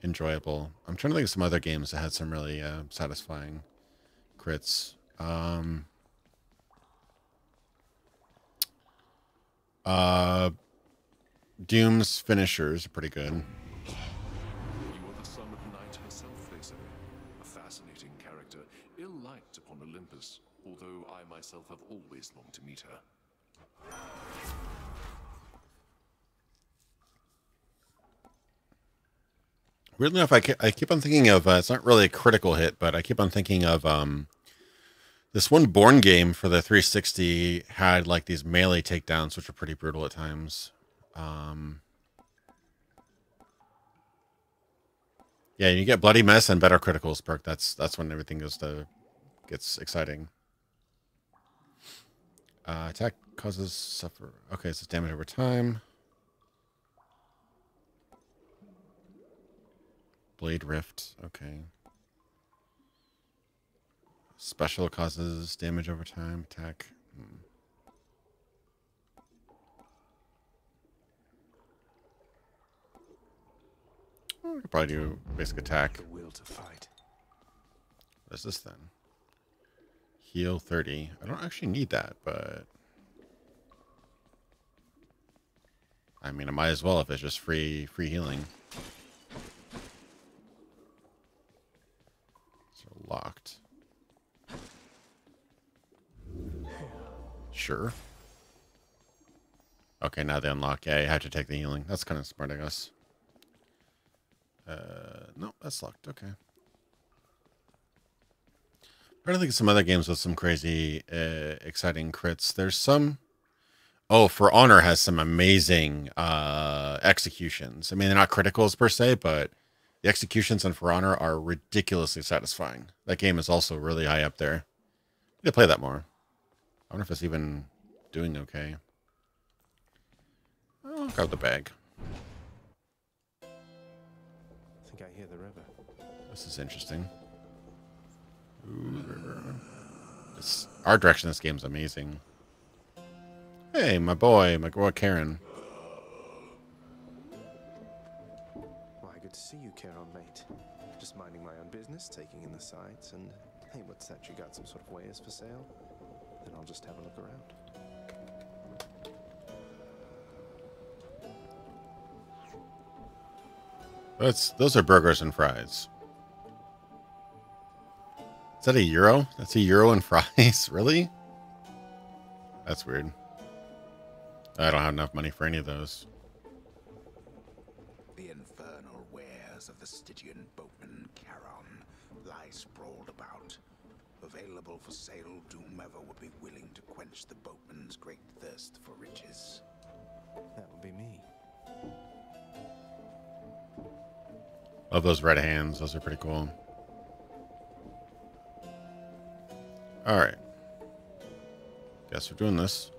S1: enjoyable. I'm trying to think of some other games that had some really satisfying crits. Doom's finishers are pretty good.
S14: You are the son of Night herself, they say. A fascinating character, ill-liked upon Olympus, although I myself have always longed to meet her.
S1: Weirdly enough, I keep on thinking of, it's not really a critical hit, but I keep on thinking of this one Bourne game for the 360 had like these melee takedowns, which are pretty brutal at times. Yeah, you get Bloody Mess and Better Criticals perk. That's when everything gets exciting. Attack causes suffer. Okay, so it's damage over time. Blade Rift. Okay. Special causes damage over time. Attack. I could probably do basic attack.
S4: The will to fight.
S1: What is this then? Heal 30. I don't actually need that, but I mean, I might as well if it's just free healing. So locked. Sure. Okay, now they unlock. Yeah, you have to take the healing. That's kind of smart, I guess. No, that's locked. Okay. I don't think some other games with some crazy, exciting crits. There's some. Oh, For Honor has some amazing executions. I mean, they're not criticals per se, but the executions on For Honor are ridiculously satisfying. That game is also really high up there. I need to play that more. I wonder if it's even doing okay. I'll grab the bag.
S4: I think I hear the river.
S1: This is interesting. Ooh, river. This art direction in this game's amazing. Hey, my boy Karen.
S4: Why, good to see you, Karen, mate. Just minding my own business, taking in the sights, and hey, what's that? You got some sort of wares for sale? Then I'll just have a look around.
S1: Those are burgers and fries. Is that €1? That's €1 and fries? Really? That's weird. I don't have enough money for any of those.
S3: The infernal wares of the Stygian boatman Charon lie sprawled about, available for sale to whomever would be willing to quench the boatman's great thirst for riches.
S4: That would be me.
S1: Love those red hands. Those are pretty cool. Alright. Guess we're doing this.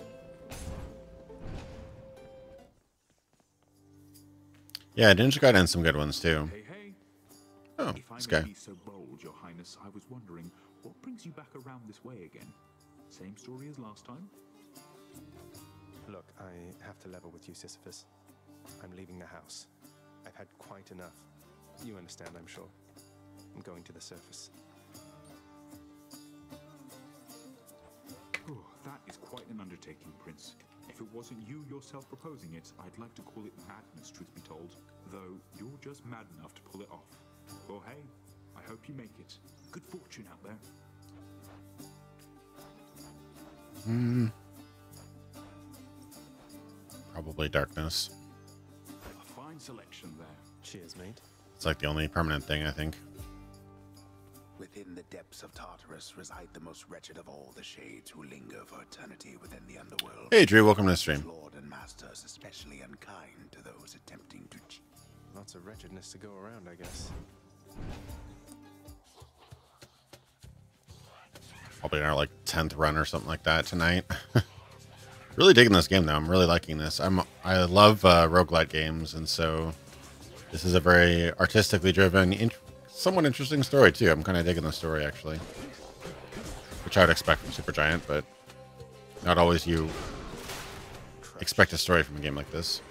S1: Yeah, Ninja got in some good ones too.
S16: Hey, hey.
S1: Oh,
S16: if
S1: this
S16: I
S1: guy.
S16: may be so bold, Your Highness, I was wondering, what brings you back around this way again? Same story as last time?
S4: Look, I have to level with you, Sisyphus. I'm leaving the house. I've had quite enough. You understand, I'm sure. I'm going to the surface.
S16: Oh, that is quite an undertaking, Prince. If it wasn't you yourself proposing it, I'd like to call it madness, truth be told. Though, you're just mad enough to pull it off. Well, hey, I hope you make it. Good fortune out there.
S1: Probably darkness.
S16: A fine selection there.
S4: Cheers, mate.
S1: It's like the only permanent thing, I think.
S3: Within the depths of Tartarus reside the most wretched of all the shades who linger for eternity within the underworld.
S1: Hey, Drew, welcome to the stream.
S3: Lord and masters especially unkind to those attempting to cheat.
S4: Lots of wretchedness to go around, I guess.
S1: Probably in our like 10th run or something like that tonight. Really digging this game though. I'm really liking this. I love roguelite games, and so this is a very artistically driven, somewhat interesting story too. I'm kind of digging the story actually, which I would expect from Supergiant, but not always you expect a story from a game like this.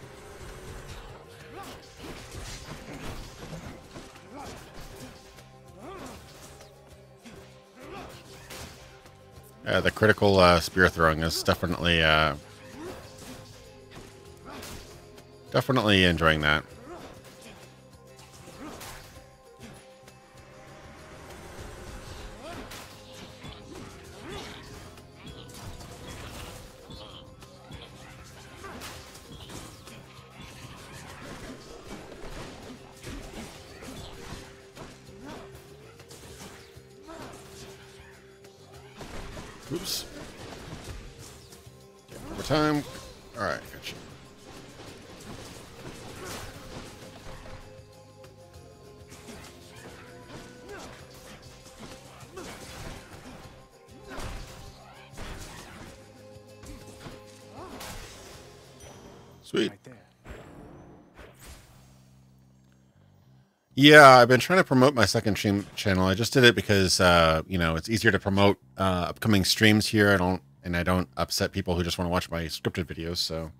S1: The critical spear throwing is definitely enjoying that. Oops. Over time. Alright, gotcha. Sweet.
S4: Right there.
S1: Yeah, I've been trying to promote my second channel. I just did it because you know, it's easier to promote upcoming streams here. I don't upset people who just want to watch my scripted videos. So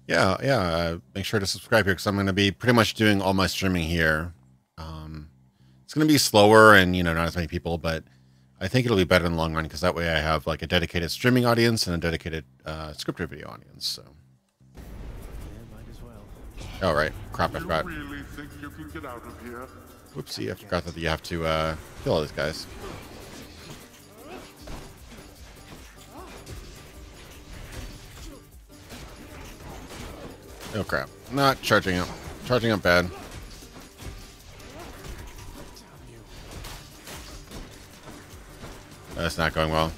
S1: yeah, make sure to subscribe here because I'm going to be pretty much doing all my streaming here. It's going to be slower and, you know, not as many people, but I think it'll be better in the long run because that way I have like a dedicated streaming audience and a dedicated scripted video audience. So. Oh, right. Crap, I forgot.
S6: Really think you can get out of here?
S1: Whoopsie, I forgot that you have to kill all these guys. Oh, crap. Not charging up. Charging up bad. That's not going well.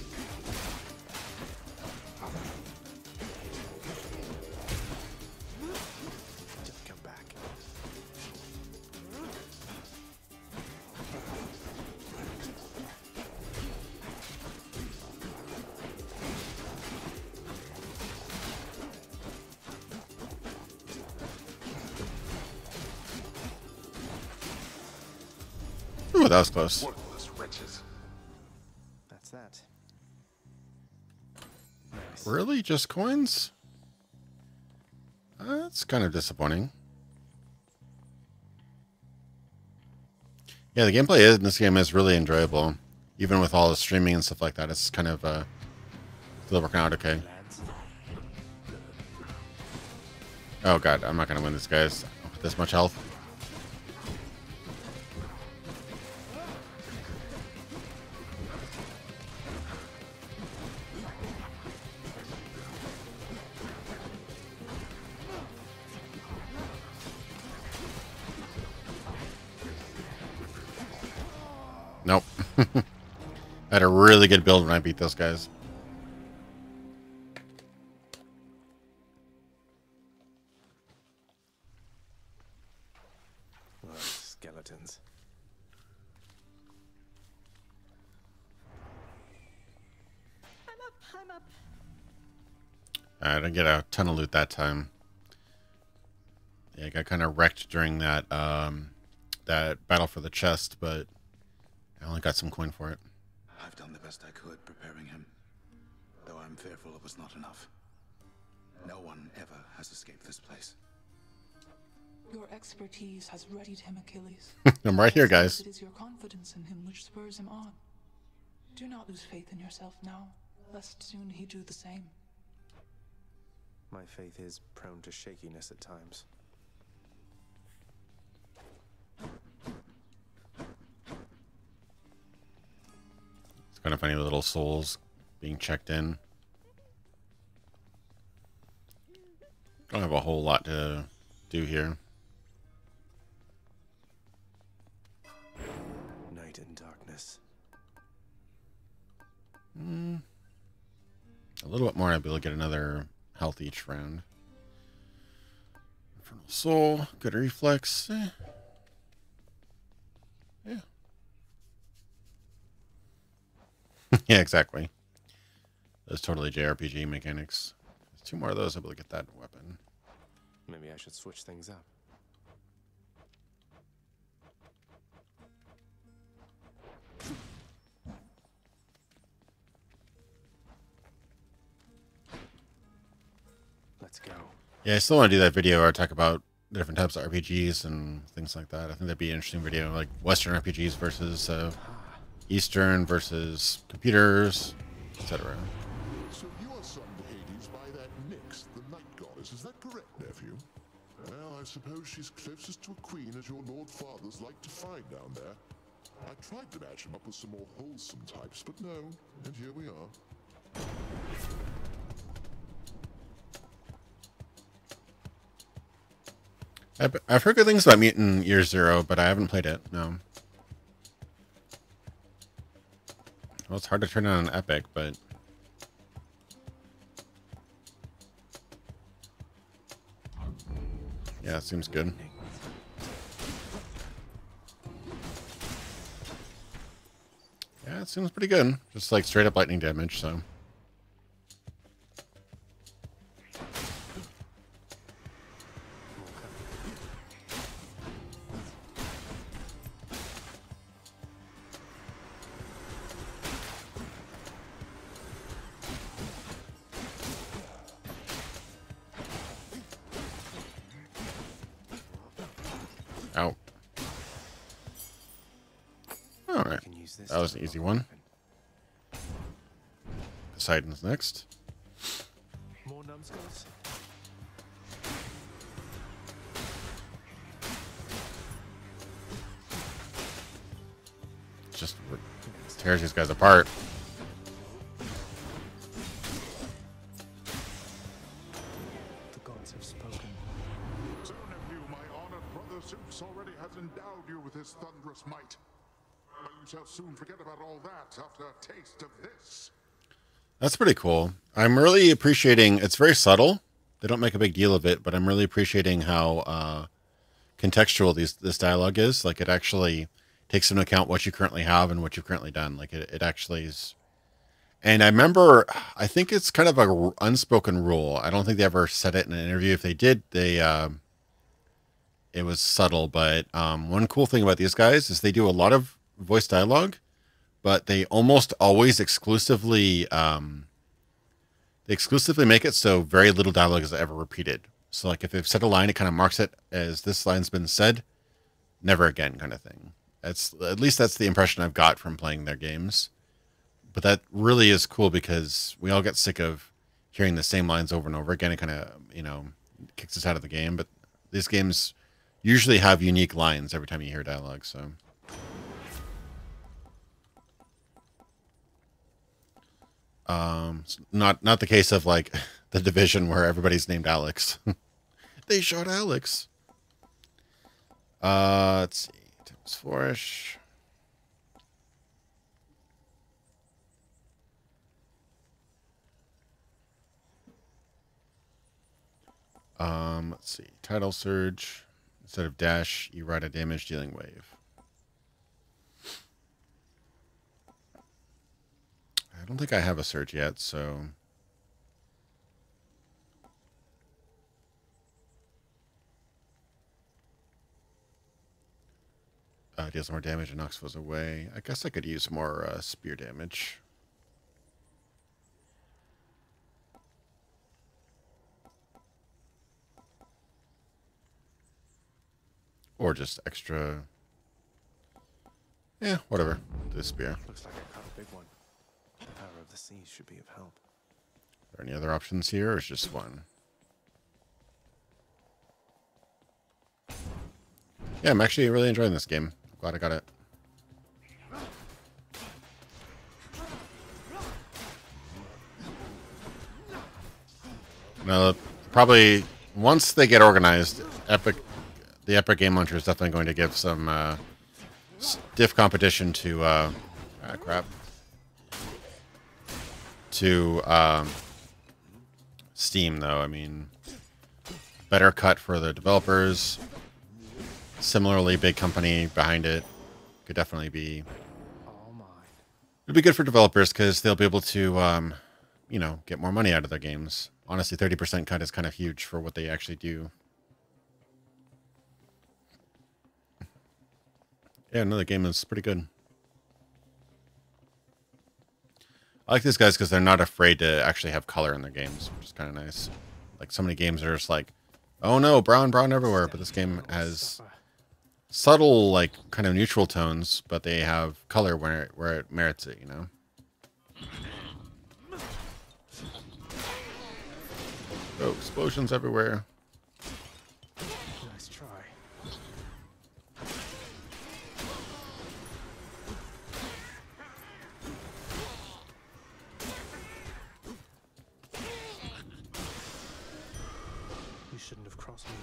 S1: Ooh, that was close.
S6: Worthless wretches.
S4: That's that.
S1: Really? Just coins? That's kind of disappointing. Yeah, the gameplay in this game is really enjoyable. Even with all the streaming and stuff like that, it's kind of still working out okay. Oh god, I'm not going to win this, guys. With this much health. Nope. I had a really good build when I beat those guys.
S4: Skeletons.
S5: I'm up.
S1: I didn't get a ton of loot that time. Yeah, I got kind of wrecked during that that battle for the chest, but I only got some coin for it.
S3: I've done the best I could preparing him, though I'm fearful it was not enough. No one ever has escaped this place.
S8: Your expertise has readied him, Achilles.
S1: I'm right here, guys.
S8: It is your confidence in him which spurs him on. Do not lose faith in yourself now, lest soon he do the same.
S4: My faith is prone to shakiness at times.
S1: It's kind of funny, little souls being checked in. Don't have a whole lot to do here.
S4: Night and darkness.
S1: A little bit more, I'll be able to get another health each round. Infernal Soul, good reflex. Yeah. Yeah, exactly. Those totally JRPG mechanics. There's 2 more of those, I'll be able to get that weapon.
S4: Maybe I should switch things up. Let's go.
S1: Yeah, I still want to do that video where I talk about different types of RPGs and things like that. I think that'd be an interesting video, like Western RPGs versus Eastern versus computers, etc.
S6: So you are summoned Hades by that Nyx, the night goddess. Is that correct, nephew? Well, I suppose she's closest to a queen as your lord fathers like to find down there. I tried to match him up with some more wholesome types, but no, and here we are.
S1: I've heard good things about Mutant Year Zero, but I haven't played it, no. Well, it's hard to turn on an epic, but... yeah, it seems good. Yeah, it seems pretty good. Just like straight up lightning damage, so...
S4: use this.
S1: That was an easy one. Poseidon's next.
S4: More numbskulls.
S1: Just tears these guys apart.
S4: The gods have spoken.
S6: So, nephew, my honored brother Zeus already has endowed you with his thunderous might. But you shall soon forget about all that after a taste of this.
S1: That's pretty cool. I'm really appreciating, it's very subtle. They don't make a big deal of it, but I'm really appreciating how contextual this dialogue is. Like, it actually takes into account what you currently have and what you've currently done. Like, it actually is. And I remember, I think it's kind of a unspoken rule. I don't think they ever said it in an interview. If they did, it was subtle. But one cool thing about these guys is they do a lot of voice dialogue, but they almost always exclusively make it so very little dialogue is ever repeated. So like if they've said a line, it kind of marks it as this line's been said, never again kind of thing. At least that's the impression I've got from playing their games. But that really is cool because we all get sick of hearing the same lines over and over again. It kind of, kicks us out of the game. But these games usually have unique lines every time you hear dialogue. So not the case of like the Division where everybody's named Alex. They shot Alex. Let's see. Tempest Flourish. Let's see. Tidal Surge. Instead of dash, you ride a damage dealing wave. I don't think I have a surge yet, so deals more damage and knocks foes away. I guess I could use more spear damage. Or just extra. Yeah, whatever. The spear.
S4: Looks like I caught a big one. The power of the seas should be of help.
S1: Are there any other options here, or is just one? Yeah, I'm actually really enjoying this game. Glad I got it. Now, probably once they get organized, the Epic Game Launcher is definitely going to give some stiff competition to to Steam, though. I mean, better cut for the developers. Similarly, big company behind it. Could definitely be. It'd be good for developers because they'll be able to, get more money out of their games. Honestly, 30% cut is kind of huge for what they actually do. Yeah, another game is pretty good. I like these guys because they're not afraid to actually have color in their games, which is kind of nice. Like, so many games are just like, oh no, brown everywhere. But this game has subtle, like, kind of neutral tones, but they have color where it merits it, Oh, explosions everywhere.
S4: Nice try. You shouldn't have crossed me.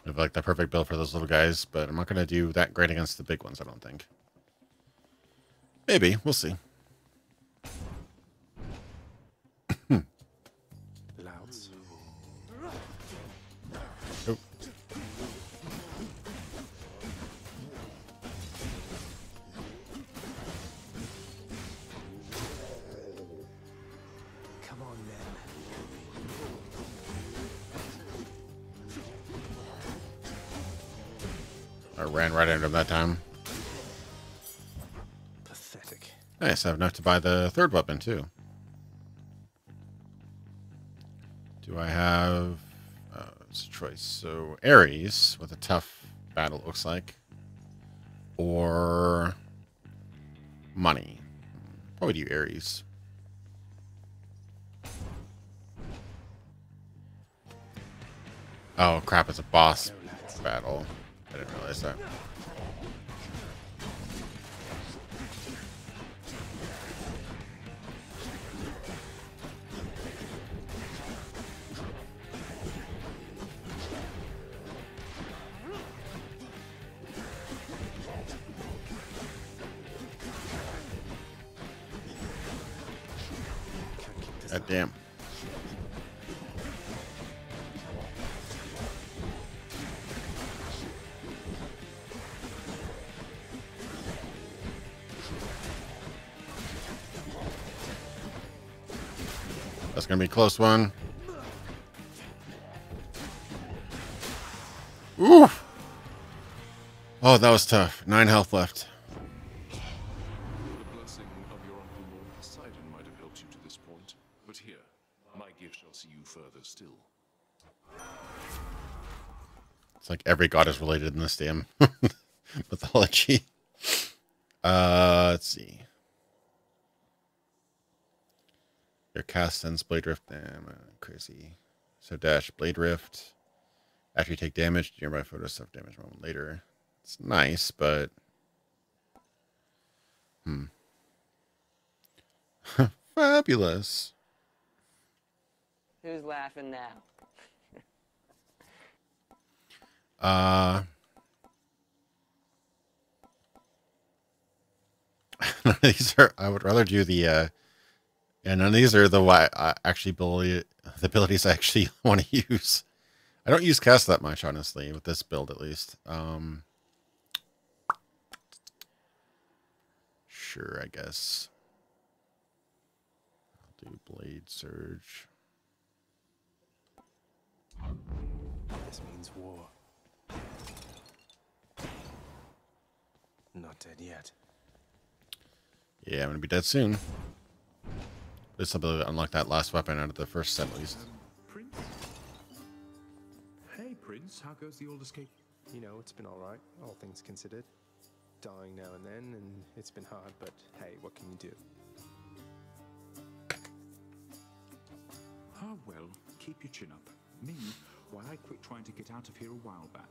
S1: I have like the perfect build for those little guys, but I'm not going to do that great against the big ones, I don't think. Maybe. We'll see.
S4: Louds.
S1: Oh.
S4: Come on, then.
S1: I ran right into him that time.
S4: Pathetic.
S1: Nice, I have enough to buy the third weapon, too. Do I have... it's a choice. So, Ares, with a tough battle, it looks like. Or... money. Probably do Ares. Oh crap, it's a boss battle. I didn't realize that. God damn. That's gonna be a close one. Ooh! Oh, that was tough. 9 health left.
S14: The blessing of your uncle Lord Poseidon might have helped you to this point, but here, my gift shall see you further still.
S1: It's like every god is related in this damn mythology. Let's see. Your cast sends Blade Rift. Damn, crazy. So dash Blade Rift. After you take damage, nearby photos suffer damage a moment later. It's nice, but fabulous.
S15: Who's laughing now?
S1: These are. I would rather do the. And none of these are the abilities I actually want to use. I don't use cast that much, honestly, with this build at least. Sure, I guess. I'll do Blade Surge.
S4: This means war. Not dead yet.
S1: Yeah, I'm gonna be dead soon. This ability to unlock that last weapon out of the first set, at least.
S16: Prince? Hey, Prince, how goes the old escape?
S4: You know, it's been alright, all things considered. Dying now and then, and it's been hard, but hey, what can you do?
S16: Ah, well, keep your chin up. Me, why, I quit trying to get out of here a while back.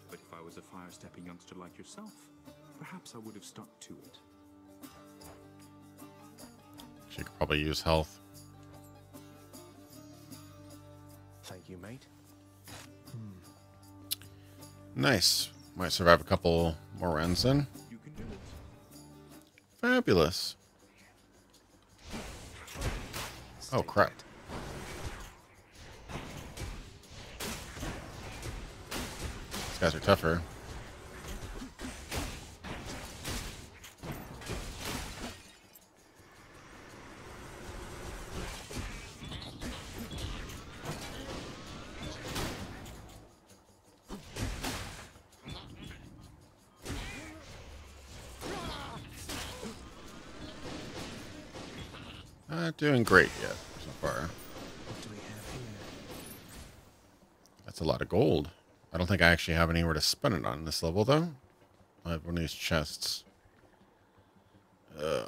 S16: But if I was a fire-stepping youngster like yourself, perhaps I would have stuck to it.
S1: She could probably use health.
S4: Thank you, mate.
S1: Nice. Might survive a couple more rounds then.
S16: You can do it.
S1: Fabulous. Oh, crap. These guys are tougher. Not doing great yet so far.
S4: What do we have here?
S1: That's a lot of gold. I don't think I actually have anywhere to spend it on this level, though. I have one of these chests.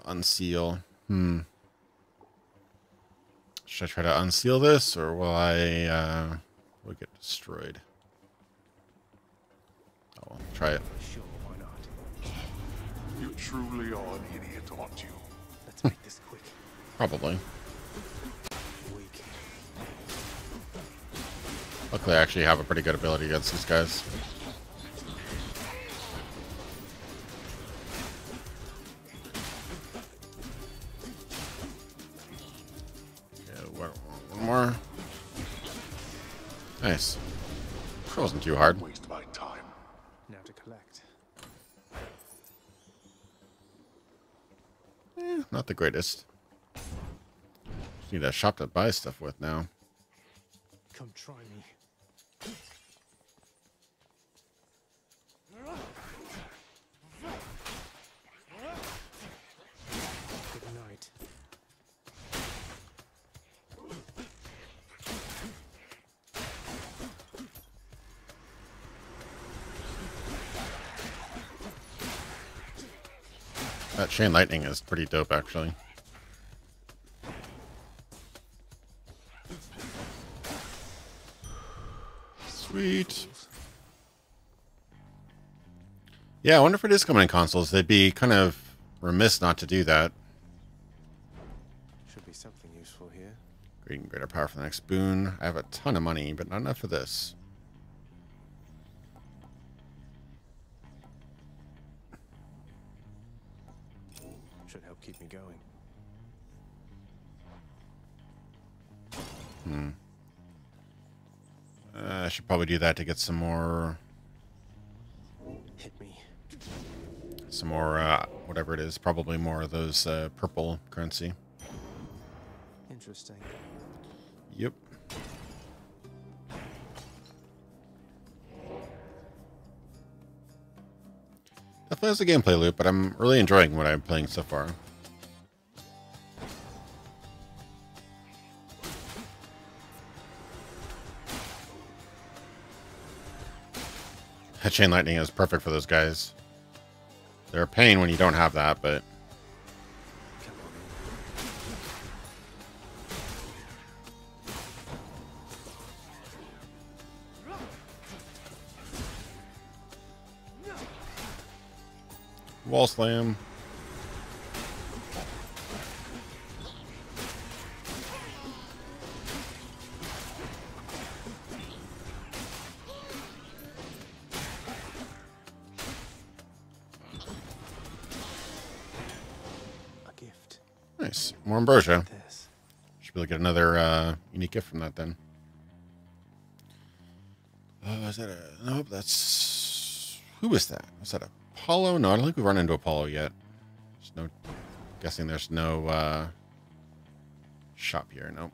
S1: Unseal. Should I try to unseal this, or will I will get destroyed? Oh, well, try it.
S4: Sure, why not?
S6: You truly are an idiot, aren't you?
S4: Let's make this quick.
S1: Probably.
S4: Weak.
S1: Luckily, I actually have a pretty good ability against these guys. Okay, one more. Nice. That wasn't too hard.
S6: Waste my time.
S4: Now to collect.
S1: Not the greatest. Just need a shop to buy stuff with now.
S4: Come try me. Good night.
S1: That chain lightning is pretty dope, actually. Sweet. Yeah, I wonder if it is coming in consoles. They'd be kind of remiss not to do that.
S4: Should be something useful here.
S1: Greater power for the next boon. I have a ton of money, but not enough for this.
S4: Should help keep me going.
S1: I should probably do that to get some more...
S4: Hit me.
S1: Some more, whatever it is. Probably more of those purple currency.
S4: Interesting.
S1: Yep. Definitely has a gameplay loop, but I'm really enjoying what I'm playing so far. That chain lightning is perfect for those guys. They're a pain when you don't have that, but... Wall slam.
S4: A gift.
S1: Nice. More ambrosia. Should be able to get another unique gift from that then. Is that a... Nope, that's... Who is that? Was that Apollo? No, I don't think we've run into Apollo yet. There's no... Guessing there's no shop here. Nope.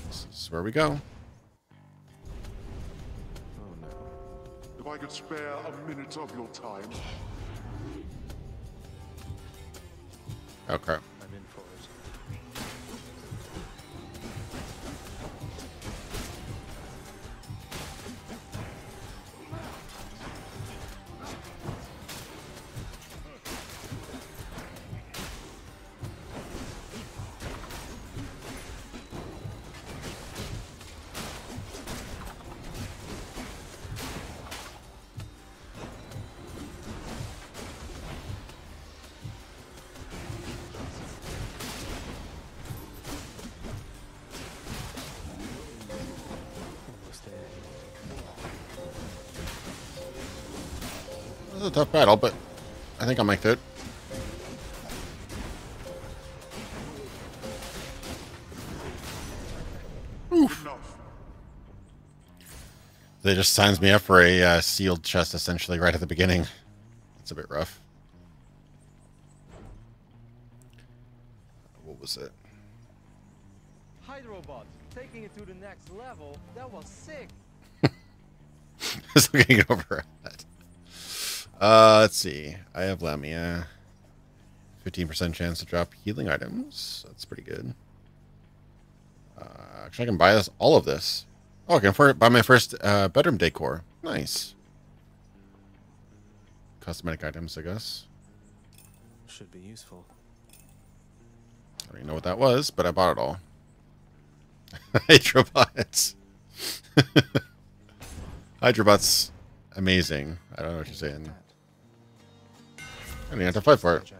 S1: This is where we go.
S6: Oh no. If I could spare a minute of your time.
S1: Oh crap.
S4: I'm in for it.
S1: It was a tough battle, but I think I'll make it. Oof. They just signs me up for a sealed chest, essentially, right at the beginning. It's a bit rough. What was it?
S18: Hide robot, taking it to the next level. That was sick.
S1: Just looking over at. Let's see. I have Lamia. 15% chance to drop healing items. That's pretty good. Actually, I can buy this, all of this. Oh, I can buy my first bedroom decor. Nice. Cosmetic items, I guess.
S4: Should be useful.
S1: I don't even know what that was, but I bought it all. Hydrobots. Hydrobot's amazing. I don't know what you're saying. I didn't have to fight for it.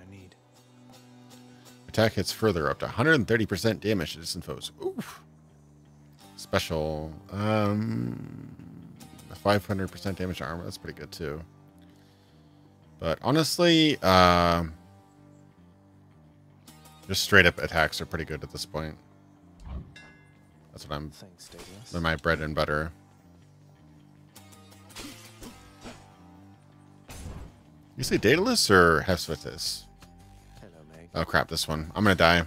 S1: Attack hits further, up to 130% damage to distant foes. Oof. Special. 500% damage to armor. That's pretty good too. But honestly, just straight up attacks are pretty good at this point. That's what I'm. They're my bread and butter. You say Daedalus or Hephaestus?
S4: Hello, Meg.
S1: Oh crap, this one. I'm gonna die.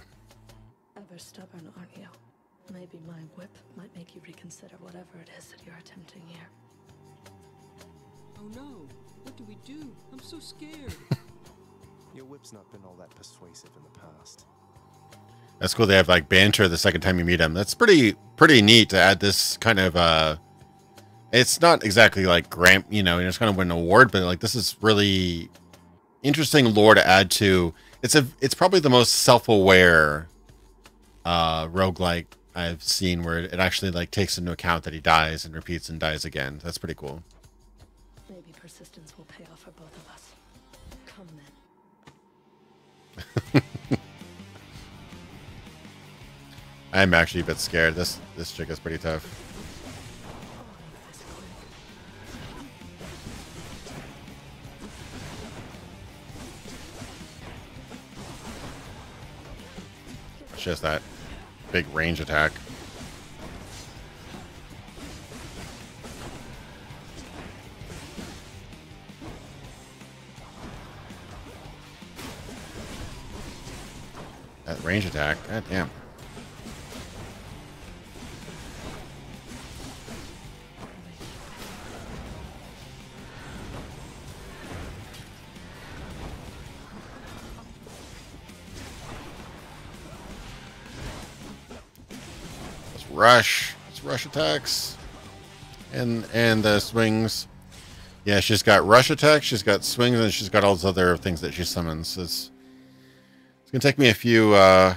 S17: Ever stubborn, aren't you? Maybe my whip might make you reconsider whatever it is that you're attempting here.
S2: Oh no! What do we do? I'm so scared.
S4: Your whip's not been all that persuasive in the past.
S1: That's cool. They have like banter the second time you meet him. That's pretty neat to add this kind of It's not exactly like you know, it's kind of win an award, but like this is really interesting lore to add to. It's probably the most self-aware roguelike I've seen, where it actually like takes into account that he dies and repeats and dies again. That's pretty cool.
S17: Maybe persistence will pay off for both of us. Come then.
S1: I'm actually a bit scared. This chick is pretty tough. It's just that big range attack. That range attack, god damn. Let's rush attacks. And the swings. Yeah, she's got rush attacks, she's got swings, and she's got all those other things that she summons. It's gonna take me a few it's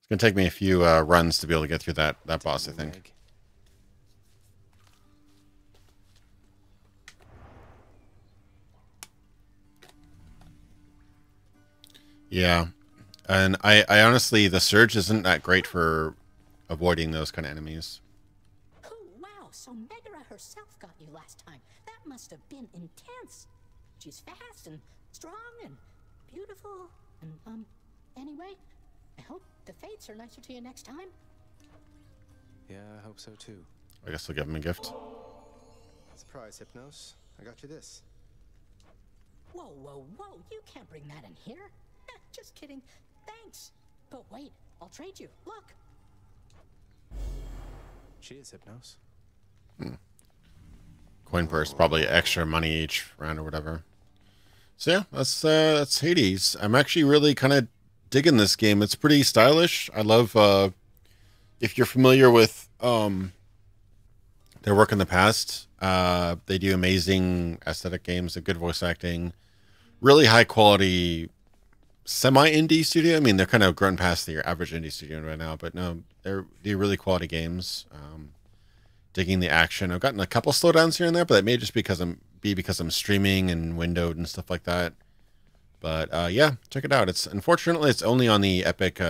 S1: gonna take me a few runs to be able to get through that boss, I think. Yeah, and I honestly, the surge isn't that great for avoiding those kind of enemies.
S5: Oh, wow, so Megara herself got you last time. That must have been intense. She's fast and strong and beautiful. And, anyway, I hope the fates are nicer to you next time.
S4: Yeah, I hope so too.
S1: I guess I'll give him a gift.
S4: Surprise, Hypnos. I got you this.
S5: Whoa, whoa, whoa, you can't bring that in here. Just kidding. Thanks. But wait, I'll trade you. Look.
S4: Cheers, Hypnos.
S1: Coin purse, probably extra money each round or whatever. So yeah, that's Hades. I'm actually really kind of digging this game. It's pretty stylish. I love if you're familiar with their work in the past, they do amazing aesthetic games, good voice acting, really high quality semi-indie studio. I mean, they're kind of grown past the average indie studio right now, but no, they're really quality games. Digging the action. I've gotten a couple slowdowns here and there, but that may just because I'm streaming and windowed and stuff like that. But yeah, check it out. Unfortunately it's only on the Epic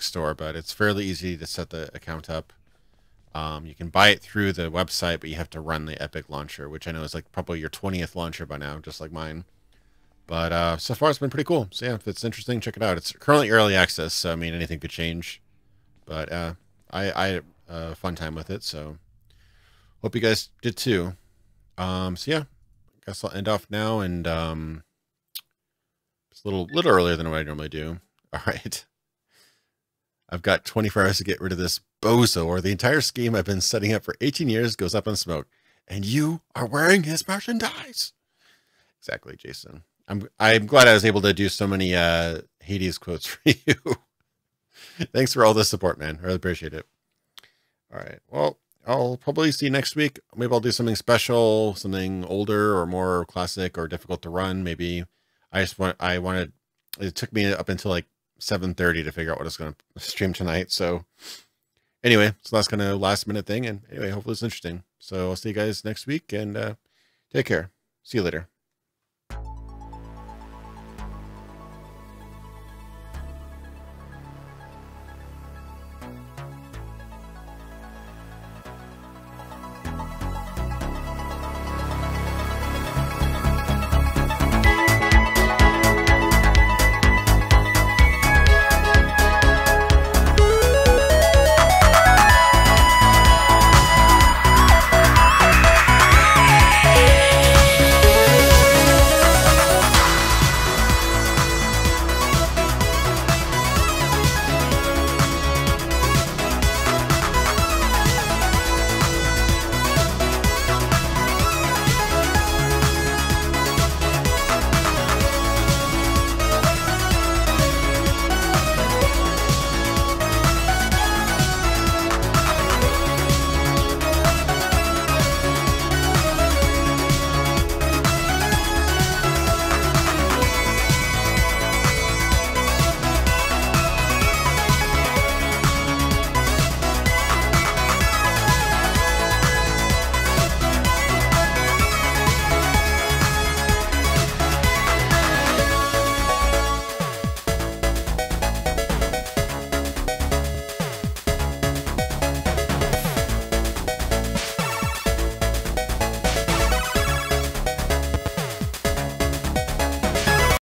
S1: store, but it's fairly easy to set the account up. You can buy it through the website, but you have to run the Epic launcher, which I know is like probably your 20th launcher by now, just like mine. But so far it's been pretty cool. So yeah, if it's interesting, check it out. It's currently early access, so I mean anything could change. But I had a fun time with it, so hope you guys did too. So yeah, I guess I'll end off now, and it's a little earlier than what I normally do. All right, I've got 24 hours to get rid of this bozo, or the entire scheme I've been setting up for 18 years goes up in smoke, and you are wearing his merchandise. Exactly, Jason. I'm glad I was able to do so many Hades quotes for you. Thanks for all the support, man. I really appreciate it. All right. Well, I'll probably see you next week. Maybe I'll do something special, something older or more classic or difficult to run. Maybe it took me up until like 7:30 to figure out what I was going to stream tonight. So anyway, so that's kind of last minute thing. And anyway, hopefully it's interesting. So I'll see you guys next week, and take care. See you later.